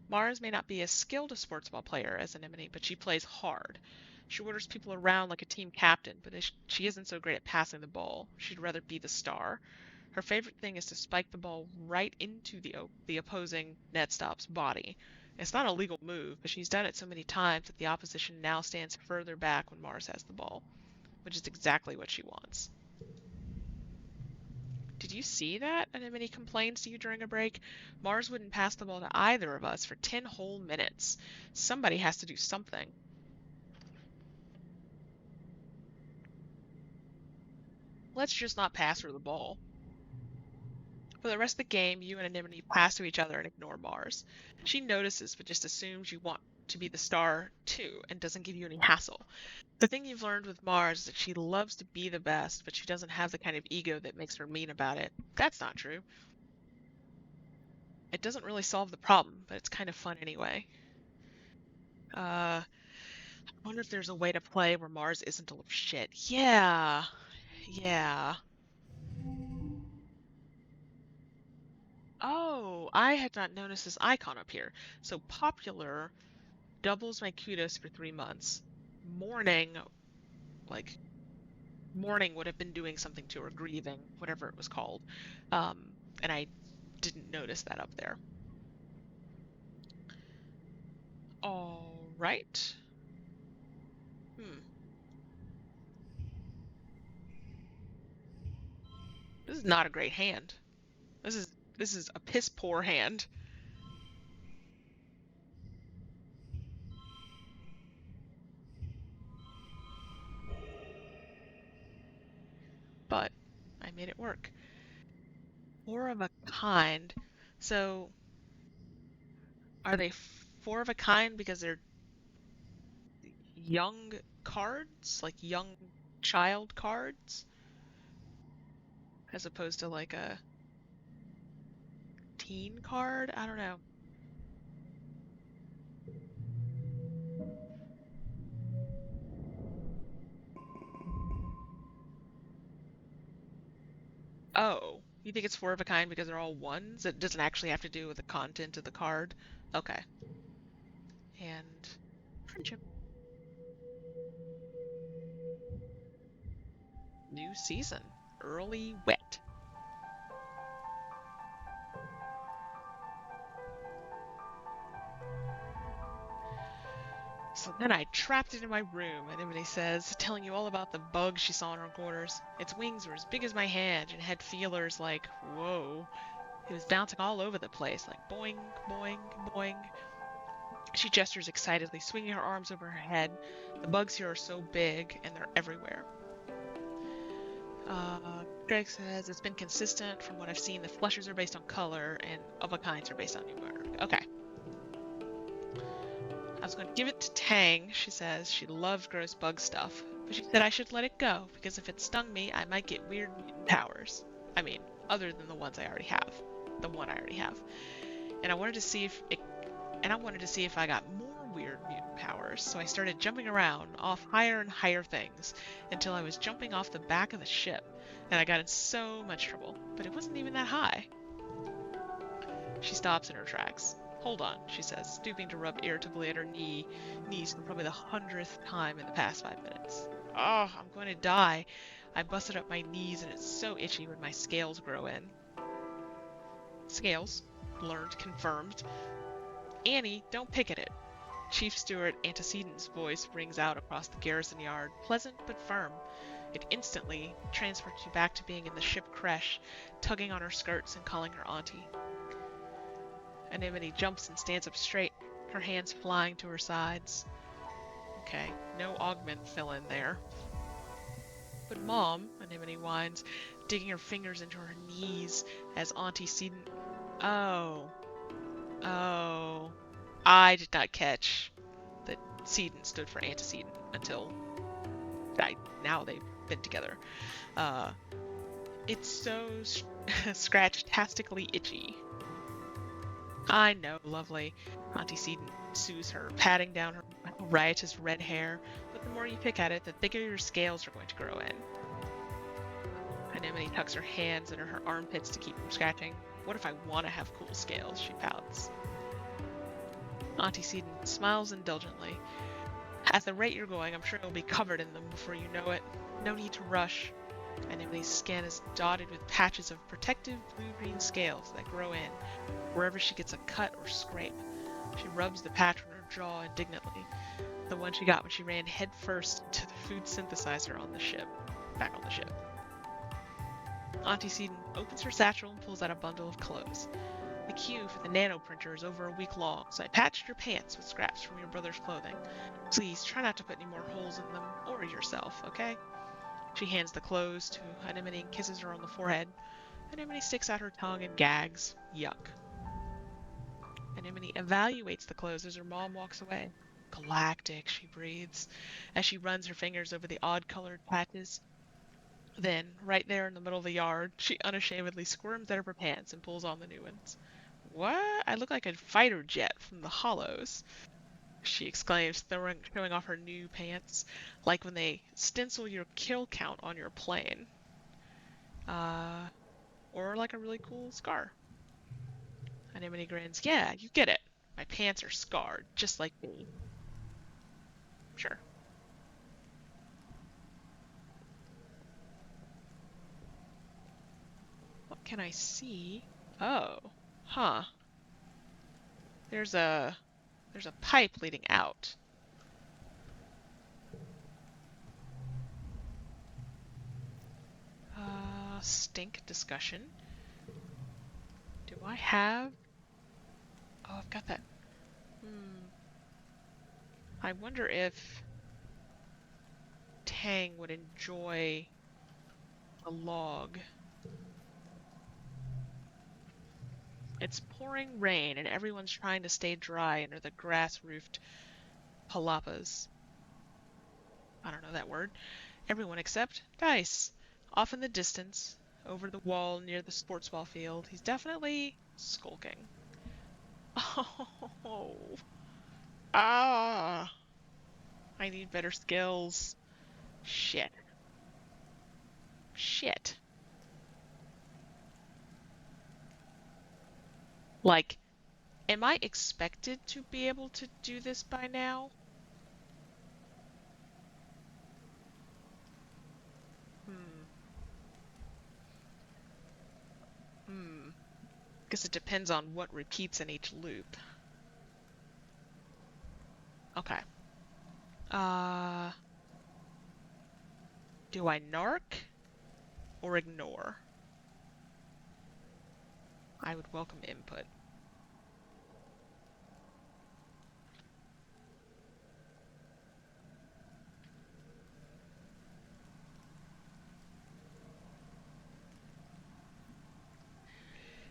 Mars may not be as skilled a sports ball player as Anemone, but she plays hard. She orders people around like a team captain, but she isn't so great at passing the ball. She'd rather be the star. Her favorite thing is to spike the ball right into the opposing net stop's body. It's not a legal move, but she's done it so many times that the opposition now stands further back when Mars has the ball, which is exactly what she wants. Did you see that? Anemone complains to you during a break. Mars wouldn't pass the ball to either of us for 10 whole minutes. Somebody has to do something. Let's just not pass her the ball. For the rest of the game, you and Anemone pass to each other and ignore Mars. She notices, but just assumes you want to be the star too and doesn't give you any hassle. The thing you've learned with Mars is that she loves to be the best, but she doesn't have the kind of ego that makes her mean about it. That's not true. It doesn't really solve the problem, but it's kind of fun anyway. I wonder if there's a way to play where Mars isn't a little shit. Yeah. Oh, I had not noticed this icon up here. So popular doubles my kudos for 3 months. Mourning, like mourning would have been doing something to her, grieving, whatever it was called. And I didn't notice that up there. All right. Hmm. This is not a great hand. This is a piss poor hand. But I made it work. Four of a kind. So are they four of a kind because they're young cards, like young child cards, as opposed to like a teen card? I don't know. Oh, you think it's four of a kind because they're all ones? It doesn't actually have to do with the content of the card. Okay. And friendship. New season. Early wet. So then I trapped it in my room, Anemone says, telling you all about the bug she saw in her quarters. Its wings were as big as my hand and had feelers like, whoa. It was bouncing all over the place, like boing, boing, boing. She gestures excitedly, swinging her arms over her head. The bugs here are so big, and they're everywhere. Greg says it's been consistent from what I've seen. The flushes are based on color, and of a kinds are based on numeric. Okay. I was going to give it to Tang, she says. She loved gross bug stuff. But she said I should let it go, because if it stung me, I might get weird mutant powers. I mean, other than the ones I already have. The one I already have. And I wanted to see if it and I wanted to see if I got more weird mutant powers, so I started jumping around off higher and higher things until I was jumping off the back of the ship, and I got in so much trouble, but it wasn't even that high. She stops in her tracks. Hold on, she says, stooping to rub irritably at her knees for probably the 100th time in the past 5 minutes. Oh, I'm going to die. I busted up my knees and it's so itchy when my scales grow in. Scales, learned, confirmed. Annie, don't pick at it. Chief Steward Antecedent's voice rings out across the garrison yard, pleasant but firm. It instantly transports you back to being in the ship creche, tugging on her skirts and calling her auntie. Anemone jumps and stands up straight, her hands flying to her sides. Okay, no augment fill in there. But Mom, Anemone whines, digging her fingers into her knees as Auntie Sedent. Oh, oh. I did not catch that Sedent stood for antecedent until now they've been together. Uh, it's so scratch-tastically itchy. I know, lovely. Auntie Sedent soothes her, patting down her riotous red hair. But the more you pick at it, the thicker your scales are going to grow in. Anemone tucks her hands under her armpits to keep from scratching. What if I want to have cool scales? She pouts. Auntie Sedent smiles indulgently. At the rate you're going, I'm sure you'll be covered in them before you know it. No need to rush. Anemone's skin is dotted with patches of protective blue-green scales that grow in wherever she gets a cut or scrape. She rubs the patch on her jaw indignantly, the one she got when she ran headfirst to the food synthesizer on the ship. Back on the ship. Auntie Sedent opens her satchel and pulls out a bundle of clothes. The queue for the nano printer is over a week long, so I patched your pants with scraps from your brother's clothing. Please try not to put any more holes in them, or yourself, okay? She hands the clothes to Anemone and kisses her on the forehead. Anemone sticks out her tongue and gags. Yuck. Anemone evaluates the clothes as her mom walks away. Galactic, she breathes, as she runs her fingers over the odd-colored patches. Then, right there in the middle of the yard, she unashamedly squirms out of her pants and pulls on the new ones. What? I look like a fighter jet from the Hollows, she exclaims, showing off her new pants, like when they stencil your kill count on your plane. Uh, or like a really cool scar. Anemone grins. Yeah, you get it. My pants are scarred, just like me. Sure. What can I see? Oh, huh. There's a there's a pipe leading out. Stink discussion. Do I have? Oh, I've got that. Hmm. I wonder if Tang would enjoy a log. It's pouring rain and everyone's trying to stay dry under the grass-roofed palapas. I don't know that word. Everyone except Dice. Off in the distance, over the wall near the sports ball field. He's definitely skulking. Oh, ah, I need better skills. Shit. Shit. Like, am I expected to be able to do this by now? Hmm. Hmm. Guess it depends on what repeats in each loop. Okay. Uh, do I narc or ignore? I would welcome input.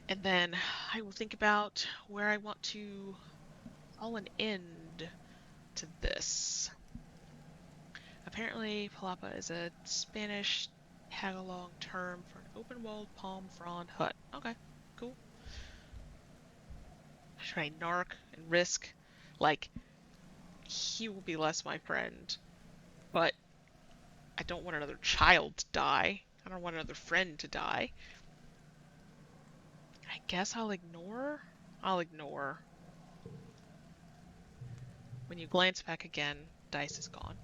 And then I will think about where I want to call an end to this. Apparently, palapa is a Spanish Tagalog term for an open-walled palm frond hut. Okay, cool. Should I narc and risk? Like, he will be less my friend, but I don't want another child to die. I don't want another friend to die. I guess I'll ignore? I'll ignore. When you glance back again, Dice is gone.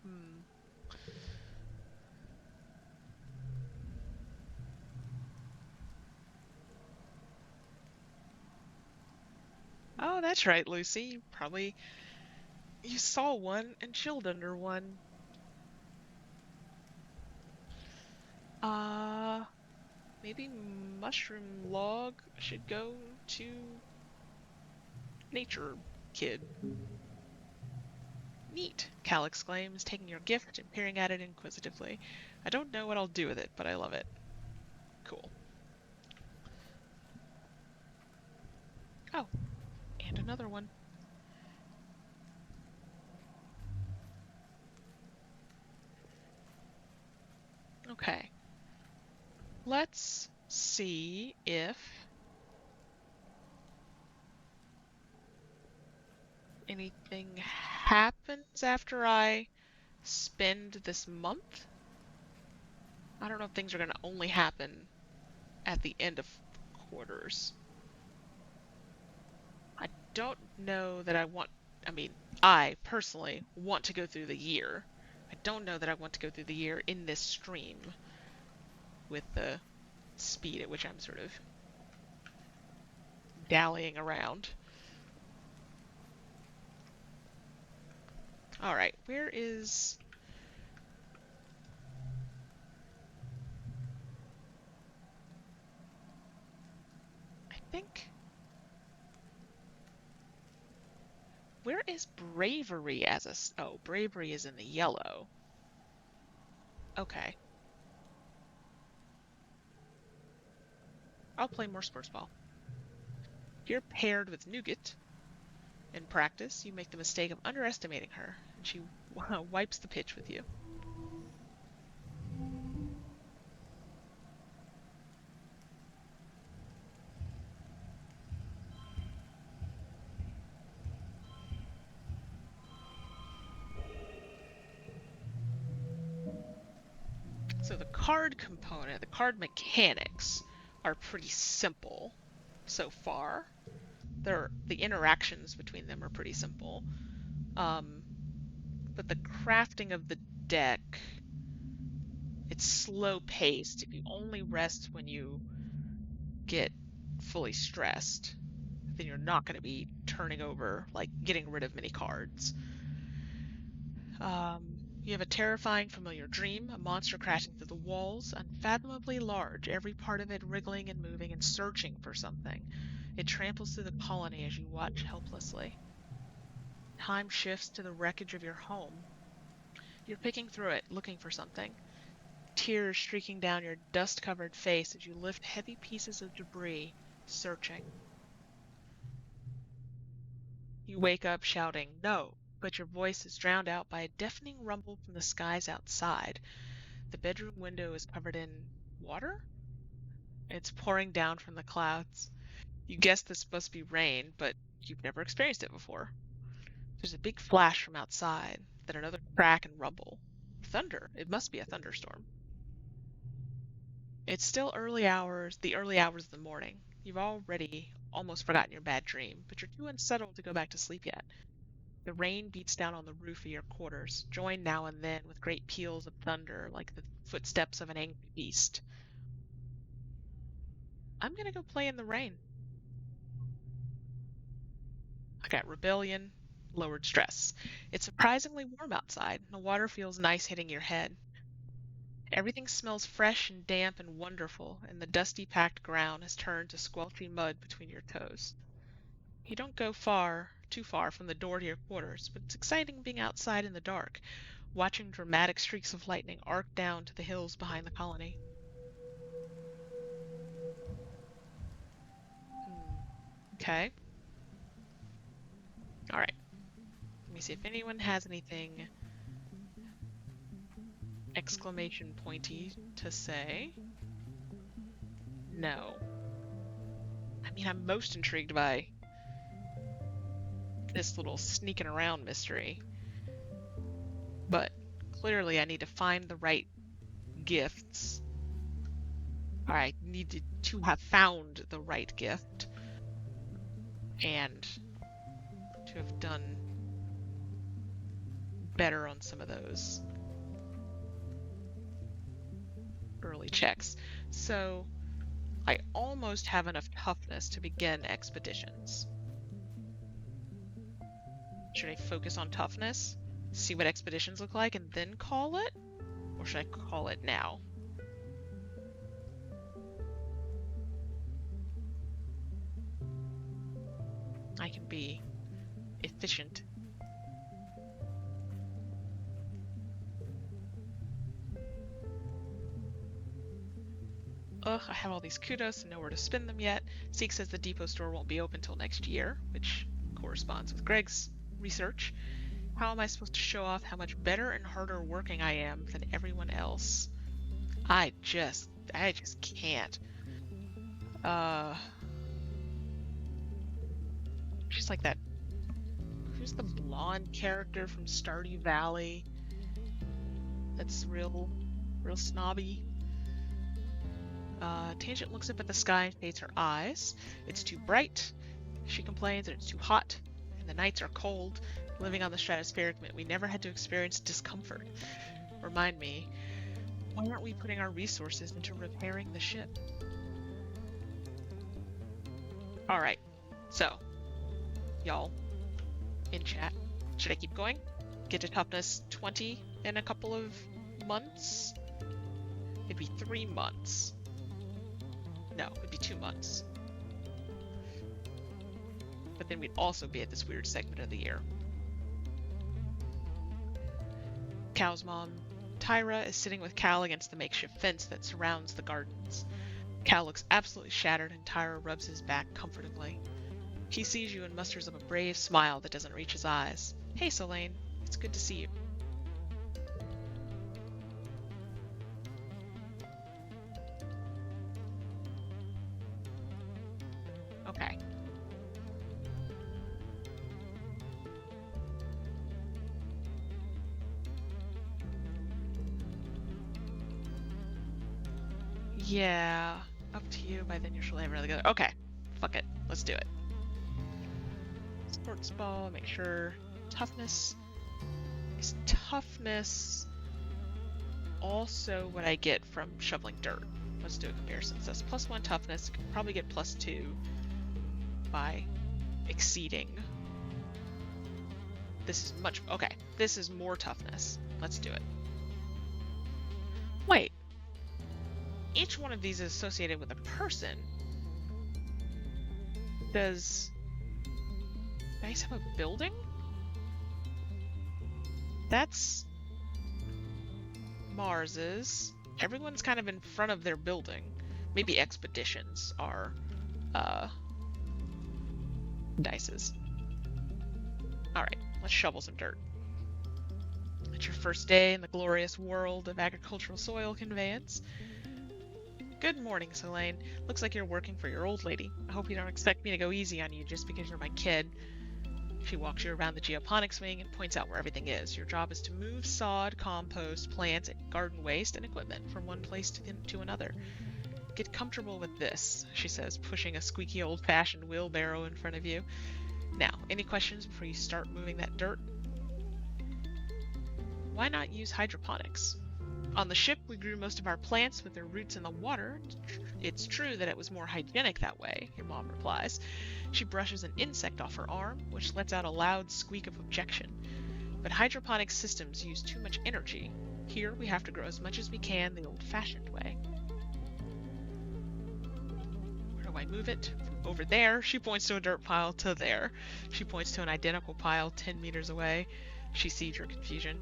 Hmm. Oh, that's right, Lucy. You saw one and chilled under one. Uh, maybe Mushroom Log should go to Nature Kid. Neat, Cal exclaims, taking your gift and peering at it inquisitively. I don't know what I'll do with it, but I love it. Cool. Oh, and another one. Okay. Let's see if anything happens after I spend this month. I don't know if things are going to only happen at the end of quarters. I don't know that I mean, I personally want to go through the year. I don't know that I want to go through the year in this stream with the speed at which I'm sort of dallying around. All right, where is. I think. Where is bravery as a. Oh, bravery is in the yellow. Okay, I'll play more sports ball. You're paired with Nougat. In practice, you make the mistake of underestimating her, and she wipes the pitch with you. card component, the card mechanics, are pretty simple so far. The interactions between them are pretty simple. Um, but the crafting of the deck, it's slow paced. If you only rest when you get fully stressed, then you're not going to be turning over, like getting rid of many cards. You have a terrifying familiar dream, a monster crashing through the walls, unfathomably large, every part of it wriggling and moving and searching for something. It tramples through the colony as you watch helplessly. Time shifts to the wreckage of your home. You're picking through it, looking for something. Tears streaking down your dust-covered face as you lift heavy pieces of debris, searching. You wake up shouting, "No!" but your voice is drowned out by a deafening rumble from the skies outside. The bedroom window is covered in water? It's pouring down from the clouds. You guess this must be rain, but you've never experienced it before. There's a big flash from outside, then another crack and rumble. Thunder. It must be a thunderstorm. It's still the early hours of the morning. You've already almost forgotten your bad dream, but you're too unsettled to go back to sleep yet. The rain beats down on the roof of your quarters, joined now and then with great peals of thunder like the footsteps of an angry beast. I'm gonna go play in the rain. I got rebellion, lowered stress. It's surprisingly warm outside, and the water feels nice hitting your head. Everything smells fresh and damp and wonderful, and the dusty packed ground has turned to squelchy mud between your toes. You don't go too far from the door to your quarters, but it's exciting being outside in the dark, watching dramatic streaks of lightning arc down to the hills behind the colony. Hmm. Okay. All right. Let me see if anyone has anything exclamation pointy to say. No. I mean, I'm most intrigued by this little sneaking around mystery, but clearly I need to find the right gifts. Or I needed to have found the right gift and to have done better on some of those early checks. So I almost have enough toughness to begin expeditions. Should I focus on toughness, see what expeditions look like, and then call it? Or should I call it now? I can be efficient. Ugh, I have all these kudos and nowhere to spend them yet. Zeke says the depot store won't be open till next year, which corresponds with Greg's research. How am I supposed to show off how much better and harder working I am than everyone else? I just can't. Uh, just like that. Who's the blonde character from Stardew Valley? That's real snobby. Tangent looks up at the sky and shades her eyes. It's too bright. She complains that it's too hot, and the nights are cold. Living on the stratospheric meant we never had to experience discomfort. Remind me, why aren't we putting our resources into repairing the ship? Alright, so, y'all, in chat, should I keep going? Get to toughness 20 in a couple of months? It'd be 3 months. No, it'd be 2 months. But then we'd also be at this weird segment of the year. Cal's mom, Tyra, is sitting with Cal against the makeshift fence that surrounds the gardens. Cal looks absolutely shattered and Tyra rubs his back comfortingly. He sees you and musters up a brave smile that doesn't reach his eyes. Hey, Selene, it's good to see you. Okay. Yeah, up to you. By then you should have it together. Okay, fuck it. Let's do it. Sports ball, make sure toughness is toughness also what I get from shoveling dirt. Let's do a comparison. It says +1 toughness, you can probably get +2 by exceeding. This is much, okay, this is more toughness. Let's do it. Wait, each one of these is associated with a person. Does Dice have a building? That's Mars's. Everyone's kind of in front of their building. Maybe expeditions are Dice's. Alright, let's shovel some dirt. It's your first day in the glorious world of agricultural soil conveyance. Good morning, Selene. Looks like you're working for your old lady. I hope you don't expect me to go easy on you just because you're my kid. She walks you around the geoponics wing and points out where everything is. Your job is to move sod, compost, plants, garden waste, and equipment from one place to another. Get comfortable with this, she says, pushing a squeaky old-fashioned wheelbarrow in front of you. Now, any questions before you start moving that dirt? Why not use hydroponics? On the ship, we grew most of our plants with their roots in the water. It's true that it was more hygienic that way, your mom replies. She brushes an insect off her arm, which lets out a loud squeak of objection. But hydroponic systems use too much energy. Here, we have to grow as much as we can the old-fashioned way. Where do I move it? From over there. She points to a dirt pile to there. She points to an identical pile 10 meters away. She sees your confusion.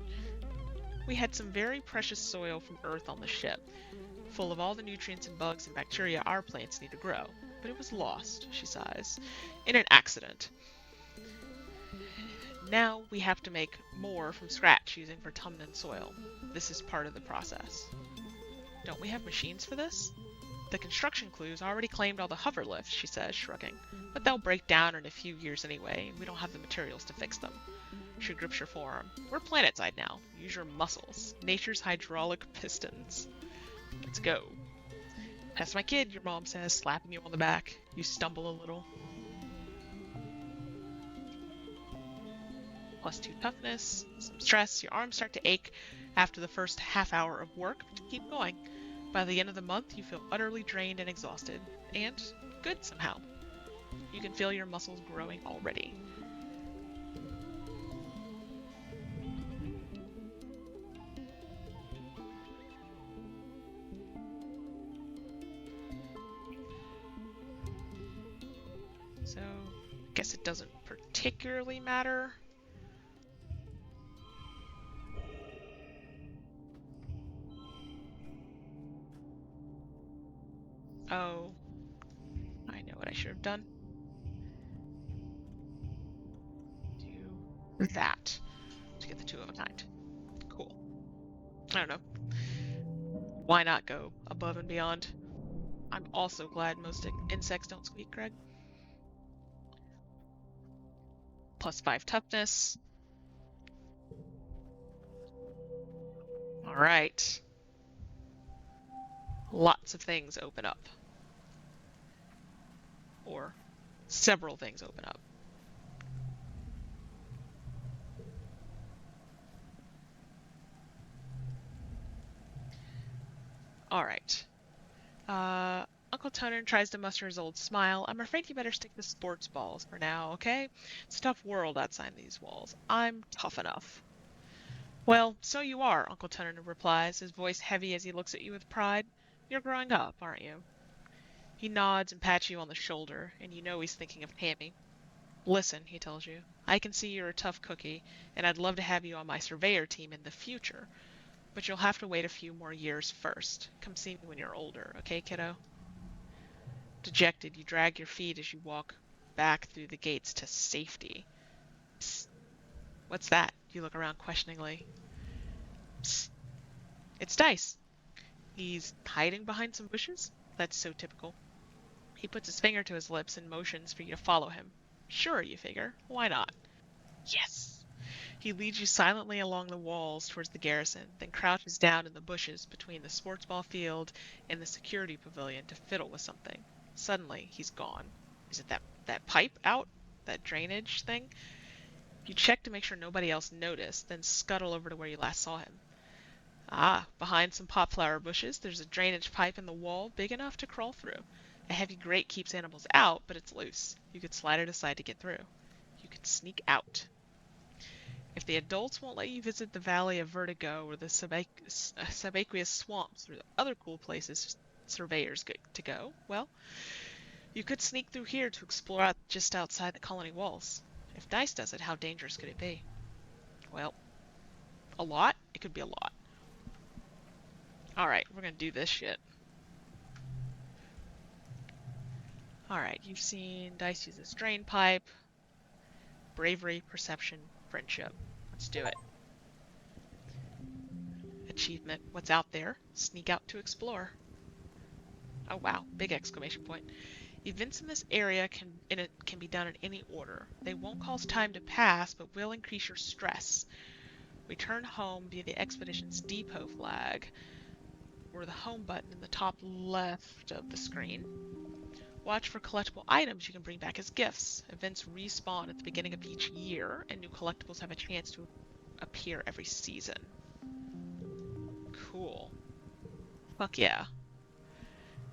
We had some very precious soil from Earth on the ship, full of all the nutrients and bugs and bacteria our plants need to grow. But it was lost, she sighs, in an accident. Now we have to make more from scratch using Vertumnan soil. This is part of the process. Don't we have machines for this? The construction crews already claimed all the hover lifts, she says, shrugging. But they'll break down in a few years anyway, and we don't have the materials to fix them. She grips your forearm. We're planetside now. Use your muscles. Nature's hydraulic pistons. Let's go. That's my kid, your mom says, slapping you on the back. You stumble a little. +2 toughness, some stress. Your arms start to ache after the first half hour of work, but keep going. By the end of the month, you feel utterly drained and exhausted. And good somehow. You can feel your muscles growing already. So, I guess it doesn't particularly matter. Oh, I know what I should have done. Do that to get the 2 of a kind. Cool. I don't know. Why not go above and beyond? I'm also glad most insects don't squeak, Greg. +5 toughness. Alright. Lots of things open up. Or several things open up. Alright. Uncle Toner tries to muster his old smile. I'm afraid you better stick to sports balls for now, okay? It's a tough world outside these walls. I'm tough enough. Well, so you are, Uncle Toner replies, his voice heavy as he looks at you with pride. You're growing up, aren't you? He nods and pats you on the shoulder, and you know he's thinking of Tammy. Listen, he tells you, I can see you're a tough cookie, and I'd love to have you on my surveyor team in the future. But you'll have to wait a few more years first. Come see me when you're older, okay, kiddo? Dejected, you drag your feet as you walk back through the gates to safety. Psst. What's that? You look around questioningly. Psst. It's Dice. He's hiding behind some bushes? That's so typical. He puts his finger to his lips and motions for you to follow him. Sure, you figure. Why not? Yes. He leads you silently along the walls towards the garrison, then crouches down in the bushes between the sports ball field and the security pavilion to fiddle with something. Suddenly, he's gone. Is it that pipe out? That drainage thing? You check to make sure nobody else noticed, then scuttle over to where you last saw him. Ah, behind some popflower bushes, there's a drainage pipe in the wall big enough to crawl through. A heavy grate keeps animals out, but it's loose. You could slide it aside to get through. You could sneak out. If the adults won't let you visit the Valley of Vertigo or the subaqueous swamps or the other cool places surveyors get to go, well, you could sneak through here to explore out just outside the colony walls. If Dice does it, how dangerous could it be? Well, a lot? It could be a lot. Alright, we're gonna do this shit. Alright, you've seen Dice use this drain pipe. Bravery, perception, friendship. Let's do it. Achievement. What's out there? Sneak out to explore. Oh wow, big exclamation point. Events in this area can be done in any order. They won't cause time to pass, but will increase your stress. Return home via the expedition's depot flag, or the home button in the top left of the screen. Watch for collectible items you can bring back as gifts. Events respawn at the beginning of each year, and new collectibles have a chance to appear every season. Cool. Fuck yeah.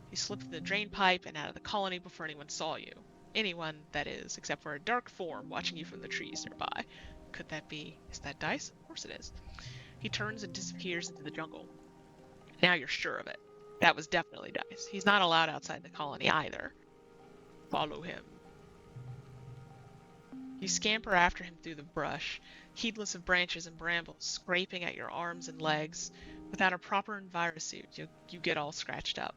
You slipped through the drain pipe and out of the colony before anyone saw you. Anyone, that is, except for a dark form watching you from the trees nearby. Could that be... Is that Dice? Of course it is. He turns and disappears into the jungle. Now you're sure of it. That was definitely Dice. He's not allowed outside the colony either. Follow him. You scamper after him through the brush, heedless of branches and brambles, scraping at your arms and legs. Without a proper envirosuit, you get all scratched up.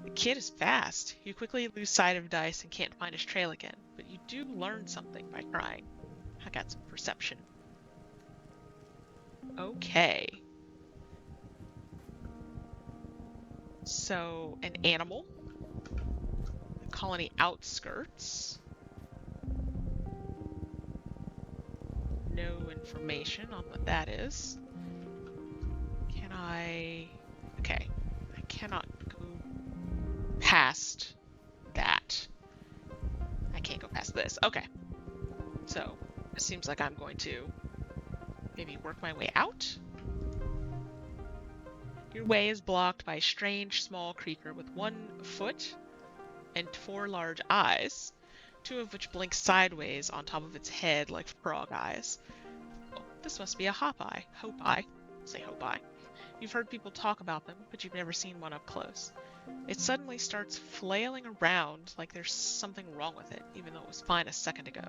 The kid is fast. You quickly lose sight of Dice and can't find his trail again, but you do learn something by trying. I got some perception. Okay. So, an animal. The colony outskirts. No information on what that is. Can I... Okay. I cannot go past that. I can't go past this. Okay. So, it seems like I'm going to maybe work my way out. Your way is blocked by a strange small creature with 1 foot and 4 large eyes, 2 of which blink sideways on top of its head like frog eyes. Oh, this must be a hop-eye. Hope-eye. Say hope-eye. You've heard people talk about them, but you've never seen one up close. It suddenly starts flailing around like there's something wrong with it, even though it was fine a second ago.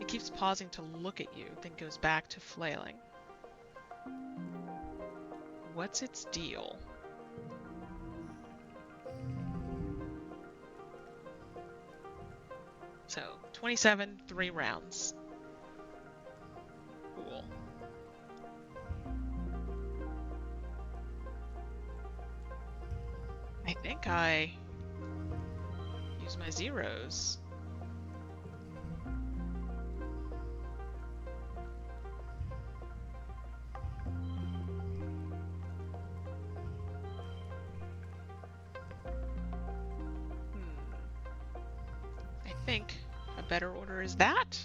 It keeps pausing to look at you, then goes back to flailing. What's its deal? So, 27, 3 rounds. Cool. I think I use my zeros. I think a better order is that.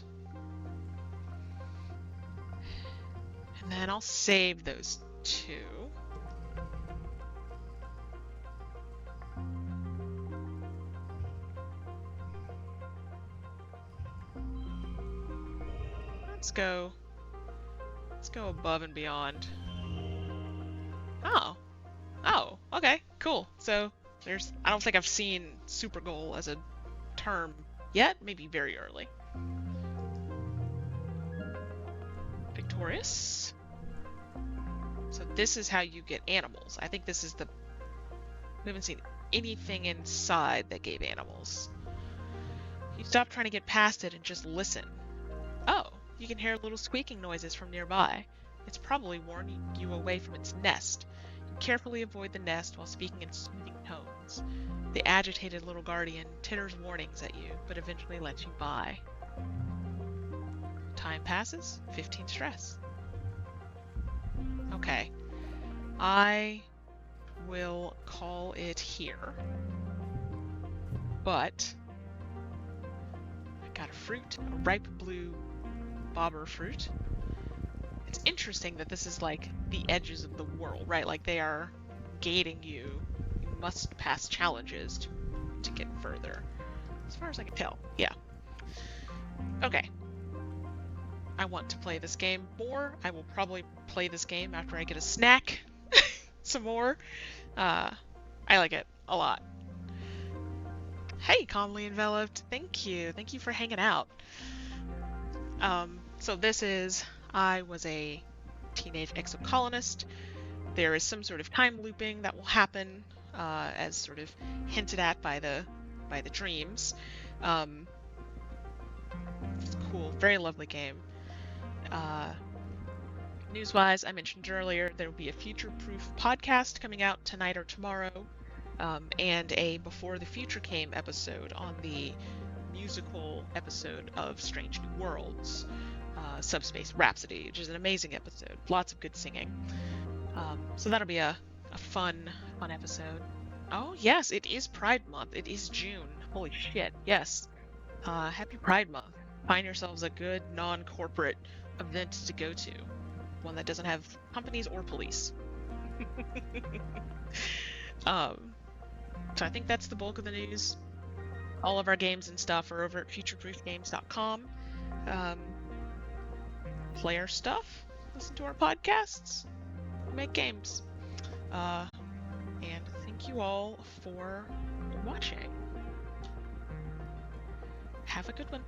And then I'll save those 2. Let's go above and beyond. Oh, okay, cool. So I don't think I've seen super goal as a term yet, maybe very early. Victorious. So this is how you get animals. I think this is we haven't seen anything inside that gave animals. You stop trying to get past it and just listen. Oh, you can hear little squeaking noises from nearby. It's probably warning you away from its nest. You carefully avoid the nest while speaking in soothing tones. The agitated little guardian titters warnings at you, but eventually lets you by. Time passes, 15 stress. Okay. I will call it here. But I got a fruit, a ripe blue bobber fruit. It's interesting that this is like the edges of the world, right? Like they are gating you. You must pass challenges to get further. As far as I can tell. Yeah. Okay. I want to play this game more. I will probably play this game after I get a snack some more. I like it a lot. Hey, Conley Enveloped. Thank you. Thank you for hanging out. So this is, I was a teenage exocolonist. There is some sort of time looping that will happen, as sort of hinted at by the dreams. It's cool, very lovely game. News-wise, I mentioned earlier there will be a future-proof podcast coming out tonight or tomorrow, and a Before the Future Came episode on the musical episode of Strange New Worlds, Subspace Rhapsody, which is an amazing episode. Lots of good singing. So that'll be a fun episode. Oh yes, it is Pride Month. It is June. Holy shit, yes. Happy Pride Month. Find yourselves a good non-corporate event to go to. One that doesn't have companies or police. So I think that's the bulk of the news. All of our games and stuff are over at futureproofgames.com. Play our stuff, listen to our podcasts, make games. And thank you all for watching. Have a good one.